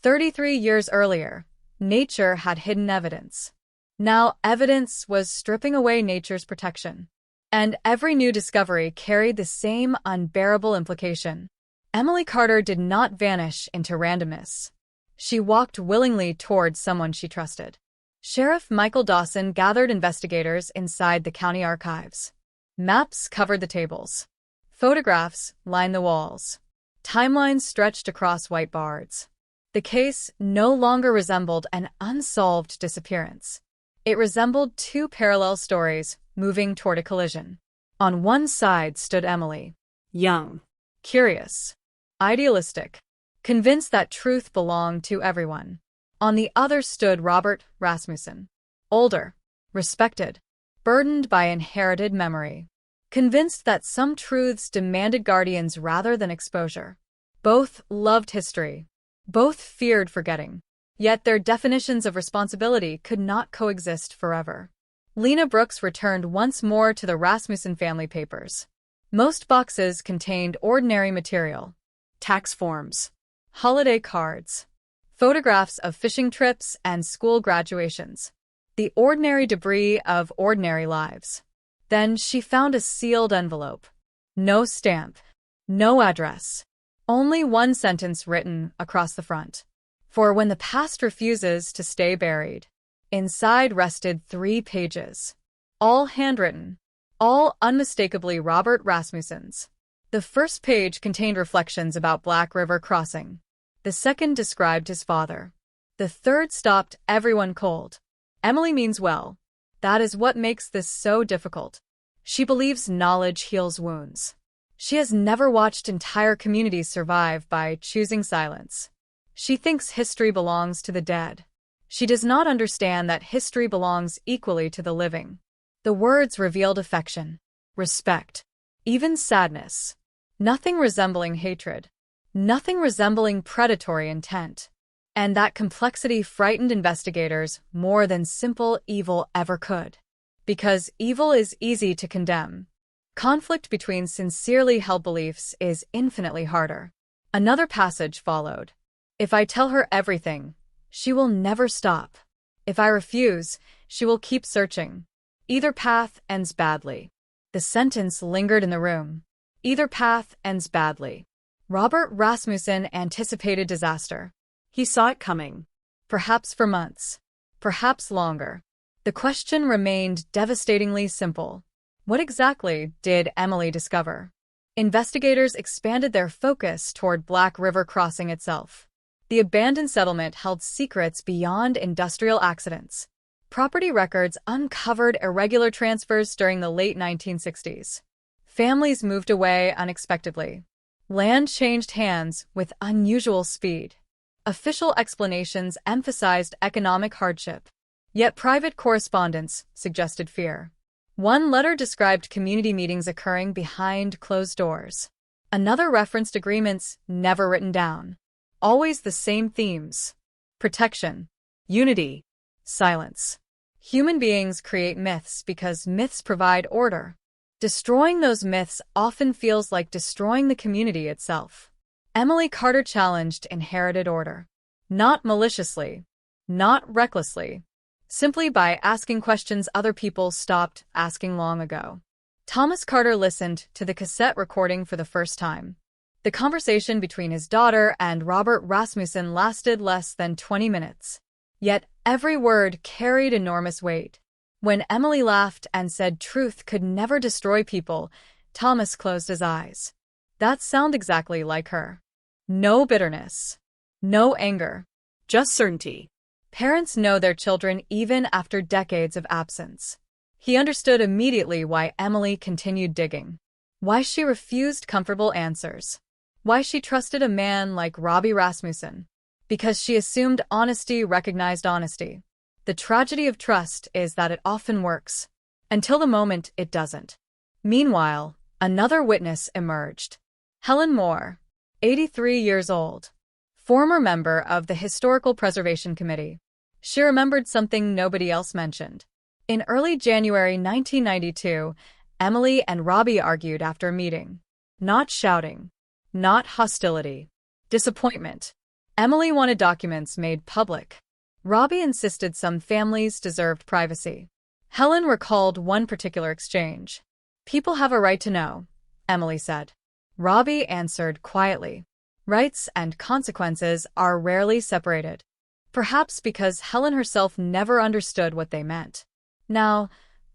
33 years earlier, nature had hidden evidence. Now evidence was stripping away nature's protection. And every new discovery carried the same unbearable implication. Emily Carter did not vanish into randomness. She walked willingly towards someone she trusted. Sheriff Michael Dawson gathered investigators inside the county archives. Maps covered the tables. Photographs lined the walls. Timelines stretched across white boards. The case no longer resembled an unsolved disappearance. It resembled two parallel stories moving toward a collision. On one side stood Emily, young, curious, idealistic, convinced that truth belonged to everyone. On the other stood Robert Rasmussen, older, respected, burdened by inherited memory, convinced that some truths demanded guardians rather than exposure. Both loved history. Both feared forgetting. Yet their definitions of responsibility could not coexist forever. Lena Brooks returned once more to the Rasmussen family papers. Most boxes contained ordinary material: tax forms, holiday cards, photographs of fishing trips and school graduations. The ordinary debris of ordinary lives. Then she found a sealed envelope. No stamp, no address. Only one sentence written across the front. For when the past refuses to stay buried. Inside rested 3 pages. All handwritten. All unmistakably Robert Rasmussen's. The first page contained reflections about Black River Crossing. The second described his father. The third stopped everyone cold. Emily means well. That is what makes this so difficult. She believes knowledge heals wounds. She has never watched entire communities survive by choosing silence. She thinks history belongs to the dead. She does not understand that history belongs equally to the living. The words revealed affection, respect, even sadness. Nothing resembling hatred. Nothing resembling predatory intent. And that complexity frightened investigators more than simple evil ever could. Because evil is easy to condemn. Conflict between sincerely held beliefs is infinitely harder. Another passage followed. If I tell her everything, she will never stop. If I refuse, she will keep searching. Either path ends badly. The sentence lingered in the room. Either path ends badly. Robert Rasmussen anticipated disaster. He saw it coming. Perhaps for months. Perhaps longer. The question remained devastatingly simple. What exactly did Emily discover? Investigators expanded their focus toward Black River Crossing itself. The abandoned settlement held secrets beyond industrial accidents. Property records uncovered irregular transfers during the late 1960s. Families moved away unexpectedly. Land changed hands with unusual speed. Official explanations emphasized economic hardship. Yet private correspondence suggested fear. One letter described community meetings occurring behind closed doors. Another referenced agreements never written down. Always the same themes: protection, unity, silence. Human beings create myths because myths provide order. Destroying those myths often feels like destroying the community itself. Emily Carter challenged inherited order. Not maliciously, not recklessly, simply by asking questions other people stopped asking long ago. Thomas Carter listened to the cassette recording for the first time. The conversation between his daughter and Robert Rasmussen lasted less than 20 minutes. Yet every word carried enormous weight. When Emily laughed and said truth could never destroy people, Thomas closed his eyes. That sounded exactly like her. No bitterness. No anger. Just certainty. Parents know their children even after decades of absence. He understood immediately why Emily continued digging. Why she refused comfortable answers. Why she trusted a man like Robbie Rasmussen. Because she assumed honesty recognized honesty. The tragedy of trust is that it often works, until the moment it doesn't. Meanwhile, another witness emerged. Helen Moore, 83 years old, former member of the Historical Preservation Committee. She remembered something nobody else mentioned. In early January 1992, Emily and Robbie argued after a meeting. Not shouting. Not hostility. Disappointment. Emily wanted documents made public. Robbie insisted some families deserved privacy. Helen recalled one particular exchange. "People have a right to know," Emily said. Robbie answered quietly. Rights and consequences are rarely separated. Perhaps because Helen herself never understood what they meant. Now,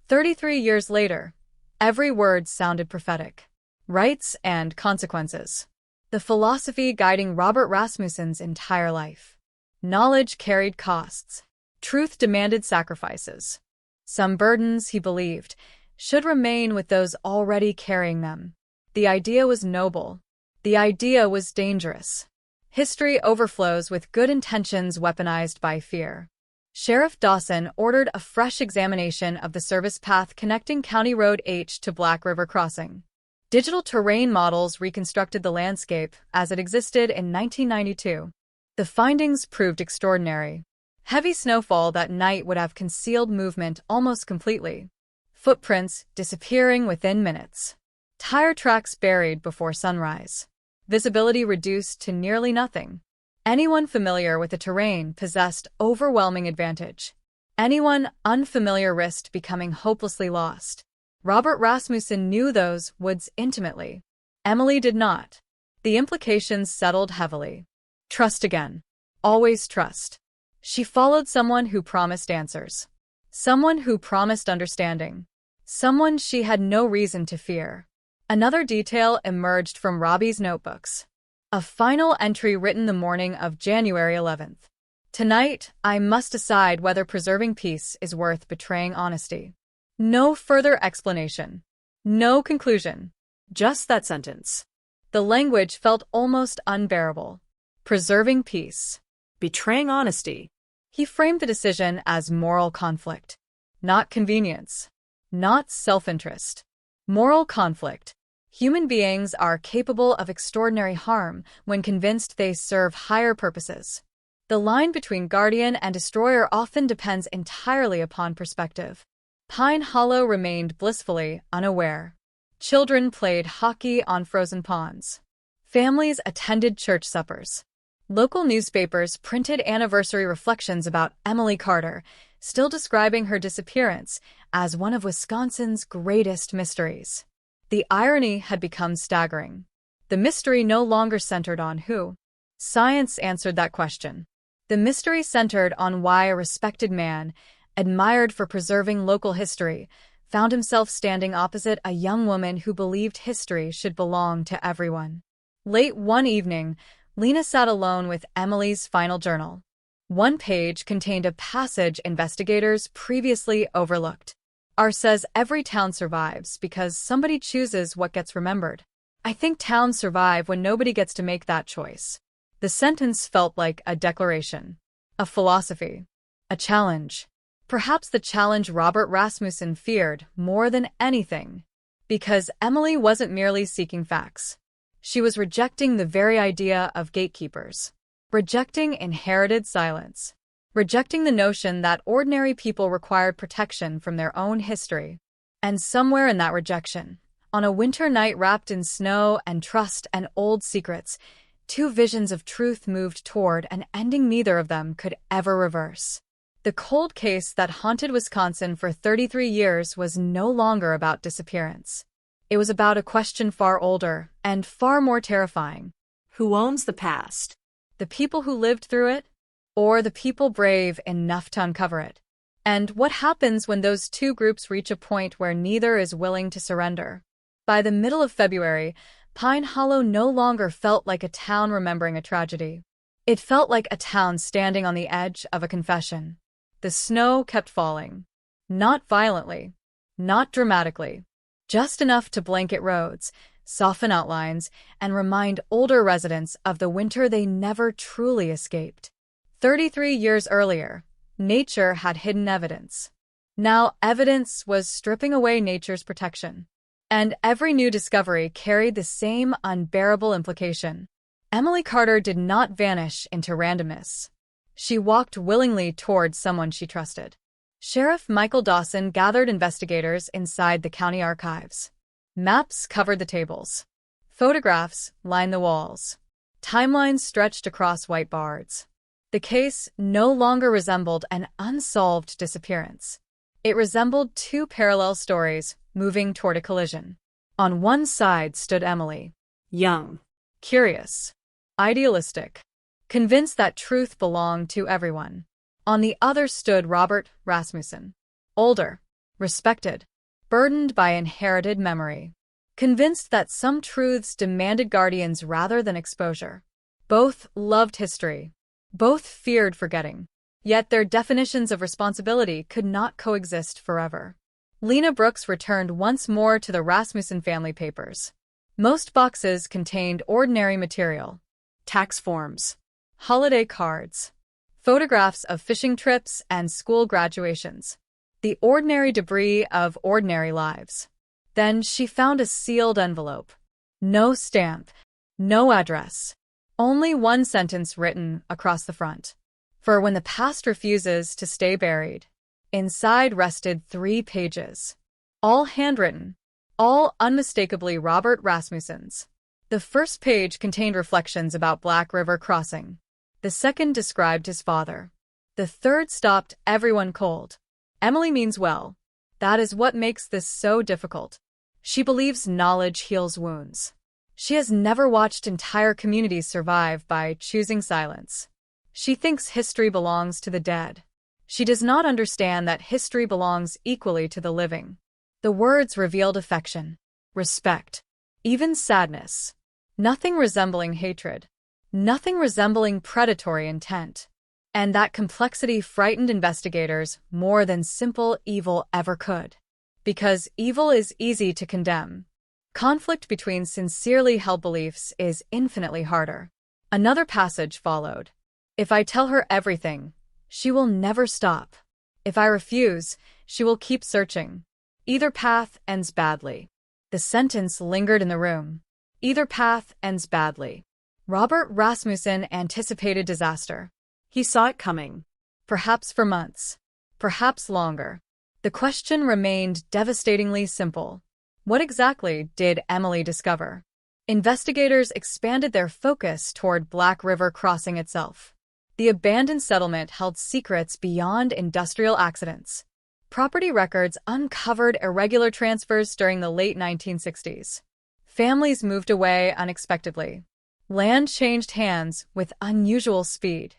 33 years later, every word sounded prophetic. Rights and consequences. The philosophy guiding Robert Rasmussen's entire life. Knowledge carried costs. Truth demanded sacrifices. Some burdens, he believed, should remain with those already carrying them. The idea was noble. The idea was dangerous. History overflows with good intentions weaponized by fear. Sheriff Dawson ordered a fresh examination of the service path connecting County Road H to Black River Crossing. Digital terrain models reconstructed the landscape as it existed in 1992. The findings proved extraordinary. Heavy snowfall that night would have concealed movement almost completely. Footprints disappearing within minutes. Tire tracks buried before sunrise. Visibility reduced to nearly nothing. Anyone familiar with the terrain possessed overwhelming advantage. Anyone unfamiliar risked becoming hopelessly lost. Robert Rasmussen knew those woods intimately. Emily did not. The implications settled heavily. Trust again. Always trust. She followed someone who promised answers. Someone who promised understanding. Someone she had no reason to fear. Another detail emerged from Robbie's notebooks. A final entry written the morning of January 11th. "Tonight, I must decide whether preserving peace is worth betraying honesty." No further explanation. No conclusion. Just that sentence. The language felt almost unbearable. Preserving peace. Betraying honesty. He framed the decision as moral conflict. Not convenience. Not self-interest. Moral conflict. Human beings are capable of extraordinary harm when convinced they serve higher purposes. The line between guardian and destroyer often depends entirely upon perspective. Pine Hollow remained blissfully unaware. Children played hockey on frozen ponds. Families attended church suppers. Local newspapers printed anniversary reflections about Emily Carter, still describing her disappearance as one of Wisconsin's greatest mysteries. The irony had become staggering. The mystery no longer centered on who. Science answered that question. The mystery centered on why a respected man, admired for preserving local history, found himself standing opposite a young woman who believed history should belong to everyone. Late one evening, Lena sat alone with Emily's final journal. One page contained a passage investigators previously overlooked. R says every town survives because somebody chooses what gets remembered. I think towns survive when nobody gets to make that choice. The sentence felt like a declaration, a philosophy, a challenge. Perhaps the challenge Robert Rasmussen feared more than anything. Because Emily wasn't merely seeking facts. She was rejecting the very idea of gatekeepers. Rejecting inherited silence. Rejecting the notion that ordinary people required protection from their own history. And somewhere in that rejection, on a winter night wrapped in snow and trust and old secrets, two visions of truth moved toward an ending neither of them could ever reverse. The cold case that haunted Wisconsin for 33 years was no longer about disappearance. It was about a question far older and far more terrifying. Who owns the past? The people who lived through it, or the people brave enough to uncover it? And what happens when those two groups reach a point where neither is willing to surrender? By the middle of February, Pine Hollow no longer felt like a town remembering a tragedy. It felt like a town standing on the edge of a confession. The snow kept falling. Not violently. Not dramatically. Just enough to blanket roads, soften outlines, and remind older residents of the winter they never truly escaped. 33 years earlier, nature had hidden evidence. Now evidence was stripping away nature's protection. And every new discovery carried the same unbearable implication. Emily Carter did not vanish into randomness. She walked willingly towards someone she trusted. Sheriff Michael Dawson gathered investigators inside the county archives. Maps covered the tables. Photographs lined the walls. Timelines stretched across whiteboards. The case no longer resembled an unsolved disappearance. It resembled two parallel stories moving toward a collision. On one side stood Emily, young, curious, idealistic, convinced that truth belonged to everyone. On the other stood Robert Rasmussen, older, respected, burdened by inherited memory, convinced that some truths demanded guardians rather than exposure. Both loved history. Both feared forgetting. Yet their definitions of responsibility could not coexist forever. Lena Brooks returned once more to the Rasmussen family papers. Most boxes contained ordinary material: tax forms, holiday cards, photographs of fishing trips and school graduations, the ordinary debris of ordinary lives. Then she found a sealed envelope. No stamp, no address, only one sentence written across the front. For when the past refuses to stay buried. Inside rested 3 pages. All handwritten, all unmistakably Robert Rasmussen's. The first page contained reflections about Black River Crossing. The second described his father. The third stopped everyone cold. Emily means well. That is what makes this so difficult. She believes knowledge heals wounds. She has never watched entire communities survive by choosing silence. She thinks history belongs to the dead. She does not understand that history belongs equally to the living. The words revealed affection, respect, even sadness. Nothing resembling hatred. Nothing resembling predatory intent. And that complexity frightened investigators more than simple evil ever could. Because evil is easy to condemn. Conflict between sincerely held beliefs is infinitely harder. Another passage followed. If I tell her everything, she will never stop. If I refuse, she will keep searching. Either path ends badly. The sentence lingered in the room. Either path ends badly. Robert Rasmussen anticipated disaster. He saw it coming. Perhaps for months. Perhaps longer. The question remained devastatingly simple. What exactly did Emily discover? Investigators expanded their focus toward Black River Crossing itself. The abandoned settlement held secrets beyond industrial accidents. Property records uncovered irregular transfers during the late 1960s. Families moved away unexpectedly. Land changed hands with unusual speed.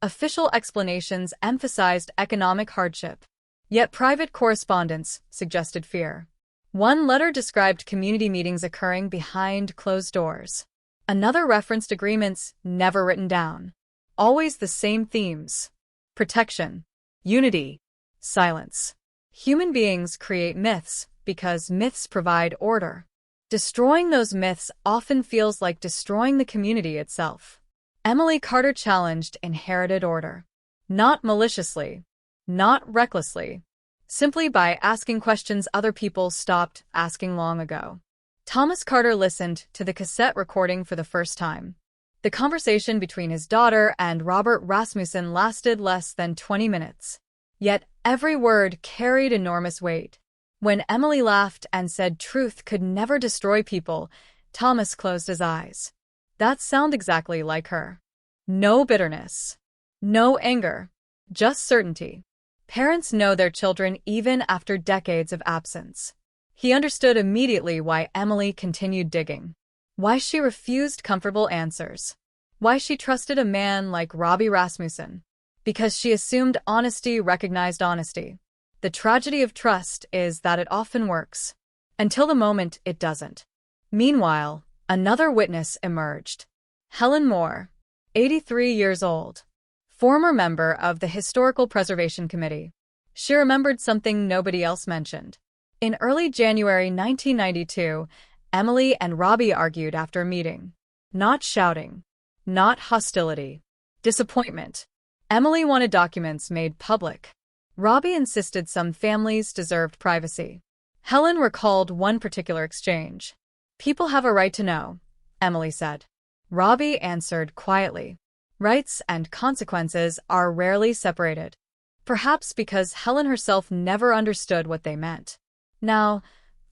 Official explanations emphasized economic hardship. Yet private correspondence suggested fear. One letter described community meetings occurring behind closed doors. Another referenced agreements never written down. Always the same themes: protection, unity, silence. Human beings create myths because myths provide order. Destroying those myths often feels like destroying the community itself. Emily Carter challenged inherited order. Not maliciously, not recklessly, simply by asking questions other people stopped asking long ago. Thomas Carter listened to the cassette recording for the first time. The conversation between his daughter and Robert Rasmussen lasted less than 20 minutes. Yet every word carried enormous weight. When Emily laughed and said truth could never destroy people, Thomas closed his eyes. That sounded exactly like her. No bitterness. No anger. Just certainty. Parents know their children even after decades of absence. He understood immediately why Emily continued digging. Why she refused comfortable answers. Why she trusted a man like Robbie Rasmussen. Because she assumed honesty recognized honesty. The tragedy of trust is that it often works. Until the moment it doesn't. Meanwhile, another witness emerged. Helen Moore, 83 years old. Former member of the Historical Preservation Committee. She remembered something nobody else mentioned. In early January 1992, Emily and Robbie argued after a meeting. Not shouting. Not hostility. Disappointment. Emily wanted documents made public. Robbie insisted some families deserved privacy. Helen recalled one particular exchange. "People have a right to know," Emily said. Robbie answered quietly. Rights and consequences are rarely separated. Perhaps because Helen herself never understood what they meant. Now,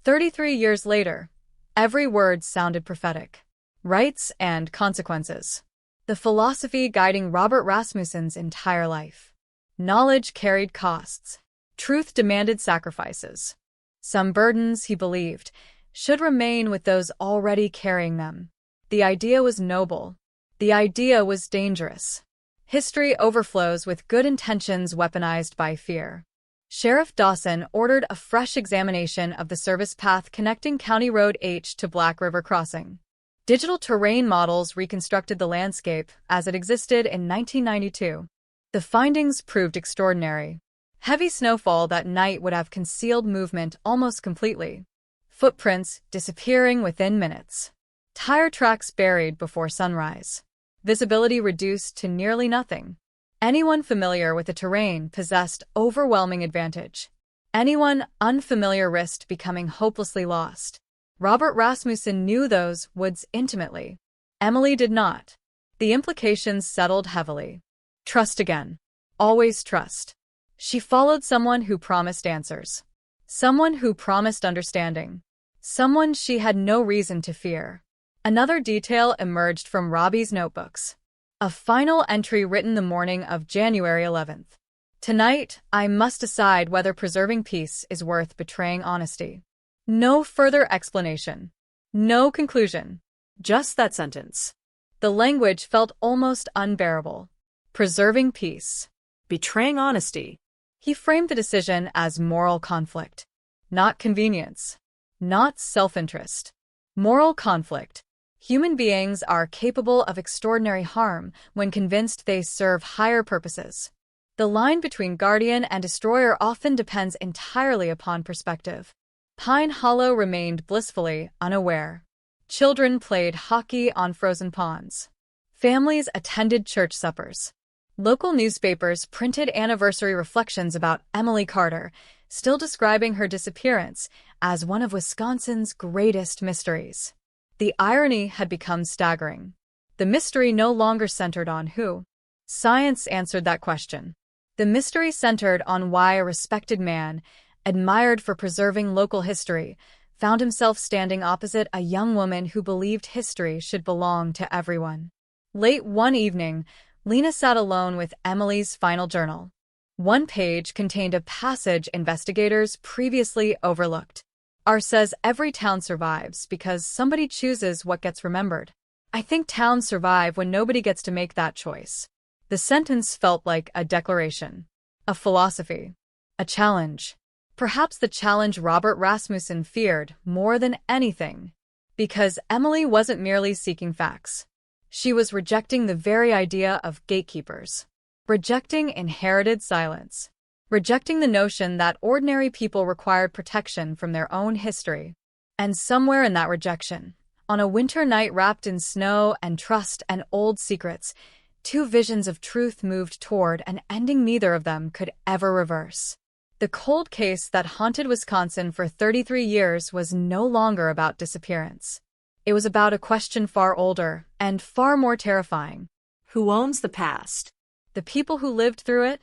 33 years later, every word sounded prophetic. Rights and consequences. The philosophy guiding Robert Rasmussen's entire life. Knowledge carried costs. Truth demanded sacrifices. Some burdens, he believed, should remain with those already carrying them. The idea was noble. The idea was dangerous. History overflows with good intentions weaponized by fear. Sheriff Dawson ordered a fresh examination of the service path connecting County Road H to Black River Crossing. Digital terrain models reconstructed the landscape as it existed in 1992. The findings proved extraordinary. Heavy snowfall that night would have concealed movement almost completely. Footprints disappearing within minutes. Tire tracks buried before sunrise. Visibility reduced to nearly nothing. Anyone familiar with the terrain possessed overwhelming advantage. Anyone unfamiliar risked becoming hopelessly lost. Robert Rasmussen knew those woods intimately. Emily did not. The implications settled heavily. Trust again. Always trust. She followed someone who promised answers. Someone who promised understanding. Someone she had no reason to fear. Another detail emerged from Robbie's notebooks. A final entry written the morning of January 11th. "Tonight, I must decide whether preserving peace is worth betraying honesty." No further explanation. No conclusion. Just that sentence. The language felt almost unbearable. Preserving peace. Betraying honesty. He framed the decision as moral conflict. Not convenience. Not self-interest. Moral conflict. Human beings are capable of extraordinary harm when convinced they serve higher purposes. The line between guardian and destroyer often depends entirely upon perspective. Pine Hollow remained blissfully unaware. Children played hockey on frozen ponds. Families attended church suppers. Local newspapers printed anniversary reflections about Emily Carter, still describing her disappearance as one of Wisconsin's greatest mysteries. The irony had become staggering. The mystery no longer centered on who. Science answered that question. The mystery centered on why a respected man, admired for preserving local history, found himself standing opposite a young woman who believed history should belong to everyone. Late one evening, Lena sat alone with Emily's final journal. One page contained a passage investigators previously overlooked. R says every town survives because somebody chooses what gets remembered. I think towns survive when nobody gets to make that choice. The sentence felt like a declaration, a philosophy, a challenge. Perhaps the challenge Robert Rasmussen feared more than anything. Because Emily wasn't merely seeking facts. She was rejecting the very idea of gatekeepers. Rejecting inherited silence. Rejecting the notion that ordinary people required protection from their own history. And somewhere in that rejection, on a winter night wrapped in snow and trust and old secrets, two visions of truth moved toward an ending neither of them could ever reverse. The cold case that haunted Wisconsin for 33 years was no longer about disappearance. It was about a question far older and far more terrifying. Who owns the past? The people who lived through it?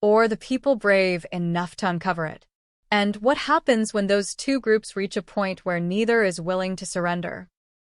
Or the people brave enough to uncover it? And what happens when those two groups reach a point where neither is willing to surrender?